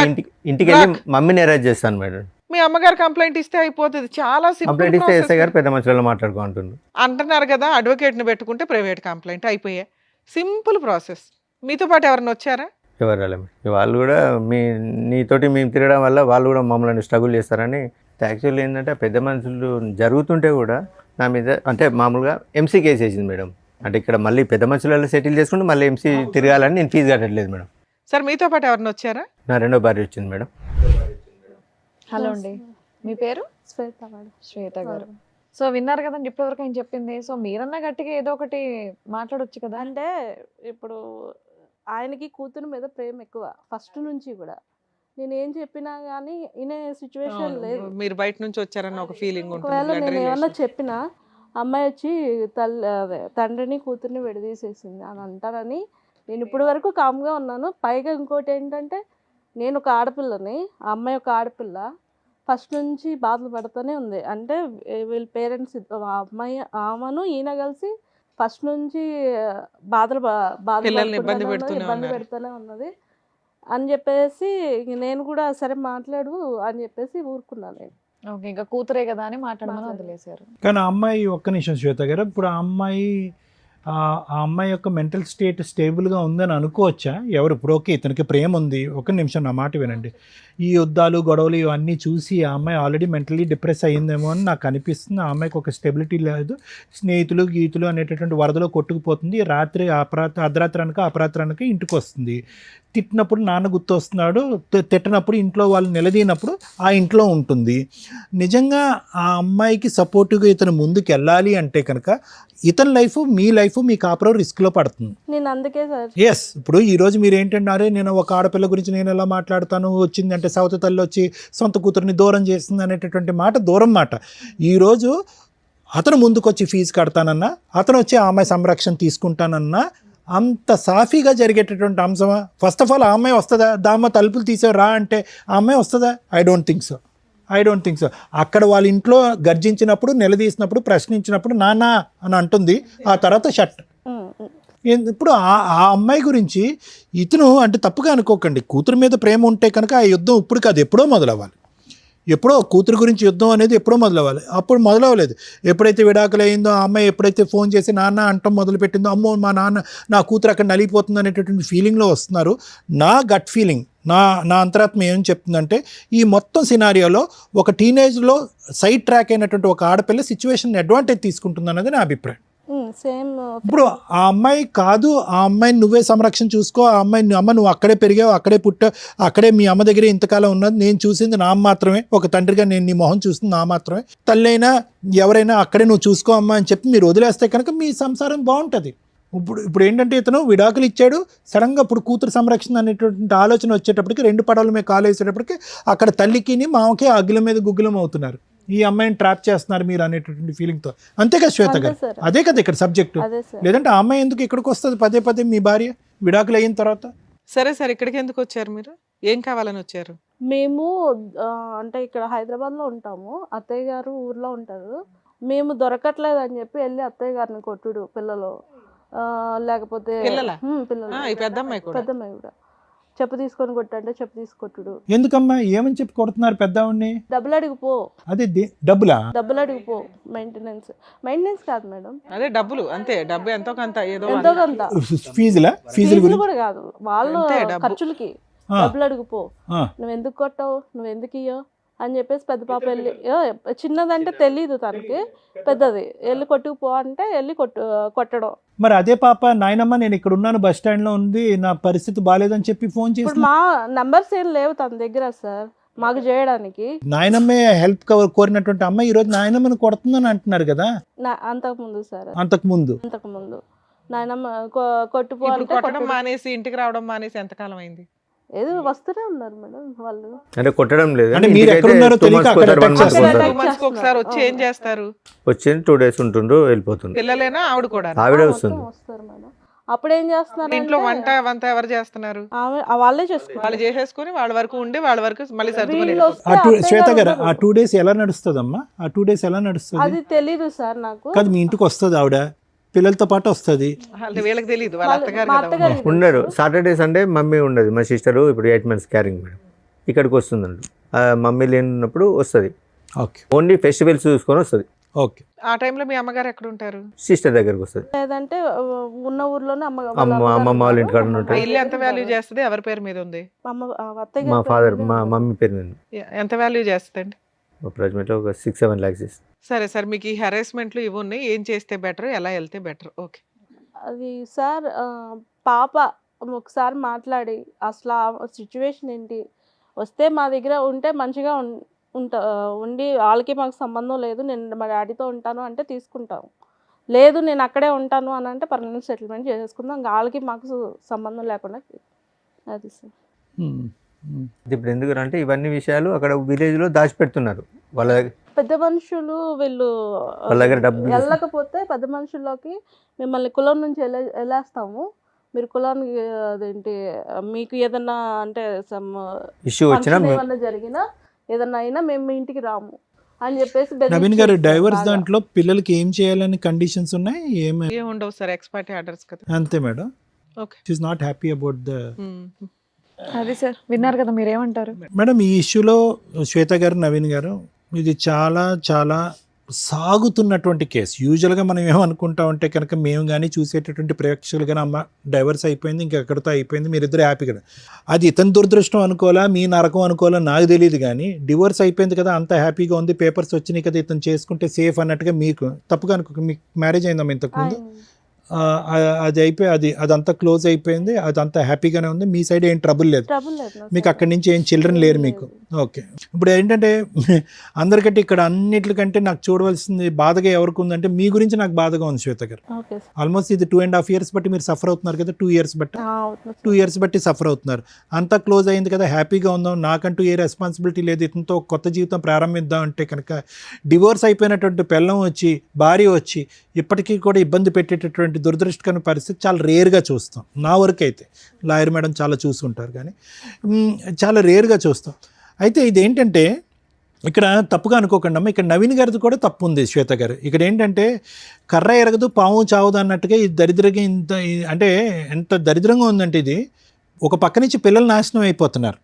ఇంటికి వెళ్ళి మమ్మీని అరెస్ట్ చేస్తాను మేడం. మీ అమ్మగారు కంప్లైంట్ ఇస్తే అయిపోతుంది. చాలా కంప్లైంట్ ఇస్తే ఎస్ఐ గారు సింపుల్ పెద్ద మనుషులలో మాట్లాడుకుంటున్నారు అంటున్నారు కదా, అడ్వకేట్ని పెట్టుకుంటే ప్రైవేట్ కంప్లైంట్ అయిపోయాయి. Simple process. మీతో పాటు ఎవరైనా వచ్చారా? ఎవరు రాలేదు. వాళ్ళు కూడా నీతోటి మేము తిరగడం వల్ల వాళ్ళు కూడా మమ్మల్ని స్ట్రగుల్ చేస్తారని. యాక్చువల్లీ ఏంటంటే పెద్ద మనుషులు జరుగుతుంటే కూడా నా మీద అంటే మామూలుగా ఎంసీ కేసు వేసింది మేడం. అంటే ఇక్కడ మళ్ళీ పెద్ద మనుషులలో సెటిల్ చేసుకుంటే మళ్ళీ ఎంసీ తిరగాలని నేను ఫీజు కట్టట్లేదు మేడం. సార్ మీతో పాటు ఎవరైనా వచ్చారా? నా రెండో భార్య వచ్చింది మేడం. హలో అండి, మీ పేరు? శ్వేత మేడం. శ్వేత గారు. సో విన్నారు కదండి ఇప్పటివరకు ఆయన చెప్పింది. సో మీరన్నా గట్టిగా ఏదో ఒకటి మాట్లాడొచ్చు కదా. అంటే ఇప్పుడు ఆయనకి కూతురు మీద ప్రేమ ఎక్కువ ఫస్ట్ నుంచి కూడా. నేను ఏం చెప్పినా కానీ వినే సిచ్యువేషన్ లేదు. మీరు బయట నుంచి వచ్చారన్న ఒక ఫీలింగ్ ఒకవేళ ఉంటుంది. నేను ఏమన్నా చెప్పినా అమ్మాయి వచ్చి తండ్రిని కూతుర్ని విడదీసేసింది అని అంటారని నేను ఇప్పుడు వరకు కామ్గా ఉన్నాను. పైగా ఇంకోటి ఏంటంటే నేను ఒక ఆడపిల్లని, ఆ అమ్మాయి ఒక ఆడపిల్ల, ఫస్ట్ నుంచి బాధలు పడుతూనే ఉంది. అంటే వీళ్ళ పేరెంట్స్ ఆమెను ఈయన కలిసి ఫస్ట్ నుంచి పిల్లల్ని ఇబ్బంది పెడుతూనే ఇబ్బంది ఉన్నారు. పెడుతూనే ఉన్నది అని చెప్పేసి నేను కూడా సరే మాట్లాడు అని చెప్పేసి ఊరుకున్నాను నేను. ఓకే, ఇంకా కూతురే కదా అని మాట్లాడమని వదిలేశారు. కానీ ఆ అమ్మాయి ఒక్క నిమిషం శ్వేత గారు, ఇప్పుడు ఆ అమ్మాయి ఆ అమ్మాయి యొక్క మెంటల్ స్టేట్ స్టేబుల్గా ఉందని అనుకోవచ్చా? ఎవరు ఇప్పుడు ఓకే ఇతనికి ప్రేమ ఉంది, ఒక నిమిషం నా మాట వినండి, ఈ యుద్ధాలు గొడవలు ఇవన్నీ చూసి ఆ అమ్మాయి ఆల్రెడీ మెంటలీ డిప్రెస్ అయ్యిందేమో అని నాకు అనిపిస్తుంది. ఆ అమ్మాయికి ఒక స్టెబిలిటీ లేదు, స్నేహితులు గీతులు అనేటటువంటి వరదలో కొట్టుకుపోతుంది. రాత్రి అర్ధరాత్రి అనక అపరాత్రి అనక ఇంటికి వస్తుంది. తిట్టినప్పుడు నాన్న గుర్తు వస్తున్నాడు, తిట్టినప్పుడు ఇంట్లో వాళ్ళు నిలదీనప్పుడు ఆ ఇంట్లో ఉంటుంది. నిజంగా ఆ అమ్మాయికి సపోర్టివ్గా ఇతను ముందుకు వెళ్ళాలి అంటే కనుక ఇతని లైఫ్ మీ లైఫ్ మీ కాపురం రిస్క్లో పడుతుంది. నేను అందుకే సార్ ఎస్, ఇప్పుడు ఈరోజు మీరు ఏంటంటే నేను ఒక ఆడపిల్ల గురించి నేను ఎలా మాట్లాడతాను, వచ్చింది అంటే సవతి తల్లి వచ్చి సొంత కూతురిని దూరం చేస్తుంది అనేటటువంటి మాట దూరం మాట. ఈరోజు అతను ముందుకొచ్చి ఫీజు కడతానన్నా, అతను వచ్చి ఆ అమ్మాయి సంరక్షణ తీసుకుంటానన్నా అంత సాఫీగా జరిగేటటువంటి అంశమా? ఫస్ట్ ఆఫ్ ఆల్ ఆ అమ్మాయి వస్తుందా? దామ్మ తలుపులు తీసే రా అంటే ఆ అమ్మాయి వస్తుందా? I don't think so. అక్కడ వాళ్ళ ఇంట్లో గర్జించినప్పుడు, నిలదీసినప్పుడు, ప్రశ్నించినప్పుడు నాన్న అని అంటుంది, ఆ తర్వాత షట్. ఇప్పుడు ఆ అమ్మాయి గురించి ఇతను అంటే తప్పుగా అనుకోకండి, కూతురు మీద ప్రేమ ఉంటే కనుక ఆ యుద్ధం ఇప్పుడు కాదు ఎప్పుడో మొదలవ్వాలి. ఎప్పుడో కూతురు గురించి యుద్ధం అనేది ఎప్పుడో మొదలవ్వాలి, అప్పుడు మొదలవ్వలేదు. ఎప్పుడైతే విడాకులు అయిందో ఆ అమ్మాయి ఎప్పుడైతే ఫోన్ చేసి నాన్న అంటం మొదలుపెట్టిందో, అమ్మో మా నాన్న నా కూతురు అక్కడ నలిగిపోతుంది అనేటటువంటి ఫీలింగ్లో వస్తున్నారు. నా గట్ ఫీలింగ్, నా అంతరాత్మ ఏం చెప్తుందంటే ఈ మొత్తం సినారియోలో ఒక టీనేజ్లో సైడ్ ట్రాక్ అయినటువంటి ఒక ఆడపిల్ల సిచ్యువేషన్ అడ్వాంటేజ్ తీసుకుంటుంది అన్నది నా అభిప్రాయం. సేమ్. ఇప్పుడు ఆ అమ్మాయి కాదు, ఆ అమ్మాయిని నువ్వే సంరక్షణ చూసుకో, ఆ అమ్మాయిని అమ్మ నువ్వు అక్కడే పెరిగావు, అక్కడే పుట్టావు, అక్కడే మీ అమ్మ దగ్గరే ఇంతకాలం ఉన్నది, నేను చూసింది నా మాత్రమే, ఒక తండ్రిగా నేను నీ మొహం చూసింది నా మాత్రమే, తల్లి అయినా ఎవరైనా అక్కడే నువ్వు చూసుకో అమ్మా అని చెప్పి మీరు వదిలేస్తే కనుక మీ సంసారం బాగుంటుంది. ఇప్పుడు ఏంటంటే ఇతను విడాకులు ఇచ్చాడు, సడన్గా ఇప్పుడు కూతురు సంరక్షణ అనేటువంటి ఆలోచన వచ్చేటప్పటికి 2 పడవల మీద కాలు వేసేటప్పటికి అక్కడ తల్లికి మామకి అగ్గుల మీద గుగ్గులం అవుతున్నారు, ఈ అమ్మాయిని ట్రాప్ చేస్తున్నారు మీరు అనేటటువంటి ఫీలింగ్తో. అంతే కదా శ్వేత గారు? అదే కదా ఇక్కడ సబ్జెక్టు. లేదంటే ఆ అమ్మాయి ఎందుకు ఇక్కడికి వస్తుంది పదే మీ భార్య విడాకులు అయిన తర్వాత? సరే సార్, ఇక్కడికి ఎందుకు వచ్చారు మీరు? ఏం కావాలని వచ్చారు? మేము అంటే ఇక్కడ హైదరాబాద్లో ఉంటాము, అత్తయ్య గారు ఊర్లో ఉంటారు. మేము దొరకట్లేదు అని చెప్పి వెళ్ళి అత్తయ్య గారిని కొట్టుడు, పిల్లలు లేకపోతే పిల్లలా? పిల్లలు, పెద్దమ్మాయి కూడా చెప్పు తీసుకొని కొట్టంటే చెప్పు తీసుకొట్టుడు. ఎందుకమ్మా ఏమని చెప్పి కొడుతున్నారు పెద్దవాడిని? డబ్బులు అడిగిపో. అదే డబ్బులు అడిగిపో. మెయింటెనెన్స్ కాదు మేడం, అదే డబ్బులు, అంతే. డబ్బు ఎంతో కొంత, ఏదో ఎంతో కొంత. ఫీజులు కూడా కాదు, వాళ్ళు అంతే, డబ్బు. ఖర్చులకి డబ్బులు అడిగిపో. నువ్వు ఎందుకు కొట్టావు, నువ్వు ఎందుకు ఇయ్యో అని చెప్పేసి పెద్ద పాప వెళ్ళి, చిన్నదంటే తెలీదు తనకి, పెద్దది వెళ్ళి కొట్టుకుపో అంటే వెళ్ళి కొట్టడం. మరి అదే పాప నాయనమ్మ నేను ఇక్కడ ఉన్నాను, బస్ స్టాండ్ లో ఉంది, నా పరిస్థితి బాగాలేదని చెప్పి ఫోన్ చేసి, ఇప్పుడు మా నంబర్స్ ఏం లేవు తన దగ్గర సార్ మాకు చేయడానికి. నాయనమ్మే హెల్ప్ కోరినటువంటి అమ్మాయి ఈ రోజు నాయనమ్మని కొడుతుందని అంటున్నారు కదా? అంతకుముందు సార్, అంతకుముందు నాయనమ్మ కొట్టుపో ఇప్పుడు అంటే కొట్టడం మానేసి, ఇంటికి రావడం మానేసి ఎంతకాలం అయింది? ఏదో వస్తూనే ఉన్నారు మేడం వాళ్ళు. అంటే కొట్టడం లేదు, అంటే మీరు ఎక్కడ ఉన్నారో తెలియక అక్కడ attack చేస్తారు. 2 months ఒకసారి వచ్చి ఏం చేస్తారు? వచ్చింది 2 days ఉంటుండ్రు వెళ్ళిపోతుంది. పిల్లలేనా ఆవిడ కూడా? ఆవిడ వస్తుంది. వస్తారు మేడం. అప్పుడు ఏం చేస్తున్నారు ఇంట్లో వంట ఎవరు చేస్తున్నారు? వాళ్ళే చేసుకుంటారు. వాళ్ళు చేసేసుకుని వాళ్ళ వరకు ఉండి వాళ్ళ వరకు మళ్ళీ సర్దుకుని వీళ్ళు వెళ్ళిపోతారు. వస్తే శ్వేత అత్తయ్య గారు గారు ఆ 2 days ఎలా నడుస్తుందమ్మా? ఆ 2 days ఎలా నడుస్తుంది? అది తెలీదు సార్ నాకు. కాదు మీ ఇంటికి వస్తుంది ఆవిడ, పిల్లలతో పాటు వస్తుంది. వీళ్ళకి తెలియదు, వాళ్ళ అత్తగారు మా కదా. అత్తగారు ఉండరు. సాటర్డే సండే మమ్మీ ఉండదు. మా సిస్టరు ఇప్పుడు 8 months క్యారింగ్ మేడం, ఇక్కడికి వస్తుందండి. మమ్మీ లేనప్పుడు వస్తుంది, ఓకే ఓన్లీ ఫెస్టివల్స్ చూసుకొని వస్తుంది. ఓకే, ఆ టైంలో మీ అమ్మగారు ఎక్కడ ఉంటారు? సిస్టర్ దగ్గరకు వస్తుంది. లేదంటే ఉన్న ఊర్లోనే అమ్మమ్మ వాళ్ళ ఇంటికాడ ఆ ఉంటాయి. ఇల్లు ఎంత వాల్యూ చేస్తుంది? ఎవరి పేరు మీద ఉంది? అత్తయ్య మా గారి ఫాదర్ పేరు మా మీద మమ్మీ పేరు మీద ఎంత వాల్యూ చేస్తుందండి? అప్రాక్సిమేట్లీ ఒక 6-7 lakhs ఇస్తుంది. సరే సార్, మీకు ఈ హెరాస్మెంట్లు ఇవి ఉన్నాయి, ఏం చేస్తే బెటర్, ఎలా వెళ్తే బెటర్? ఓకే. అది సార్ పాప ఒకసారి మాట్లాడి అసలు ఆ సిచ్యువేషన్ ఏంటి, వస్తే మా దగ్గర ఉంటే మంచిగా ఉండి వాళ్ళకి మాకు సంబంధం లేదు, నేను మా డాడీతో ఉంటాను అంటే తీసుకుంటాం, లేదు నేను అక్కడే ఉంటాను అని అంటే పర్మనెంట్ సెటిల్మెంట్ చేసేసుకుందాం, వాళ్ళకి మాకు సంబంధం లేకుండా. అది సార్. ఇప్పుడు ఎందుకు అంటే ఇవన్నీ విషయాలు అక్కడ విలేజ్లో దాచిపెడుతున్నారు. వాళ్ళ దగ్గర పెద్ద మనుషులు వీళ్ళు వాళ్ళ దగ్గర డబ్బులు వెళ్ళకపోతే పెద్ద మనుషుల్లోకి మిమ్మల్ని కులం నుంచి వెళ్ళేస్తాము, మీరు కులానికి అదేంటి మీకు ఏదన్నా అంటే ఇష్యూ వచ్చినా ఏమన్నా జరిగినా ఏదన్నా అయినా మేము మీ ఇంటికి రాము అని చెప్పేసి నవీన్ గారు డైవర్స్ దాంట్లో పిల్లలకి ఏం చేయాలని కండిషన్స్ ఉన్నాయి? ఏం ఉండవు సార్, ఎక్స్పర్ట్ ఆర్డర్స్ కదా. అంతే madam. Okay, she is not happy about the. అది సార్ విన్నారు కదా, మీరేమంటారు? మేడం ఈ ఇష్యూలో శ్వేత గారు, నవీన్ గారు, ఇది చాలా చాలా సాగుతున్నటువంటి కేసు. యూజువల్గా మనం ఏమనుకుంటా ఉంటే కనుక మేము కానీ చూసేటటువంటి ప్రేక్షకులు కానీ అమ్మ డైవర్స్ అయిపోయింది ఇంకెక్కడితో అయిపోయింది మీరిద్దరు హ్యాపీగా, అది ఇతని దురదృష్టం అనుకోవాలా మీ నరకం అనుకోవాలా నాకు తెలియదు, కానీ డివోర్స్ అయిపోయింది కదా అంత హ్యాపీగా ఉంది పేపర్స్ వచ్చినాయి కదా ఇతను చేసుకుంటే సేఫ్ అన్నట్టుగా మీకు తప్పుగా అనుకో. మీకు మ్యారేజ్ అయిందమ్మా ఇంతకుముందు? అది అయిపోయి అదంతా క్లోజ్ అయిపోయింది, అదంతా హ్యాపీగానే ఉంది, మీ సైడ్ ఏం ట్రబుల్ లేదు, మీకు అక్కడి నుంచి ఏం చిల్డ్రన్ లేరు మీకు. ఓకే, ఇప్పుడు ఏంటంటే అందరికంటే ఇక్కడ అన్నిటికంటే నాకు చూడవలసింది బాధగా ఎవరికి ఉందంటే మీ గురించి నాకు బాధగా ఉంది శ్వేత గారు. ఆల్మోస్ట్ ఇది 2.5 years బట్టి మీరు సఫర్ అవుతున్నారు కదా, 2 years బట్టి 2 years బట్టి సఫర్ అవుతున్నారు. అంతా క్లోజ్ అయింది కదా హ్యాపీగా ఉందాం, నాకంటూ ఏ రెస్పాన్సిబిలిటీ లేదు, ఇతనితో కొత్త జీవితం ప్రారంభిద్దాం అంటే కనుక డివోర్స్ అయిపోయినటువంటి పెళ్ళం వచ్చి భార్య వచ్చి ఇప్పటికీ కూడా ఇబ్బంది పెట్టేటటువంటి దురదృష్టకరమైన పరిస్థితి చాలా రేర్గా చూస్తాం. నా వరకు అయితే లాయర్ మేడం చాలా చూసుంటారు కానీ చాలా రేర్గా చూస్తాం. అయితే ఇదేంటంటే ఇక్కడ తప్పుగా అనుకోకండి అమ్మ, ఇక్కడ నవీన్ గారిది కూడా తప్పు ఉంది శ్వేత గారు. ఇక్కడ ఏంటంటే కర్ర ఎరగదు పాము చావదు అన్నట్టుగా ఈ దరిద్రంగా ఇంత అంటే ఎంత దరిద్రంగా ఉందంటే ఇది ఒక పక్క నుంచి పిల్లలు నాశనం అయిపోతున్నారు.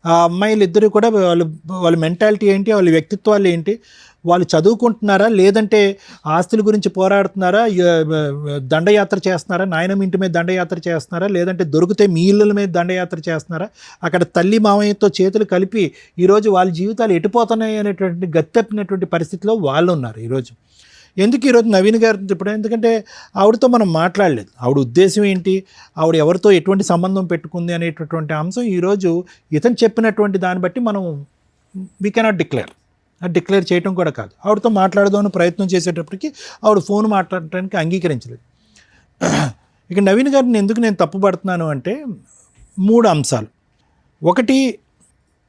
ఆ అమ్మాయిలు ఇద్దరు కూడా వాళ్ళ మెంటాలిటీ ఏంటి, వాళ్ళ వ్యక్తిత్వాలు ఏంటి, వాళ్ళు చదువుకుంటున్నారా లేదంటే ఆస్తుల గురించి పోరాడుతున్నారా, దండయాత్ర చేస్తున్నారా, నాయనమ్మ ఇంటి మీద దండయాత్ర చేస్తున్నారా, లేదంటే దొరికితే మీ ఇళ్ళ మీద దండయాత్ర చేస్తున్నారా, అక్కడ తల్లి మామయ్యతో చేతులు కలిపి ఈరోజు వాళ్ళ జీవితాలు ఎటుపోతున్నాయి అనేటువంటి గత్తెప్పినటువంటి పరిస్థితిలో వాళ్ళు ఉన్నారు ఈరోజు. ఎందుకు ఈరోజు నవీన్ గారు ఇప్పుడు ఎందుకంటే ఆవిడతో మనం మాట్లాడలేదు, ఆవిడ ఉద్దేశం ఏంటి, ఆవిడ ఎవరితో ఎటువంటి సంబంధం పెట్టుకుంది అనేటటువంటి అంశం ఈరోజు ఇతను చెప్పినటువంటి దాన్ని బట్టి మనం వీ కెనాట్ డిక్లేర్ చేయటం కూడా కాదు. ఆవిడతో మాట్లాడదామని ప్రయత్నం చేసేటప్పటికి ఆవిడ ఫోన్ మాట్లాడటానికి అంగీకరించలేదు. ఇక నవీన్ గారిని ఎందుకు నేను తప్పుపడుతున్నాను అంటే 3 అంశాలు. ఒకటి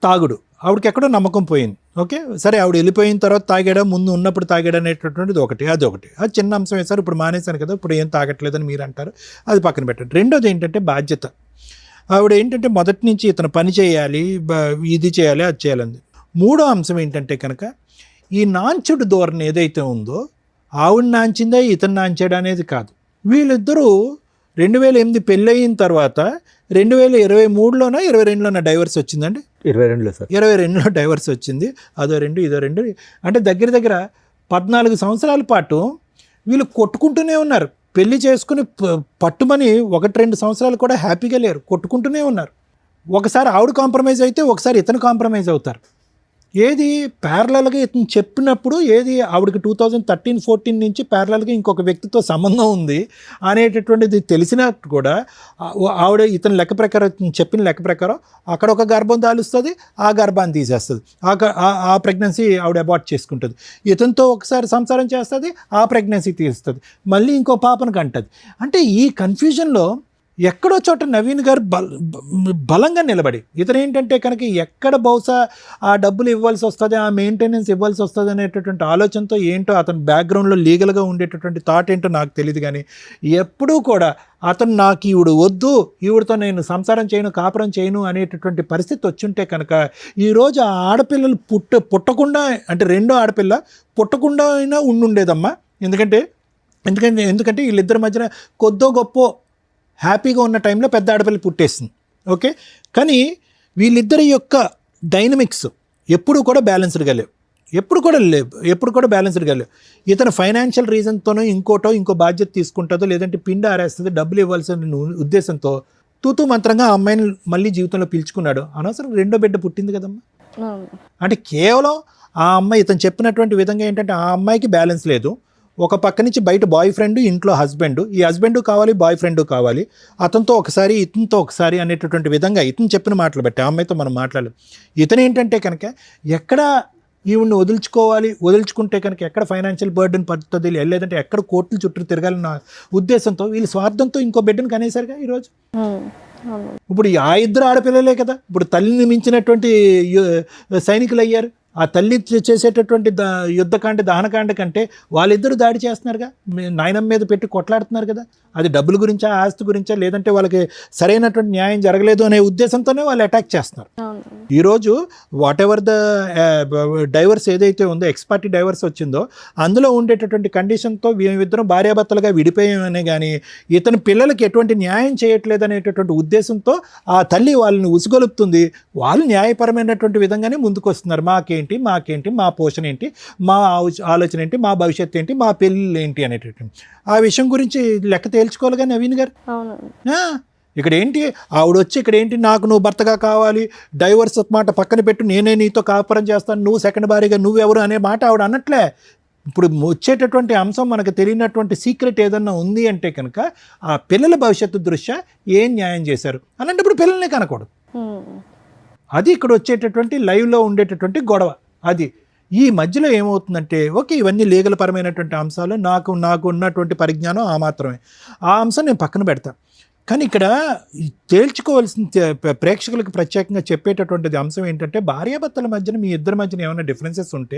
తాగుడు, ఆవిడకి ఎక్కడో నమ్మకం పోయింది. ఓకే సరే, ఆవిడ వెళ్ళిపోయిన తర్వాత తాగాడా ముందు ఉన్నప్పుడు తాగాడా అనేటటువంటిది అదొకటి. అది చిన్న అంశం వేశారు, ఇప్పుడు మానేశాను కదా ఇప్పుడు ఏం తాగట్లేదని మీరు అంటారు, అది పక్కన పెట్టండి. రెండోది ఏంటంటే బాధ్యత. ఆవిడ ఏంటంటే మొదటి నుంచి ఇతను పని చేయాలి, ఇది చేయాలి, అది చేయాలంది. మూడో అంశం ఏంటంటే కనుక ఈ నాంచుడు ధోరణి ఏదైతే ఉందో ఆవిడ నాంచిందా ఇతను నాంచాడు అనేది కాదు. వీళ్ళిద్దరూ 2008 పెళ్ళయిన తర్వాత 2023లోనో 22లోనో డైవర్స్ వచ్చిందండి. 22లో సార్, 22లో డైవర్స్ వచ్చింది. అదో 2 ఇదో 2 అంటే దగ్గర 14 సంవత్సరాల పాటు వీళ్ళు కొట్టుకుంటూనే ఉన్నారు. పెళ్లి చేసుకుని పట్టుమని 1-2 సంవత్సరాలు కూడా హ్యాపీగా లేరు, కొట్టుకుంటూనే ఉన్నారు. ఒకసారి ఆవిడ కాంప్రమైజ్ అయితే ఒకసారి ఇతను కాంప్రమైజ్ అవుతారు. ఏది ప్యారలల్గా ఇతను చెప్పినప్పుడు ఏది ఆవిడకి 2013-14 నుంచి ప్యారలల్గా ఇంకొక వ్యక్తితో సంబంధం ఉంది అనేటటువంటిది తెలిసినట్టు కూడా ఆవిడ ఇతని లెక్క ప్రకారం చెప్పిన లెక్క ప్రకారం అక్కడ ఒక గర్భం దాలుస్తుంది, ఆ గర్భాన్ని తీసేస్తుంది, ఆ ప్రెగ్నెన్సీ ఆవిడ అబార్ట్ చేసుకుంటుంది. ఇతనితో ఒకసారి సంసారం చేస్తుంది, ఆ ప్రెగ్నెన్సీ తీస్తుంది, మళ్ళీ ఇంకో పాపను కంటది. అంటే ఈ కన్ఫ్యూజన్లో ఎక్కడో చోట నవీన్ గారు బలంగా నిలబడి ఇతను ఏంటంటే కనుక ఎక్కడ బహుశా ఆ డబ్బులు ఇవ్వాల్సి వస్తుంది, ఆ మెయింటెనెన్స్ ఇవ్వాల్సి వస్తుంది అనేటటువంటి ఆలోచనతో ఏంటో అతని బ్యాక్గ్రౌండ్లో లీగల్గా ఉండేటటువంటి థాట్ ఏంటో నాకు తెలియదు, కానీ ఎప్పుడూ కూడా అతను నాకు ఈవిడ వద్దు, ఈవిడతో నేను సంసారం చేయను, కాపురం చేయను అనేటటువంటి పరిస్థితి వచ్చుంటే కనుక ఈరోజు ఆ ఆడపిల్లలు పుట్టకుండా అంటే రెండో ఆడపిల్ల పుట్టకుండా అయినా ఉండుండేదమ్మా. ఎందుకంటే వీళ్ళిద్దరి మధ్యన కొద్దో గొప్ప హ్యాపీగా ఉన్న టైంలో పెద్ద ఆడపిల్ల పుట్టేస్తుంది. ఓకే, కానీ వీళ్ళిద్దరి యొక్క డైనమిక్స్ ఎప్పుడు కూడా బ్యాలెన్స్డ్గా లేవు. ఇతను ఫైనాన్షియల్ రీజన్తోనో ఇంకో బాధ్యత తీసుకుంటుందో లేదంటే పిండి ఆరేస్తుందో డబ్బులు ఇవ్వాల్సిన ఉద్దేశంతో తూతూ మంత్రంగా ఆ అమ్మాయిని మళ్ళీ జీవితంలో పిలుచుకున్నాడు. అనవసరం రెండో బిడ్డ పుట్టింది కదమ్మా. అంటే కేవలం ఆ అమ్మాయి ఇతను చెప్పినటువంటి విధంగా ఏంటంటే ఆ అమ్మాయికి బ్యాలెన్స్ లేదు. ఒక పక్క నుంచి బయట బాయ్ ఫ్రెండ్, ఇంట్లో హస్బెండ్, ఈ హస్బెండ్ కావాలి, బాయ్ ఫ్రెండ్ కావాలి, అతనితో ఒకసారి ఇతనితో ఒకసారి అనేటటువంటి విధంగా ఇతను చెప్పిన మాటలు బట్టి ఆ అమ్మాయితో మనం మాట్లాడలేదు. ఇతను ఏంటంటే కనుక ఎక్కడ ఈవిడ్ని వదిలించుకుంటే కనుక ఎక్కడ ఫైనాన్షియల్ బర్డెన్ పడుతుంది, లేదంటే ఎక్కడ కోర్టుల చుట్టూ తిరగాలన్న ఉద్దేశంతో వీళ్ళు స్వార్థంతో ఇంకో బిడ్డను కనేసారుగా ఈరోజు. ఇప్పుడు ఆ ఇద్దరు ఆడపిల్లలే కదా ఇప్పుడు తల్లిని మించినటువంటి సైనికులు అయ్యారు. ఆ తల్లి చేసేటటువంటి యుద్ధకాండ దహనకాండ కంటే వాళ్ళిద్దరూ దాడి చేస్తున్నారుగా, నాయనమ్మ మీద పెట్టి కొట్లాడుతున్నారు కదా. అది డబ్బుల గురించా, ఆస్తి గురించా, లేదంటే వాళ్ళకి సరైనటువంటి న్యాయం జరగలేదు అనే ఉద్దేశంతోనే వాళ్ళు అటాక్ చేస్తున్నారు. ఈరోజు వాట్ ఎవర్ ద డైవర్స్ ఏదైతే ఉందో, ఎక్స్పార్టీ డైవర్స్ వచ్చిందో అందులో ఉండేటటువంటి కండిషన్తో మేమిద్దరం భార్యాభర్తలుగా విడిపోయామనే కానీ ఇతని పిల్లలకి ఎటువంటి న్యాయం చేయట్లేదు అనేటటువంటి ఉద్దేశంతో ఆ తల్లి వాళ్ళని ఉసుగొలుపుతుంది. వాళ్ళు న్యాయపరమైనటువంటి విధంగానే ముందుకు వస్తున్నారు. మాకేంటి మీకేంటి, మాకేంటి, మా పోషణ ఏంటి, మా ఆలోచన ఏంటి, మా భవిష్యత్తు ఏంటి, మా పెళ్ళిళ్ళు ఏంటి అనేటటువంటి ఆ విషయం గురించి లెక్క తేల్చుకోవాలి కానీ నవీన్ గారు. అవునండి. ఇక్కడ ఏంటి ఆవిడ వచ్చి ఇక్కడ ఏంటి నాకు నువ్వు భర్తగా కావాలి, డైవర్స్ మాట పక్కన పెట్టు, నేనే నీతో కాపురం చేస్తాను, నువ్వు సెకండ్ భార్యగా నువ్వెవరు అనే మాట ఆవిడ అన్నట్లే. ఇప్పుడు వచ్చేటటువంటి అంశం మనకు తెలియనటువంటి సీక్రెట్ ఏదన్నా ఉంది అంటే కనుక ఆ పిల్లల భవిష్యత్తు దృష్ట్యా ఏం న్యాయం చేశారు అలాంటప్పుడు పిల్లల్ని కనకూడదు. అది ఇక్కడ వచ్చేటటువంటి లైవ్లో ఉండేటటువంటి గొడవ. అది ఈ మధ్యలో ఏమవుతుందంటే ఓకే ఇవన్నీ లీగల్ పరమైనటువంటి అంశాలు, నాకు ఉన్నటువంటి పరిజ్ఞానం ఆ మాత్రమే, ఆ అంశం నేను పక్కన పెడతాను. కానీ ఇక్కడ తేల్చుకోవాల్సిన ప్రేక్షకులకు ప్రత్యేకంగా చెప్పేటటువంటిది అంశం ఏంటంటే భార్యాభర్తల మధ్యన మీ ఇద్దరి మధ్యన ఏమైనా డిఫరెన్సెస్ ఉంటే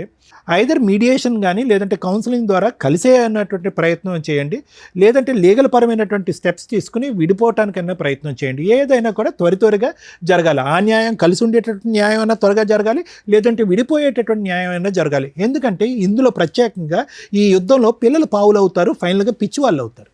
ఐదర్ మీడియేషన్ కానీ లేదంటే కౌన్సిలింగ్ ద్వారా కలిసే అన్నటువంటి ప్రయత్నం చేయండి, లేదంటే లీగల్ పరమైనటువంటి స్టెప్స్ తీసుకుని విడిపోవటానికైనా ప్రయత్నం చేయండి. ఏదైనా కూడా త్వరగా జరగాలి. ఆ న్యాయం కలిసి ఉండేటటువంటి న్యాయం అయినా త్వరగా జరగాలి, లేదంటే విడిపోయేటటువంటి న్యాయం అయినా జరగాలి. ఎందుకంటే ఇందులో ప్రత్యేకంగా ఈ యుద్ధంలో పిల్లలు పావులు అవుతారు, ఫైనల్గా పిచ్చి వాళ్ళు అవుతారు.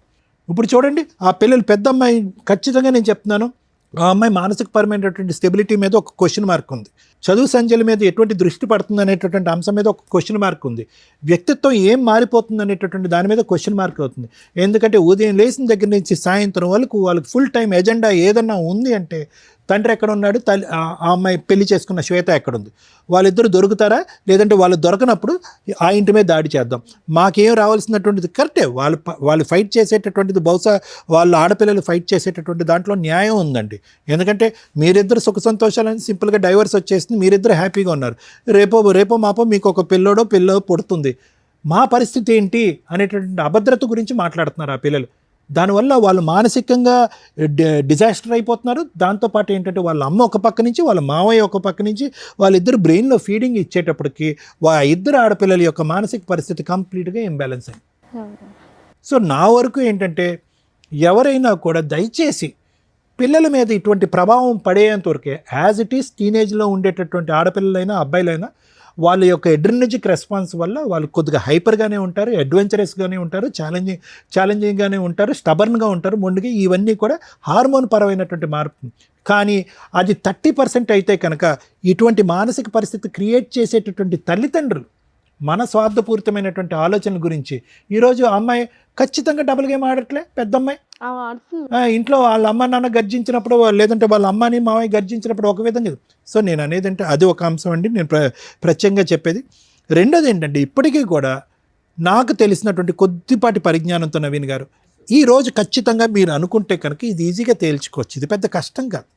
ఇప్పుడు చూడండి ఆ పిల్లలు పెద్ద అమ్మాయి ఖచ్చితంగా నేను చెప్తున్నాను ఆ అమ్మాయి మానసికపరమైనటువంటి స్టెబిలిటీ మీద ఒక క్వశ్చన్ మార్క్ ఉంది, చదువు సంధ్యల మీద ఎటువంటి దృష్టి పడుతుంది అనేటటువంటి అంశం మీద ఒక క్వశ్చన్ మార్క్ ఉంది, వ్యక్తిత్వం ఏం మారిపోతుంది అనేటటువంటి దాని మీద క్వశ్చన్ మార్క్ అవుతుంది. ఎందుకంటే ఉదయం లేచిన దగ్గర నుంచి సాయంత్రం వరకు వాళ్ళకి ఫుల్ టైం ఎజెండా ఏదన్నా ఉంది అంటే తండ్రి ఎక్కడ ఉన్నాడు, ఆ అమ్మాయి పెళ్లి చేసుకున్న శ్వేత ఎక్కడుంది, వాళ్ళిద్దరు దొరుకుతారా, లేదంటే వాళ్ళు దొరకనప్పుడు ఆ ఇంటి మీద దాడి చేద్దాం. మాకేం రావాల్సినటువంటిది కరెక్టే, వాళ్ళు ఫైట్ చేసేటటువంటిది బహుశా వాళ్ళు ఆడపిల్లలు ఫైట్ చేసేటటువంటి దాంట్లో న్యాయం ఉందండి. ఎందుకంటే మీరిద్దరు సుఖ సంతోషాలని సింపుల్గా డైవర్స్ వచ్చేసింది, మీరిద్దరు హ్యాపీగా ఉన్నారు, రేపో మాపో మీకు ఒక పిల్లో పుడుతుంది, మా పరిస్థితి ఏంటి అనేటటువంటి అభద్రత గురించి మాట్లాడుతున్నారు ఆ పిల్లలు. దానివల్ల వాళ్ళు మానసికంగా డిజాస్టర్ అయిపోతున్నారు. దాంతోపాటు ఏంటంటే వాళ్ళ అమ్మ ఒక పక్క నుంచి వాళ్ళ మావయ్య ఒక పక్క నుంచి వాళ్ళిద్దరు బ్రెయిన్లో ఫీడింగ్ ఇచ్చేటప్పటికి ఇద్దరు ఆడపిల్లల యొక్క మానసిక పరిస్థితి కంప్లీట్గా ఇంబ్యాలెన్స్ అయింది. సో నా వరకు ఏంటంటే ఎవరైనా కూడా దయచేసి పిల్లల మీద ఇటువంటి ప్రభావం పడేంత వరకే యాజ్ ఇట్ ఈస్ టీనేజ్లో ఉండేటటువంటి ఆడపిల్లలైనా అబ్బాయిలైనా వాళ్ళ యొక్క ఎడ్రినర్జిక్ రెస్పాన్స్ వల్ల వాళ్ళు కొద్దిగా హైపర్గానే ఉంటారు, అడ్వెంచరస్గానే ఉంటారు, ఛాలెంజింగ్గానే ఉంటారు, స్టబర్న్గా ఉంటారు, మొండిగా. ఇవన్నీ కూడా హార్మోన్ పరమైనటువంటి మార్పు. కానీ అది 30% అయితే కనుక ఇటువంటి మానసిక పరిస్థితి క్రియేట్ చేసేటటువంటి తల్లిదండ్రులు మన స్వార్థపూరితమైనటువంటి ఆలోచనల గురించి ఈరోజు అమ్మాయి ఖచ్చితంగా డబుల్ గేమ్ ఆడట్లే. పెద్ద అమ్మాయి ఇంట్లో వాళ్ళ అమ్మ నాన్న గర్జించినప్పుడు లేదంటే వాళ్ళ అమ్మని మామయ్య గర్జించినప్పుడు ఒక విధంగా. సో నేను అనేది అంటే అది ఒక అంశం అండి నేను ప్రత్యేకంగా చెప్పేది. రెండోది ఏంటంటే ఇప్పటికీ కూడా నాకు తెలిసినటువంటి కొద్దిపాటి పరిజ్ఞానంతో నవీన్ గారు ఈరోజు ఖచ్చితంగా మీరు అనుకుంటే కనుక ఇది ఈజీగా తేల్చుకోవచ్చు, ఇది పెద్ద కష్టం కాదు.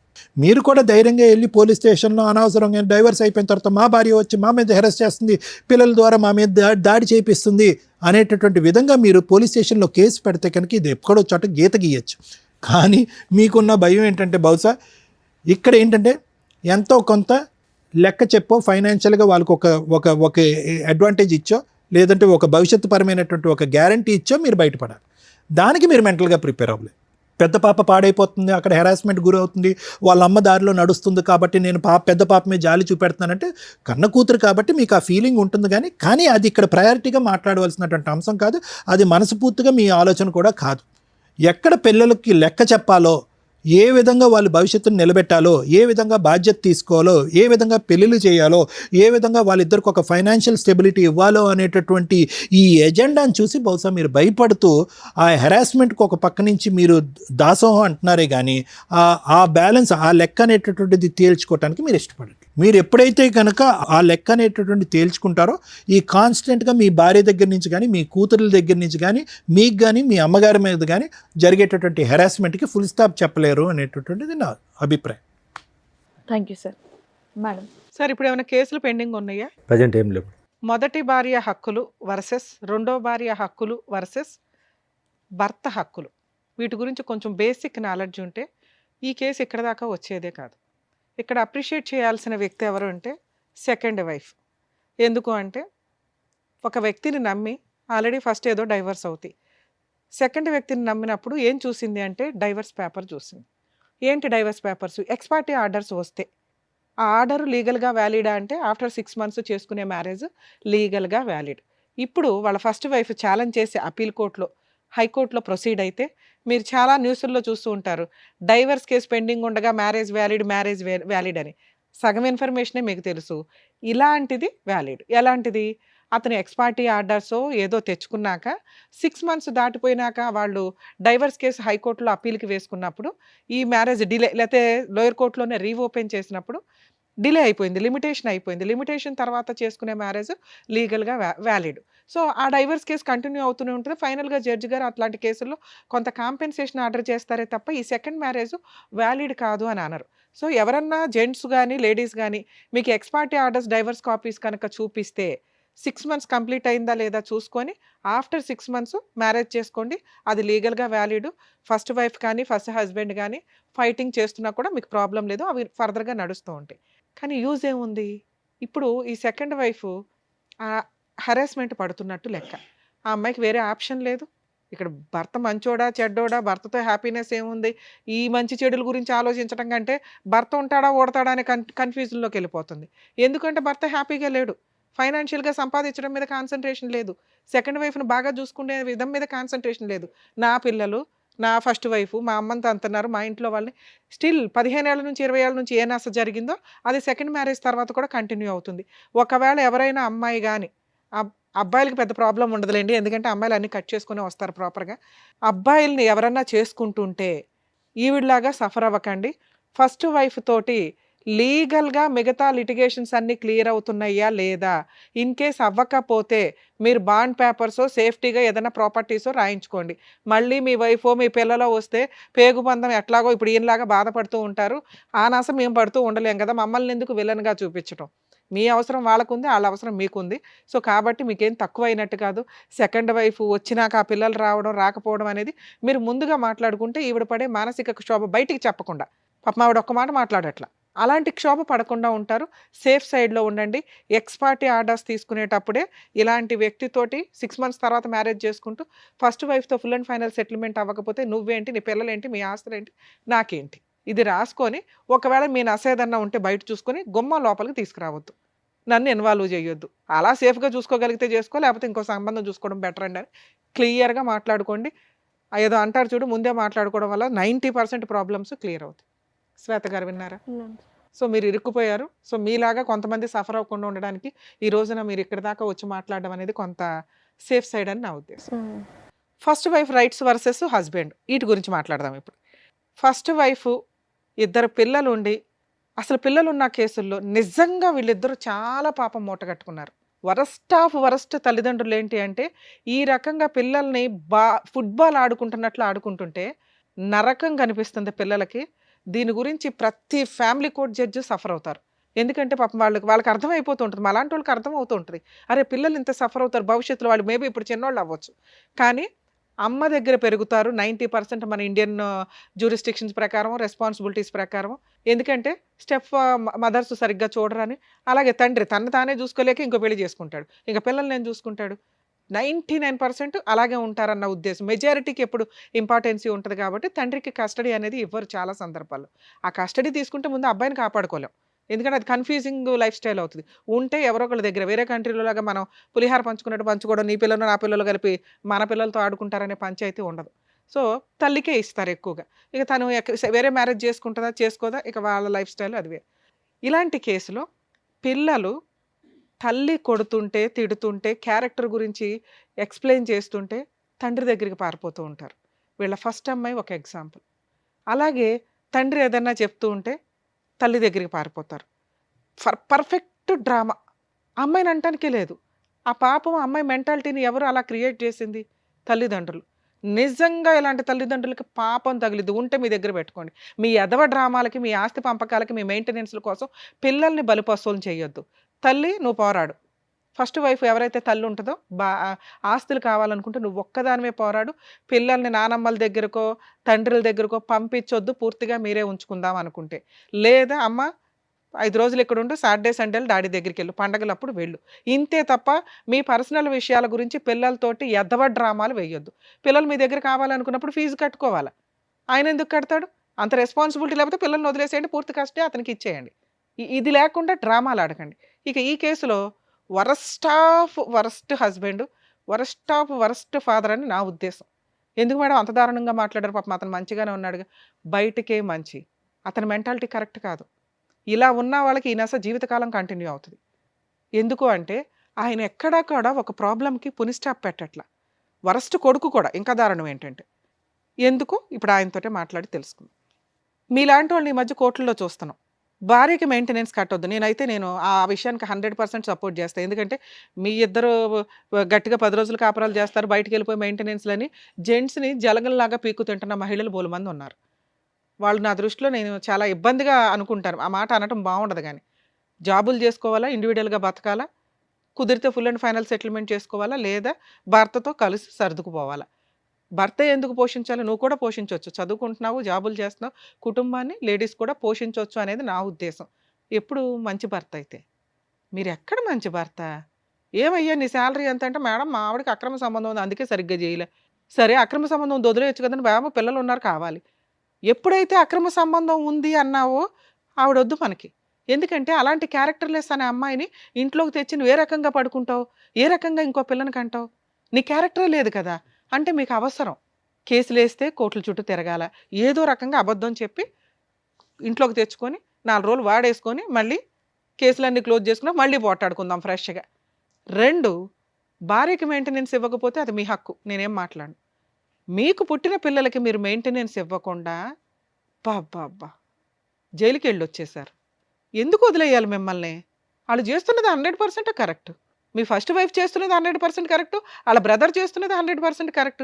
మీరు కూడా ధైర్యంగా వెళ్ళి పోలీస్ స్టేషన్లో అనవసరంగా డైవర్స్ అయిపోయిన తర్వాత మా భార్య వచ్చి మా మీద హెరాస్ చేస్తుంది, పిల్లల ద్వారా మా మీద దాడి చేపిస్తుంది అనేటటువంటి విధంగా మీరు పోలీస్ స్టేషన్లో కేసు పెడితే కనుక ఇది ఎక్కడో చోట గీత గీయచ్చు. కానీ మీకున్న భయం ఏంటంటే బహుశా ఇక్కడ ఏంటంటే ఎంతో కొంత లెక్క చెప్పో ఫైనాన్షియల్గా వాళ్ళకు ఒక అడ్వాంటేజ్ ఇచ్చో లేదంటే ఒక భవిష్యత్తు పరమైనటువంటి ఒక గ్యారంటీ ఇచ్చో మీరు బయటపడాలి. దానికి మీరు మెంటల్గా ప్రిపేర్ అవ్వలేదు. పెద్ద పాప పాడైపోతుంది, అక్కడ హెరాస్మెంట్ గురవుతుంది, వాళ్ళ అమ్మ దారిలో నడుస్తుంది కాబట్టి నేను పెద్ద పాప మీద జాలి చూపెడుతున్నానంటే కన్న కూతురు కాబట్టి మీకు ఆ ఫీలింగ్ ఉంటుంది. కానీ అది ఇక్కడ ప్రయారిటీగా మాట్లాడవలసినటువంటి అంశం కాదు, అది మనస్ఫూర్తిగా మీ ఆలోచన కూడా కాదు. ఎక్కడ పిల్లలకి లెక్క చెప్పాలో, ఏ విధంగా వాళ్ళు భవిష్యత్తును నిలబెట్టాలో, ఏ విధంగా బాధ్యత తీసుకోవాలో, ఏ విధంగా పెళ్ళిళ్ళు చేయాలో, ఏ విధంగా వాళ్ళిద్దరికి ఒక ఫైనాన్షియల్ స్టెబిలిటీ ఇవ్వాలో అనేటటువంటి ఈ ఎజెండాను చూసి బహుశా మీరు భయపడుతూ ఆ హెరాస్మెంట్కి ఒక పక్క నుంచి మీరు దాసోహం అంటున్నారే కానీ ఆ బ్యాలెన్స్ ఆ లెక్క అనేటటువంటిది తేల్చుకోవటానికి మీరు ఇష్టపడండి. మీరు ఎప్పుడైతే కనుక ఆ లెక్క అనేటటువంటి తేల్చుకుంటారో ఈ కాన్స్టెంట్గా మీ భార్య దగ్గర నుంచి కానీ మీ కూతురుల దగ్గర నుంచి కానీ మీకు కానీ మీ అమ్మగారి మీద కానీ జరిగేటటువంటి హెరాస్మెంట్కి ఫుల్ స్టాప్ చెప్పలేరు అనేటటువంటిది నా అభిప్రాయం. Thank you sir. Madam sir ఇప్పుడు ఏమైనా కేసులు పెండింగ్ ఉన్నాయా? ప్రజెంట్ ఏం లేవు. మొదటి భార్య హక్కులు వర్సెస్ రెండో భార్య హక్కులు వర్సెస్ భర్త హక్కులు, వీటి గురించి కొంచెం బేసిక్ నాలెడ్జ్ ఉంటే ఈ కేసు ఇక్కడ దాకా వచ్చేదే కాదు. ఇక్కడ అప్రిషియేట్ చేయాల్సిన వ్యక్తి ఎవరు అంటే సెకండ్ వైఫ్. ఎందుకు అంటే ఒక వ్యక్తిని నమ్మి ఆల్రెడీ ఫస్ట్ ఏదో డైవర్స్ అవుతాయి, సెకండ్ వ్యక్తిని నమ్మినప్పుడు ఏం చూసింది అంటే డైవర్స్ పేపర్ చూసింది. ఏంటి డైవర్స్ పేపర్స్? ఎక్స్పార్టీ ఆర్డర్స్ వస్తే ఆ ఆర్డర్ లీగల్గా వ్యాలిడా అంటే ఆఫ్టర్ 6 months చేసుకునే మ్యారేజ్ లీగల్గా వ్యాలిడ్. ఇప్పుడు వాళ్ళ ఫస్ట్ వైఫ్ ఛాలెంజ్ చేసి అపీల్ కోర్టులో హైకోర్టులో ప్రొసీడ్ అయితే మీరు చాలా న్యూస్ల్లో చూస్తూ ఉంటారు, డైవర్స్ కేసు పెండింగ్ ఉండగా మ్యారేజ్ వ్యాలిడ్ అని. సగం ఇన్ఫర్మేషనే మీకు తెలుసు. ఇలాంటిది వ్యాలిడ్. ఎలాంటిది? అతను ఎక్స్ పార్టీ ఆర్డర్సో ఏదో తెచ్చుకున్నాక 6 మంత్స్ దాటిపోయినాక వాళ్ళు డైవర్స్ కేసు హైకోర్టులో అప్పీల్‌కి వేసుకున్నప్పుడు, ఈ మ్యారేజ్ డిలే లేతే లోయర్ కోర్ట్‌లోనే రీఓపెన్ చేసినప్పుడు డిలే అయిపోయింది. లిమిటేషన్ అయిపోయింది. లిమిటేషన్ తర్వాత చేసుకునే మ్యారేజ్ లీగల్‌గా వ్యాలిడ్. సో, ఆ డైవర్స్ కేస్ కంటిన్యూ అవుతూనే ఉంటుంది. ఫైనల్‌గా జడ్జి గారు అట్లాంటి కేసుల్లో కొంత కాంపెన్సేషన్ ఆర్డర్ చేస్తారే తప్ప, ఈ సెకండ్ మ్యారేజ్ వ్యాలిడ్ కాదు అని అనరు. సో, ఎవరన్నా జెంట్స్ గాని, లేడీస్ గాని మీకు X party orders, divorce copies కనుక చూపిస్తే 6 మంత్స్ కంప్లీట్ అయిందా లేదా చూసుకొని ఆఫ్టర్ 6 మంత్స్ మ్యారేజ్ చేసుకోండి. అది లీగల్‌గా వ్యాలిడ్. ఫస్ట్ వైఫ్ కానీ, ఫస్ట్ హస్బెండ్ గానీ ఫైటింగ్ చేస్తున్నా కూడా మీకు ప్రాబ్లమ్ లేదు. అవి ఫర్దర్‌గా నడుస్తూ ఉంటాయి. కానీ యూజ్ ఏముంది? ఇప్పుడు ఈ సెకండ్ వైఫ్ హరాస్మెంట్ పడుతున్నట్టు లెక్క. ఆ అమ్మాయికి వేరే ఆప్షన్ లేదు. ఇక్కడ భర్త మంచోడా, చెడ్డోడా, భర్తతో హ్యాపీనెస్ ఏముంది? ఈ మంచి చెడుల గురించి ఆలోచించడం కంటే భర్త ఉంటాడా, ఓడతాడా అనే కన్‌ఫ్యూజన్‌లోకి వెళ్ళిపోతుంది. ఎందుకంటే భర్త హ్యాపీగా లేడు. ఫైనాన్షియల్‌గా సంపాదించడం మీద కాన్సంట్రేషన్ లేదు. సెకండ్ వైఫ్‌ని బాగా చూసుకునే విధం మీద కాన్సంట్రేషన్ లేదు. నా పిల్లలు, నా ఫస్ట్ వైఫ్, మా అమ్మంతా అంటున్నారు, మా ఇంట్లో వాళ్ళని స్టిల్ 15 ఏళ్ల నుంచి 20 ఏళ్ల నుంచి ఏ నస జరిగిందో అది సెకండ్ మ్యారేజ్ తర్వాత కూడా కంటిన్యూ అవుతుంది. ఒకవేళ ఎవరైనా అమ్మాయి గాని అబ్బాయిలకి పెద్ద ప్రాబ్లమ్ ఉండదులెండి. ఎందుకంటే అమ్మాయిలు అన్నీ కట్ చేసుకునే వస్తారు ప్రాపర్‌గా. అబ్బాయిల్ని ఎవరన్నా చేసుకుంటుంటే ఈవిడలాగా సఫర్ అవ్వకండి. ఫస్ట్ వైఫ్ తోటి లీగల్‌గా మిగతా లిటిగేషన్స్ అన్నీ క్లియర్ అవుతున్నాయా లేదా? ఇన్ కేస్ అవ్వకపోతే మీరు బాండ్ పేపర్సో, సేఫ్టీగా ఏదైనా ప్రాపర్టీసో రాయించుకోండి. మళ్ళీ మీ వైఫో, మీ పిల్లలో వస్తే పేగుబంధం ఎట్లాగో ఇప్పుడు ఈయనలాగా బాధపడుతూ ఉంటారు. ఆ నాస మేము పడుతూ ఉండలేం కదా! మమ్మల్ని ఎందుకు విలన్‌గా చూపించటం. మీ అవసరం వాళ్ళకుంది, ఆళ్ళ అవసరం మీకుంది. సో, కాబట్టి మీకేం తక్కువైనట్టు కాదు. సెకండ్ వైఫ్ వచ్చినాక ఆ పిల్లలు రావడం, రాకపోవడం అనేది మీరు ముందుగా మాట్లాడుకుంటే ఈవిడ పడే మానసిక క్షోభ బయటికి చెప్పకుండా. పాపం ఆవిడ ఒక్క మాట మాట్లాడట్ల. అలాంటి క్షోభ పడకుండా ఉంటారు. సేఫ్ సైడ్‌లో ఉండండి. ఎక్స్ పార్టీ ఆర్డర్స్ తీసుకునేటప్పుడే ఇలాంటి వ్యక్తితోటి 6 మంత్స్ తర్వాత మ్యారేజ్ చేసుకుంటూ ఫస్ట్ వైఫ్‌తో ఫుల్ అండ్ ఫైనల్ సెటిల్మెంట్ అవ్వకపోతే నువ్వేంటి, నీ పిల్లలేంటి, మీ ఆస్తులేంటి, నాకేంటి? ఇది రాసుకొని ఒకవేళ మీ నసేదన్నా ఉంటే బయట చూసుకొని గుమ్మం లోపలికి తీసుకురావద్దు. నన్ను ఇన్వాల్వ్ చేయొద్దు. అలా సేఫ్‌గా చూసుకోగలిగితే చేసుకో, లేకపోతే ఇంకో సంబంధం చూసుకోవడం బెటర్ అండి అని క్లియర్‌గా మాట్లాడుకోండి. ఏదో అంటారు చూడు, ముందే మాట్లాడుకోవడం వల్ల 90% ప్రాబ్లమ్స్ క్లియర్ అవుతాయి. శ్వేత గారు విన్నారా? సో, మీరు ఇరుక్కుపోయారు. సో, మీలాగా కొంతమంది సఫర్ అవ్వకుండా ఉండడానికి ఈ రోజున మీరు ఇక్కడి దాకా వచ్చి మాట్లాడడం అనేది కొంత సేఫ్ సైడ్ అని నా ఉద్దేశం. First wife rights versus husband ఈటి గురించి మాట్లాడదాం ఇప్పుడు. ఫస్ట్ వైఫ్ ఇద్దరు పిల్లలుండి అసలు పిల్లలున్న కేసుల్లో నిజంగా వీళ్ళిద్దరూ చాలా పాపం మూటగట్టుకున్నారు. వరస్ట్ ఆఫ్ వరస్ట్ తల్లిదండ్రులు ఏంటి అంటే ఈ రకంగా పిల్లల్ని ఫుట్బాల్ ఆడుకుంటున్నట్లు ఆడుకుంటుంటే నరకం కనిపిస్తుంది పిల్లలకి. దీని గురించి ప్రతి ఫ్యామిలీ కోర్ట్ జడ్జి సఫర్ అవుతారు. ఎందుకంటే పాపం వాళ్ళకి అర్థమైపోతూ ఉంటుంది. మాలాంటి వాళ్ళకి అర్థమవుతూ ఉంటుంది. అరే పిల్లలు ఇంత సఫర్ అవుతారు భవిష్యత్తులో, వాళ్ళు మేబీ ఇప్పుడు చిన్నోళ్ళు అవ్వచ్చు. కానీ అమ్మ దగ్గర పెరుగుతారు 90% మన ఇండియన్ జ్యూరిస్డిక్షన్స్ ప్రకారం, రెస్పాన్సిబిలిటీస్ ప్రకారం. ఎందుకంటే మదర్స్ సరిగ్గా చూడరని. అలాగే తండ్రి తను తానే చూసుకోలేక ఇంకో పెళ్లి చేసుకుంటాడు. ఇంక పిల్లల్ని ఏం చూసుకుంటాడు? 99% అలాగే ఉంటారన్న ఉద్దేశం. మెజారిటీకి ఎప్పుడు ఇంపార్టెన్సీ ఉంటుంది కాబట్టి తండ్రికి కస్టడీ అనేది ఇవ్వరు చాలా సందర్భాల్లో. ఆ కస్టడీ తీసుకుంటే ముందు అబ్బాయిని కాపాడుకోలేం. ఎందుకంటే అది కన్ఫ్యూజింగ్ లైఫ్ స్టైల్ అవుతుంది. ఉంటే ఎవరో ఒకళ్ళ దగ్గర వేరే కంట్రీలో లాగా మనం పులిహార పంచుకున్నట్టు పంచుకోవడం, నీ పిల్లలు నా పిల్లలు కలిపి మన పిల్లలతో ఆడుకుంటారనే పంచాయతీ ఉండదు. సో, తల్లికే ఇస్తారు ఎక్కువగా. ఇక తను వేరే మ్యారేజ్ చేసుకుంటుందా, చేసుకోదా, ఇక వాళ్ళ లైఫ్ స్టైల్ అది వేరు. ఇలాంటి కేసులో పిల్లలు తల్లి కొడుతుంటే, తిడుతుంటే, క్యారెక్టర్ గురించి ఎక్స్‌ప్లెయిన్ చేస్తుంటే తండ్రి దగ్గరికి పారిపోతూ ఉంటారు. వీళ్ళ ఫస్ట్ అమ్మాయి ఒక ఎగ్జాంపుల్. అలాగే తండ్రి ఏదన్నా చెప్తూ ఉంటే తల్లి దగ్గరికి పారిపోతారు. Perfect drama. అమ్మాయిని అనటానికే లేదు. ఆ పాపం అమ్మాయి మెంటాలిటీని ఎవరు అలా క్రియేట్ చేసింది? తల్లిదండ్రులు. నిజంగా ఇలాంటి తల్లిదండ్రులకి పాపం తగిలిద్ది. ఉంటే మీ దగ్గర పెట్టుకోండి. మీ ఎదవ డ్రామాలకి, మీ ఆస్తి పంపకాలకి, మీ మెయింటెనెన్స్‌ల కోసం పిల్లల్ని బలిపశువులను చేయొద్దు. తల్లి నువ్వు పోరాడు. ఫస్ట్ వైఫ్ ఎవరైతే తల్లి ఉంటుందో ఆస్తులు కావాలనుకుంటే నువ్వు ఒక్కదానివే పోరాడు. పిల్లల్ని నానమ్మల దగ్గరకో, తండ్రుల దగ్గరకో పంపించొద్దు. పూర్తిగా మీరే ఉంచుకుందాం అనుకుంటే. లేదా అమ్మ 5 రోజులు ఇక్కడ ఉండు, సాటర్డే సండేలు డాడీ దగ్గరికి వెళ్ళు, పండగలప్పుడు వెళ్ళు. ఇంతే తప్ప మీ పర్సనల్ విషయాల గురించి పిల్లలతోటి ఎద్దవ డ్రామాలు వేయొద్దు. పిల్లలు మీ దగ్గర కావాలనుకున్నప్పుడు ఫీజు కట్టుకోవాలా? ఆయన ఎందుకు కడతాడు? అంత రెస్పాన్సిబిలిటీ లేకపోతే పిల్లల్ని వదిలేసేయండి, పూర్తి కష్టే అతనికి ఇచ్చేయండి. ఇది లేకుండా డ్రామాలు ఆడకండి. ఇక ఈ కేసులో worst of worst husband, worst of worst father అని నా ఉద్దేశం. ఎందుకు మేడం అంత దారుణంగా మాట్లాడారు? పాపం అతను మంచిగానే ఉన్నాడుగా. బయటకే మంచి. అతని మెంటాలిటీ కరెక్ట్ కాదు. ఇలా ఉన్న వాళ్ళకి ఈ నస జీవితకాలం కంటిన్యూ అవుతుంది. ఎందుకు అంటే ఆయన ఎక్కడా కూడా ఒక ప్రాబ్లంకి పుని స్టాప్ పెట్టట్ల. వరస్ట్ కొడుకు కూడా ఇంకా దారుణం ఏంటంటే ఎందుకు ఇప్పుడు ఆయనతోటే మాట్లాడి తెలుసుకుందాం. మీలాంటి వాళ్ళని ఈ మధ్య కోర్టుల్లో చూస్తున్నాం. భార్యకి మెయింటెనెన్స్ కట్టొద్దు. నేను ఆ విషయానికి 100% సపోర్ట్ చేస్తాను. ఎందుకంటే మీ ఇద్దరు గట్టిగా 10 రోజులు కాపురాలు చేస్తారు, బయటికి వెళ్ళిపోయి మెయింటెనెన్స్లని జెంట్స్ని జలగల్లాగా పీకు తింటున్న మహిళలు బోలు మంది ఉన్నారు. వాళ్ళు నా దృష్టిలో నేను చాలా ఇబ్బందిగా అనుకుంటాను. ఆ మాట అనటం బాగుండదు. కానీ జాబులు చేసుకోవాలా, ఇండివిజువల్గా బతకాలా, కుదిరితే ఫుల్ అండ్ ఫైనల్ సెటిల్మెంట్ చేసుకోవాలా, లేదా భర్తతో కలిసి సర్దుకుపోవాలా. భర్త ఎందుకు పోషించాలి? నువ్వు కూడా పోషించవచ్చు. చదువుకుంటున్నావు, జాబులు చేస్తున్నావు, కుటుంబాన్ని లేడీస్ కూడా పోషించవచ్చు అనేది నా ఉద్దేశం. ఎప్పుడు మంచి భర్త అయితే. మీరు ఎక్కడ మంచి భర్త? ఏమయ్యా నీ శాలరీ ఎంత అంటే, మేడం మా ఆవిడకి అక్రమ సంబంధం ఉంది అందుకే సరిగ్గా చేయలే. సరే అక్రమ సంబంధం వదిలేయచ్చు కదండి, బాబు పిల్లలు ఉన్నారు కావాలి. ఎప్పుడైతే అక్రమ సంబంధం ఉంది అన్నావో ఆవిడొద్దు మనకి. ఎందుకంటే అలాంటి క్యారెక్టర్లెస్ అనే అమ్మాయిని ఇంట్లోకి తెచ్చి నువ్వు ఏ రకంగా పడుకుంటావు, ఏ రకంగా ఇంకో పిల్లని కంటావు? నీ క్యారెక్టరే లేదు కదా. అంటే మీకు అవసరం కేసులు వేస్తే కోర్టుల చుట్టూ తిరగాల, ఏదో రకంగా అబద్ధం చెప్పి ఇంట్లోకి తెచ్చుకొని 4 రోజులు వాడేసుకొని మళ్ళీ కేసులన్నీ క్లోజ్ చేసుకున్నా మళ్ళీ పోటాడుకుందాం ఫ్రెష్గా. 2, భార్యకి మెయింటెనెన్స్ ఇవ్వకపోతే అది మీ హక్కు, నేనేం మాట్లాడను. మీకు పుట్టిన పిల్లలకి మీరు మెయింటెనెన్స్ ఇవ్వకుండా బాబ్బా జైలుకి వెళ్ళి వచ్చేసారు. ఎందుకు వదిలేయాలి మిమ్మల్ని? వాళ్ళు చేస్తున్నది 100% కరెక్ట్. మీ ఫస్ట్ వైఫ్ చేస్తున్నది 100% కరెక్ట్, వాళ్ళ బ్రదర్ చేస్తున్నది 100% కరెక్ట్.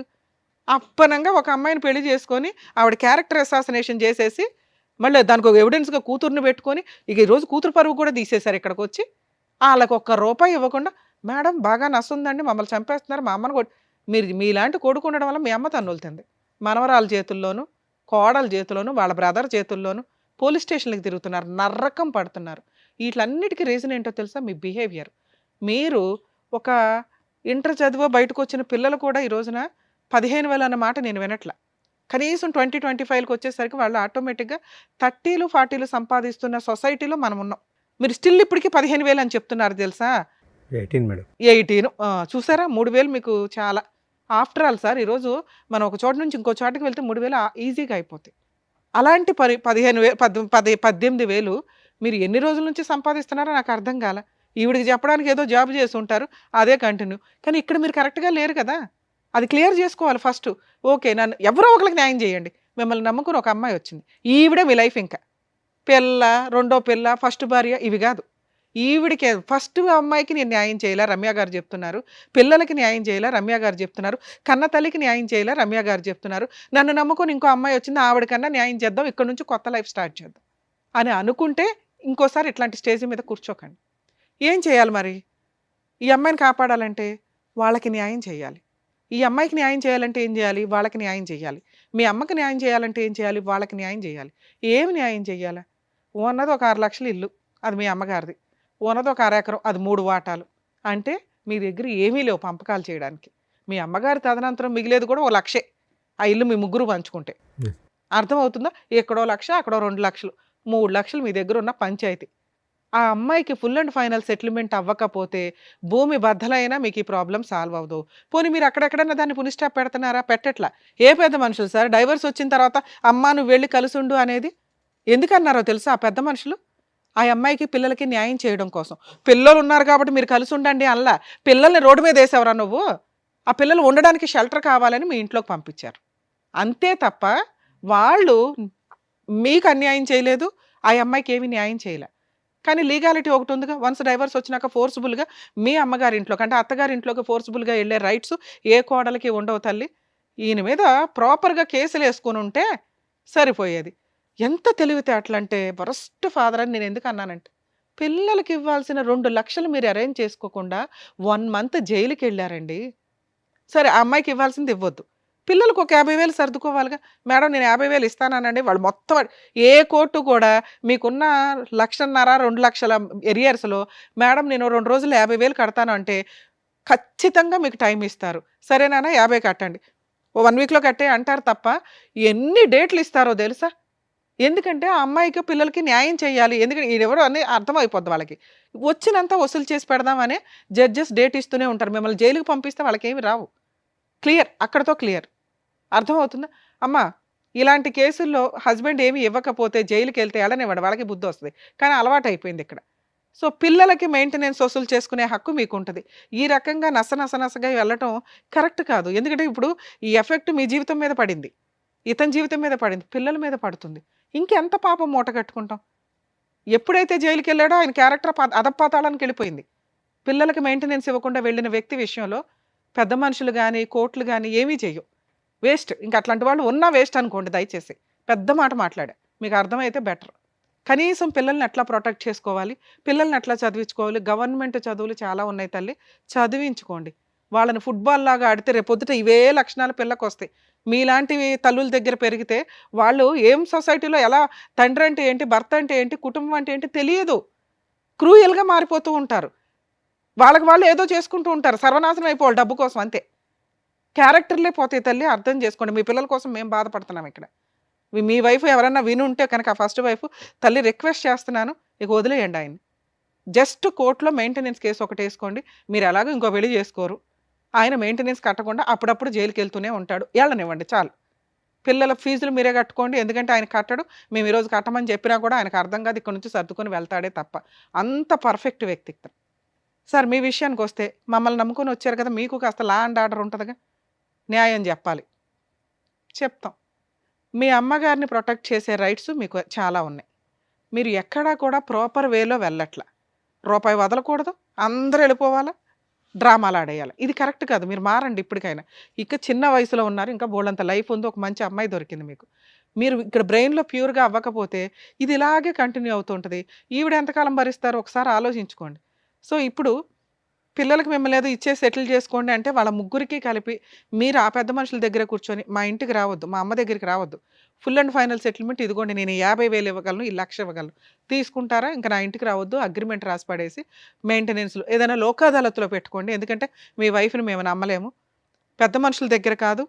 అప్పనంగా ఒక అమ్మాయిని పెళ్లి చేసుకొని ఆవిడ క్యారెక్టర్ అసాసినేషన్ చేసేసి మళ్ళీ దానికి ఒక ఎవిడెన్స్గా కూతుర్ని పెట్టుకొని ఇక ఈరోజు కూతురు పరువు కూడా తీసేశారు. ఇక్కడికి వచ్చి వాళ్ళకి ₹1 ఇవ్వకుండా, మేడం బాగా నస్తుందండి, మమ్మల్ని చంపేస్తున్నారు, మా అమ్మని మీరు మీలాంటి కొడుకు ఉండడం వల్ల మీ అమ్మ తన్నులుతుంది. మనవరాల చేతుల్లోనూ, కోడల చేతుల్లోనూ, వాళ్ళ బ్రదర్ చేతుల్లోనూ పోలీస్ స్టేషన్లకు తిరుగుతున్నారు, నర్రకం పడుతున్నారు. వీటన్నిటికీ రీజన్ ఏంటో తెలుసా? మీ బిహేవియర్. మీరు ఒక ఇంటర్ చదివో బయటకు వచ్చిన పిల్లలు కూడా ఈ రోజున 15,000 అన్న మాట నేను వినట్ల. కనీసం 2025కి వచ్చేసరికి వాళ్ళు ఆటోమేటిక్గా 30లు 40లు సంపాదిస్తున్న సొసైటీలో మనం ఉన్నాం. మీరు స్టిల్ ఇప్పటికీ 15,000 అని చెప్తున్నారు తెలుసా? 18 మేడం. 18 చూసారా? 3,000 మీకు చాలా. ఆఫ్టర్ ఆల్ సార్ ఈరోజు మనం ఒక చోట నుంచి ఇంకో చోటకి వెళ్తే 3,000 ఈజీగా అయిపోతాయి. అలాంటి 18,000 మీరు ఎన్ని రోజుల నుంచి సంపాదిస్తున్నారో నాకు అర్థం కాల. ఈవిడికి చెప్పడానికి ఏదో జాబ్ చేసి ఉంటారు, అదే కంటిన్యూ. కానీ ఇక్కడ మీరు కరెక్ట్గా లేరు కదా, అది క్లియర్ చేసుకోవాలి ఫస్ట్. ఓకే, నన్ను ఎవరో ఒకరికి న్యాయం చేయండి. మిమ్మల్ని నమ్ముకుని ఒక అమ్మాయి వచ్చింది, ఈవిడే మీ లైఫ్. ఇంకా పిల్ల, రెండో పిల్ల, ఫస్ట్ భార్య ఇవి కాదు. ఈవిడికి ఫస్ట్ అమ్మాయికి నేను న్యాయం చేయలే, రమ్య గారు చెప్తున్నారు. పిల్లలకి న్యాయం చేయలే, రమ్య గారు చెప్తున్నారు. కన్న తల్లికి న్యాయం చేయలే, రమ్య గారు చెప్తున్నారు. నన్ను నమ్ముకొని ఇంకో అమ్మాయి వచ్చింది, ఆవిడకన్నా న్యాయం చేద్దాం, ఇక్కడ నుంచి కొత్త లైఫ్ స్టార్ట్ చేద్దాం అని అనుకుంటే ఇంకోసారి ఇట్లాంటి స్టేజ్ మీద కూర్చోకండి. ఏం చేయాలి మరి? ఈ అమ్మాయిని కాపాడాలంటే వాళ్ళకి న్యాయం చేయాలి. ఈ అమ్మాయికి న్యాయం చేయాలంటే ఏం చేయాలి? వాళ్ళకి న్యాయం చేయాలి. మీ అమ్మకి న్యాయం చేయాలంటే ఏం చేయాలి? వాళ్ళకి న్యాయం చేయాలి. ఏమి న్యాయం చేయాలా? ఉన్నది ఒక 6 లక్షల ఇల్లు, అది మీ అమ్మగారిది. ఉన్నది ఒక 1/2 ఎకరం, అది 3 వాటాలు. అంటే మీ దగ్గర ఏమీ లేవు పంపకాలు చేయడానికి. మీ అమ్మగారి తదనంతరం మిగిలేదు కూడా 1 లక్షే. ఆ ఇల్లు మీ ముగ్గురు పంచుకుంటే. అర్థమవుతుందా? ఎక్కడో 1 లక్ష, అక్కడో 2 లక్షలు, 3 లక్షలు మీ దగ్గర ఉన్న పంచాయతీ. ఆ అమ్మాయికి ఫుల్ అండ్ ఫైనల్ సెటిల్మెంట్ అవ్వకపోతే భూమి బద్దలైనా మీకు ఈ ప్రాబ్లం సాల్వ్ అవ్వదు. పోనీ మీరు అక్కడెక్కడన్నా దాన్ని పుని స్టాప్ పెడుతున్నారా? పెట్టట్లా. ఏ పెద్ద మనుషులు సార్ డైవర్స్ వచ్చిన తర్వాత అమ్మా నువ్వు వెళ్ళి కలుసుండు అనేది ఎందుకన్నారో తెలుసా? ఆ పెద్ద మనుషులు ఆ అమ్మాయికి పిల్లలకి న్యాయం చేయడం కోసం. పిల్లలు ఉన్నారు కాబట్టి మీరు కలిసి ఉండండి అల్లా. పిల్లల్ని రోడ్డు మీద వేసేవరా నువ్వు? ఆ పిల్లలు ఉండడానికి షెల్టర్ కావాలని మీ ఇంట్లోకి పంపించారు. అంతే తప్ప వాళ్ళు మీకు అన్యాయం చేయలేదు, ఆ అమ్మాయికి ఏమీ న్యాయం చేయలే. కానీ లీగాలిటీ ఒకటి ఉందిగా. వన్స్ డైవర్స్ వచ్చినాక ఫోర్స్ఫుల్గా మీ అమ్మగారి ఇంట్లోకి అంటే అత్తగారి ఇంట్లోకి ఫోర్స్ఫుల్గా వెళ్ళే రైట్స్ ఏ కోడలికి ఉండవు తల్లి. ఈయన మీద ప్రాపర్గా కేసులు వేసుకొని ఉంటే సరిపోయేది. ఎంత తెలివితేటలంటే వరస్ట్ ఫాదర్ అని నేను ఎందుకు అన్నానంటే, పిల్లలకి ఇవ్వాల్సిన 2 లక్షలు మీరు అరేంజ్ చేసుకోకుండా 1 మంత్ జైలుకి వెళ్ళారండి. సరే ఆ అమ్మాయికి ఇవ్వాల్సింది ఇవ్వద్దు, పిల్లలకు ఒక 50,000 సర్దుకోవాలిగా. మేడం నేను 50,000 ఇస్తానండి. వాళ్ళు మొత్తం ఏ కోర్టు కూడా మీకున్న 1,50,000 2 లక్షల ఎరియర్స్లో మేడం నేను 2 రోజులు 50,000 కడతాను అంటే ఖచ్చితంగా మీకు టైం ఇస్తారు. సరేనా 50 కట్టండి, 1 వీక్లో కట్టే అంటారు తప్ప ఎన్ని డేట్లు ఇస్తారో తెలుసా? ఎందుకంటే ఆ అమ్మాయికి పిల్లలకి న్యాయం చేయాలి. ఎందుకంటే ఎవరో అని అర్థమైపోద్ది వాళ్ళకి. వచ్చినంత వసూలు చేసి పెడదామని జడ్జెస్ డేట్ ఇస్తూనే ఉంటారు. మిమ్మల్ని జైలుకి పంపిస్తే వాళ్ళకి ఏమి రావు. క్లియర్, అక్కడతో క్లియర్. అర్థమవుతుందా? అమ్మ ఇలాంటి కేసుల్లో హస్బెండ్ ఏమి ఇవ్వకపోతే జైలుకి వెళ్తే వెళ్ళనివ్వడు, వాళ్ళకి బుద్ధి వస్తుంది. కానీ అలవాటు అయిపోయింది ఇక్కడ. సో పిల్లలకి మెయింటెనెన్స్ వసూలు చేసుకునే హక్కు మీకు ఉంటుంది. ఈ రకంగా నసగా వెళ్ళటం కరెక్ట్ కాదు. ఎందుకంటే ఇప్పుడు ఈ ఎఫెక్ట్ మీ జీవితం మీద పడింది, ఇతని జీవితం మీద పడింది, పిల్లల మీద పడుతుంది. ఇంకెంత పాపం మూట కట్టుకుంటాం? ఎప్పుడైతే జైలుకి వెళ్ళాడో ఆయన క్యారెక్టర్ అధపాతాళానికి వెళ్ళిపోయింది. పిల్లలకి మెయింటెనెన్స్ ఇవ్వకుండా వెళ్ళిన వ్యక్తి విషయంలో పెద్ద మనుషులు కానీ కోర్టులు కానీ ఏమీ చెయ్యవు. వేస్ట్. ఇంకా అట్లాంటి వాళ్ళు ఉన్నా వేస్ట్ అనుకోండి. దయచేసి పెద్ద మాట మాట్లాడా, మీకు అర్థమైతే బెటర్. కనీసం పిల్లల్ని ఎట్లా ప్రొటెక్ట్ చేసుకోవాలి, పిల్లల్ని ఎట్లా చదివించుకోవాలి. గవర్నమెంట్ చదువులు చాలా ఉన్నాయి తల్లి, చదివించుకోండి. వాళ్ళని ఫుట్బాల్ లాగా ఆడితే రేపొద్దుట ఇవే లక్షణాలు పిల్లకి వస్తాయి. మీలాంటివి తల్లుల దగ్గర పెరిగితే వాళ్ళు ఏం సొసైటీలో ఎలా తండ్రి అంటే ఏంటి, భర్త అంటే ఏంటి, కుటుంబం అంటే ఏంటి తెలియదు. క్రూయల్గా మారిపోతూ ఉంటారు. వాళ్ళకి వాళ్ళు ఏదో చేసుకుంటూ ఉంటారు, సర్వనాశనం అయిపోవాలి డబ్బు కోసం, అంతే. క్యారెక్టర్లే పోతాయి తల్లి, అర్థం చేసుకోండి. మీ పిల్లల కోసం మేము బాధపడుతున్నాం ఇక్కడ. మీ వైఫ్ ఎవరన్నా విని ఉంటే కనుక, ఫస్ట్ వైఫ్ తల్లి రిక్వెస్ట్ చేస్తున్నాను, ఇక వదిలేయండి ఆయన్ని. జస్ట్ కోర్టులో మెయింటెనెన్స్ కేసు ఒకటి వేసుకోండి. మీరు ఎలాగో ఇంకో పెళ్లి చేసుకోరు, ఆయన మెయింటెనెన్స్ కట్టకుండా అప్పుడప్పుడు జైలుకి వెళ్తూనే ఉంటాడు, వెళ్ళనివ్వండి చాలు. పిల్లల ఫీజులు మీరే కట్టుకోండి, ఎందుకంటే ఆయన కట్టడు. మేము ఈరోజు కట్టమని చెప్పినా కూడా ఆయనకు అర్థం కాదు, ఇక్కడ నుంచి సర్దుకొని వెళ్తాడే తప్ప. అంత పర్ఫెక్ట్ వ్యక్తి. సార్ మీ విషయానికి వస్తే, మమ్మల్ని నమ్ముకొని వచ్చారు కదా, మీకు కాస్త లా అండ్ ఆర్డర్ ఉంటుందిగా, న్యాయం చెప్పాలి, చెప్తాం. మీ అమ్మగారిని ప్రొటెక్ట్ చేసే రైట్స్ మీకు చాలా ఉన్నాయి. మీరు ఎక్కడా కూడా ప్రాపర్ వేలో వెళ్ళట్లా. రూపాయి వదలకూడదు, అందరూ వెళ్ళిపోవాలా, డ్రామాలు ఆడేయాలి. ఇది కరెక్ట్ కాదు. మీరు మారండి ఇప్పటికైనా. ఇక చిన్న వయసులో ఉన్నారు, ఇంకా బోల్డంత లైఫ్ ఉంది, ఒక మంచి అమ్మాయి దొరికింది మీకు. మీరు ఇక్కడ బ్రెయిన్లో ప్యూర్గా అవ్వకపోతే ఇది ఇలాగే కంటిన్యూ అవుతుంటుంది. ఈవిడ ఎంతకాలం భరిస్తారో ఒకసారి ఆలోచించుకోండి. సో ఇప్పుడు పిల్లలకి మిమ్మల్ని ఏదో ఇచ్చే సెటిల్ చేసుకోండి అంటే వాళ్ళ ముగ్గురికి కలిపి మీరు ఆ పెద్ద మనుషుల దగ్గర కూర్చొని, మా ఇంటికి రావద్దు, మా అమ్మ దగ్గరికి రావద్దు, ఫుల్ అండ్ ఫైనల్ సెటిల్మెంట్ ఇదిగోండి, నేను 50,000 ఇవ్వగలను, ఈ 1,00,000 ఇవ్వగలను, తీసుకుంటారా, ఇంకా నా ఇంటికి రావద్దు, అగ్రిమెంట్ రాసి పడేసి మెయింటెనెన్స్లో ఏదైనా లోక్ అదాలత్లో పెట్టుకోండి. ఎందుకంటే మీ వైఫ్ని మేము నమ్మలేము. పెద్ద మనుషుల దగ్గర కాదు,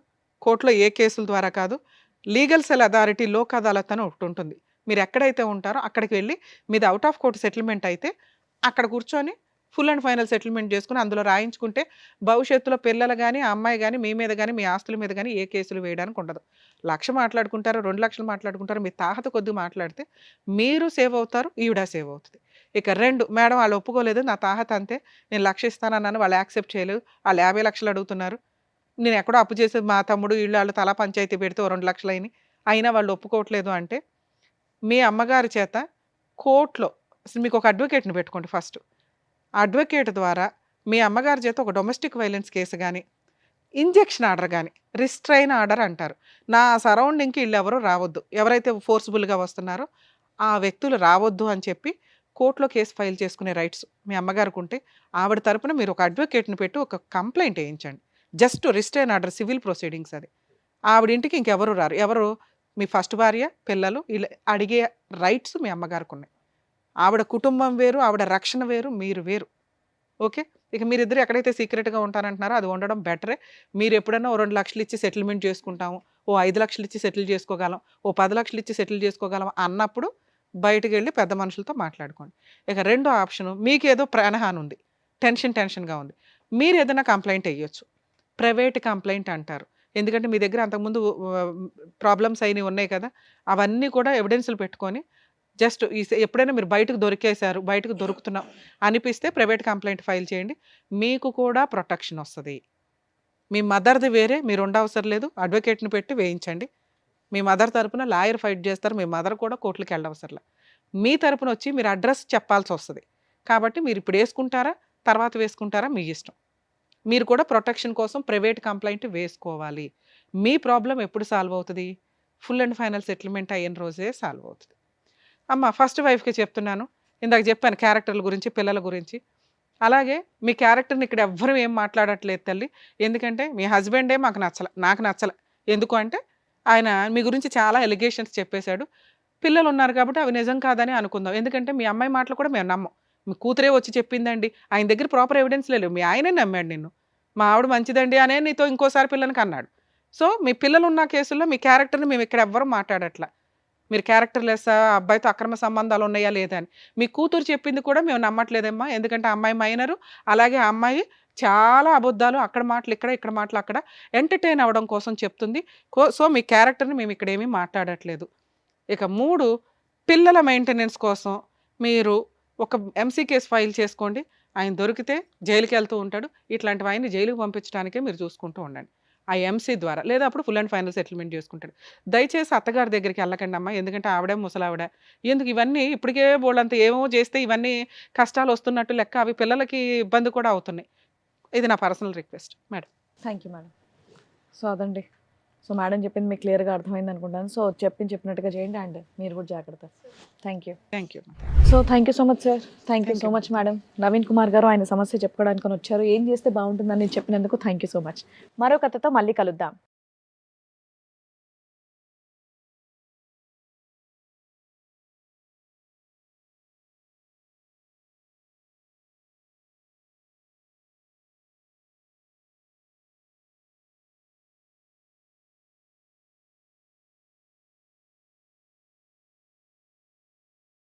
కోర్టులో ఏ కేసుల ద్వారా కాదు, legal cell authority Lok Adalat అని ఒకటి ఉంటుంది. మీరు ఎక్కడైతే ఉంటారో అక్కడికి వెళ్ళి మీది అవుట్ ఆఫ్ కోర్టు సెటిల్మెంట్ అయితే అక్కడ కూర్చొని ఫుల్ అండ్ ఫైనల్ సెటిల్మెంట్ చేసుకుని అందులో రాయించుకుంటే భవిష్యత్తులో పిల్లలు కానీ, ఆ అమ్మాయి కానీ, మీ మీద కానీ, మీ ఆస్తుల మీద కానీ ఏ కేసులు వేయడానికి ఉండదు. 1,00,000 మాట్లాడుకుంటారు, 2,00,000 మాట్లాడుకుంటారు, మీ తాహత కొద్ది మాట్లాడితే మీరు సేవ్ అవుతారు, ఈవిడ సేవ్ అవుతుంది. ఇక 2, మేడం వాళ్ళు ఒప్పుకోలేదు, నా తాహత అంతే, నేను 1,00,000 ఇస్తానన్నాను, వాళ్ళు యాక్సెప్ట్ చేయలేదు, వాళ్ళు 50,00,000 అడుగుతున్నారు, నేను ఎక్కడో అప్పు చేసి మా తమ్ముడు వీళ్ళు వాళ్ళు తలా పంచాయతీ పెడితే 2,00,000 అయినాయి, అయినా వాళ్ళు ఒప్పుకోవట్లేదు అంటే మీ అమ్మగారి చేత కోర్టులో మీకు ఒక అడ్వకేట్ని పెట్టుకోండి. ఫస్ట్ అడ్వకేట్ ద్వారా మీ అమ్మగారి చేత ఒక డొమెస్టిక్ వైలెన్స్ కేసు కానీ, ఇంజెక్షన్ ఆర్డర్ కానీ, రిస్ట్రైన్ ఆర్డర్ అంటారు, నా సరౌండింగ్కి వీళ్ళు ఎవరు రావద్దు, ఎవరైతే ఫోర్స్ఫుల్గా వస్తున్నారో ఆ వ్యక్తులు రావద్దు అని చెప్పి కోర్టులో కేసు ఫైల్ చేసుకునే రైట్స్ మీ అమ్మగారికి ఉంటే ఆవిడ తరపున మీరు ఒక అడ్వకేట్ని పెట్టి ఒక కంప్లైంట్ వేయించండి. Just restrain order, civil proceedings. అది ఆవిడ ఇంటికి ఇంకెవరు రారు. ఎవరు? మీ ఫస్ట్ భార్య, పిల్లలు, ఇలా అడిగే రైట్స్ మీ అమ్మగారికి ఉన్నాయి. ఆవిడ కుటుంబం వేరు, ఆవిడ రక్షణ వేరు, మీరు వేరు. ఓకే, ఇక మీరిద్దరు ఎక్కడైతే సీక్రెట్గా ఉంటారంటున్నారో అది ఉండడం బెటరే. మీరు ఎప్పుడైనా ఓ 2,00,000 ఇచ్చి సెటిల్మెంట్ చేసుకుంటాము, ఓ 5,00,000 ఇచ్చి సెటిల్ చేసుకోగలం, ఓ 10,00,000 ఇచ్చి సెటిల్ చేసుకోగలం అన్నప్పుడు బయటకు వెళ్ళి పెద్ద మనుషులతో మాట్లాడుకోండి. ఇక రెండో ఆప్షను, మీకేదో ప్రాణహాని ఉంది, టెన్షన్గా ఉంది, మీరు ఏదైనా కంప్లైంట్ వేయొచ్చు. ప్రైవేట్ కంప్లైంట్ అంటారు. ఎందుకంటే మీ దగ్గర అంతకుముందు ప్రాబ్లమ్స్ అయినవి ఉన్నాయి కదా, అవన్నీ కూడా ఎవిడెన్స్లు పెట్టుకొని జస్ట్ ఎప్పుడైనా మీరు బయటకు దొరికేశారు, బయటకు దొరుకుతున్నాం అనిపిస్తే ప్రైవేట్ కంప్లైంట్ ఫైల్ చేయండి. మీకు కూడా ప్రొటెక్షన్ వస్తుంది. మీ మదర్ది వేరే, మీరు ఉండవసరం లేదు, అడ్వకేట్ని పెట్టి వేయించండి. మీ మదర్ తరపున లాయర్ ఫైట్ చేస్తారు, మీ మదర్ కూడా కోర్టులకు వెళ్ళవసరం. మీ తరపున వచ్చి మీరు అడ్రస్ చెప్పాల్సి వస్తుంది. కాబట్టి మీరు ఇప్పుడు వేసుకుంటారా, తర్వాత వేసుకుంటారా, మీ ఇష్టం. మీరు కూడా ప్రొటెక్షన్ కోసం ప్రైవేట్ కంప్లైంట్ వేసుకోవాలి. మీ ప్రాబ్లం ఎప్పుడు సాల్వ్ అవుతుంది? ఫుల్ అండ్ ఫైనల్ సెటిల్మెంట్ అయిన రోజే సాల్వ్ అవుతుంది. అమ్మ ఫస్ట్ వైఫ్కి చెప్తున్నాను, ఇందాక చెప్పాను క్యారెక్టర్ల గురించి, పిల్లల గురించి. అలాగే మీ క్యారెక్టర్ని ఇక్కడ ఎవ్వరూ ఏం మాట్లాడట్లేదు తల్లి. ఎందుకంటే మీ హస్బెండే మాకు నచ్చల, నాకు నచ్చల. ఎందుకు అంటే ఆయన మీ గురించి చాలా ఎలిగేషన్స్ చెప్పేశాడు. పిల్లలు ఉన్నారు కాబట్టి అవి నిజం కాదని అనుకుందాం. ఎందుకంటే మీ అమ్మాయి మాటలు కూడా మేము నమ్మం. మీ కూతురే వచ్చి చెప్పిందండి, ఆయన దగ్గర ప్రాపర్ ఎవిడెన్స్ లేవు, మీ ఆయనే నమ్మాడు నిన్ను, మా ఆవిడ మంచిదండి అనే నీతో ఇంకోసారి పిల్లలకి అన్నాడు. సో మీ పిల్లలు ఉన్న కేసుల్లో మీ క్యారెక్టర్ని మేము ఇక్కడ ఎవ్వరూ మాట్లాడట్లా. మీరు క్యారెక్టర్ లెస్, అబ్బాయితో అక్రమ సంబంధాలు ఉన్నాయా లేదా అని. మీ కూతురు చెప్పింది కూడా మేము నమ్మట్లేదమ్మా, ఎందుకంటే అమ్మాయి మైనరు, అలాగే ఆ అమ్మాయి చాలా అబద్ధాలు, అక్కడ మాటలు ఇక్కడ, ఇక్కడ మాటలు అక్కడ ఎంటర్టైన్ అవ్వడం కోసం చెప్తుంది. సో మీ క్యారెక్టర్ని మేము ఇక్కడ ఏమీ మాట్లాడట్లేదు. ఇక 3, పిల్లల మెయింటెనెన్స్ కోసం మీరు ఒక ఎంసీ కేసు ఫైల్ చేసుకోండి. ఆయన దొరికితే జైలుకి వెళ్తూ ఉంటాడు. ఇట్లాంటివి ఆయన్ని జైలుకి పంపించడానికే మీరు చూసుకుంటూ ఉండండి ఆ ఎంసీ ద్వారా. లేదా అప్పుడు ఫుల్ అండ్ ఫైనల్ సెటిల్మెంట్ చేసుకుంటాడు. దయచేసి అత్తగారి దగ్గరికి వెళ్ళకండి అమ్మా, ఎందుకంటే ఆవిడే ముసలావిడ. ఎందుకు ఇవన్నీ ఇప్పటికే బోళ్ళంత ఏమో చేస్తే ఇవన్నీ కష్టాలు వస్తున్నట్టు లెక్క, అవి పిల్లలకి ఇబ్బంది కూడా అవుతున్నాయి. ఇది నా personal request madam. Thank you madam. So అదండి, సో మేడం చెప్పింది మీకు క్లియర్గా అర్థమైంది అనుకుంటాను. సో చెప్పినట్టుగా చేయండి అండ్ మీరు కూడా జాగ్రత్త. Thank you. Thank you. So thank you so much sir. Thank you so much madam. Naveen Kumar గారు ఆయన సమస్య చెప్పుకోవడానికి వచ్చారు. ఏం చేస్తే బాగుంటుందని చెప్పినందుకు థ్యాంక్ యూ సో మచ్. మరో కథతో మళ్ళీ కలుద్దాం.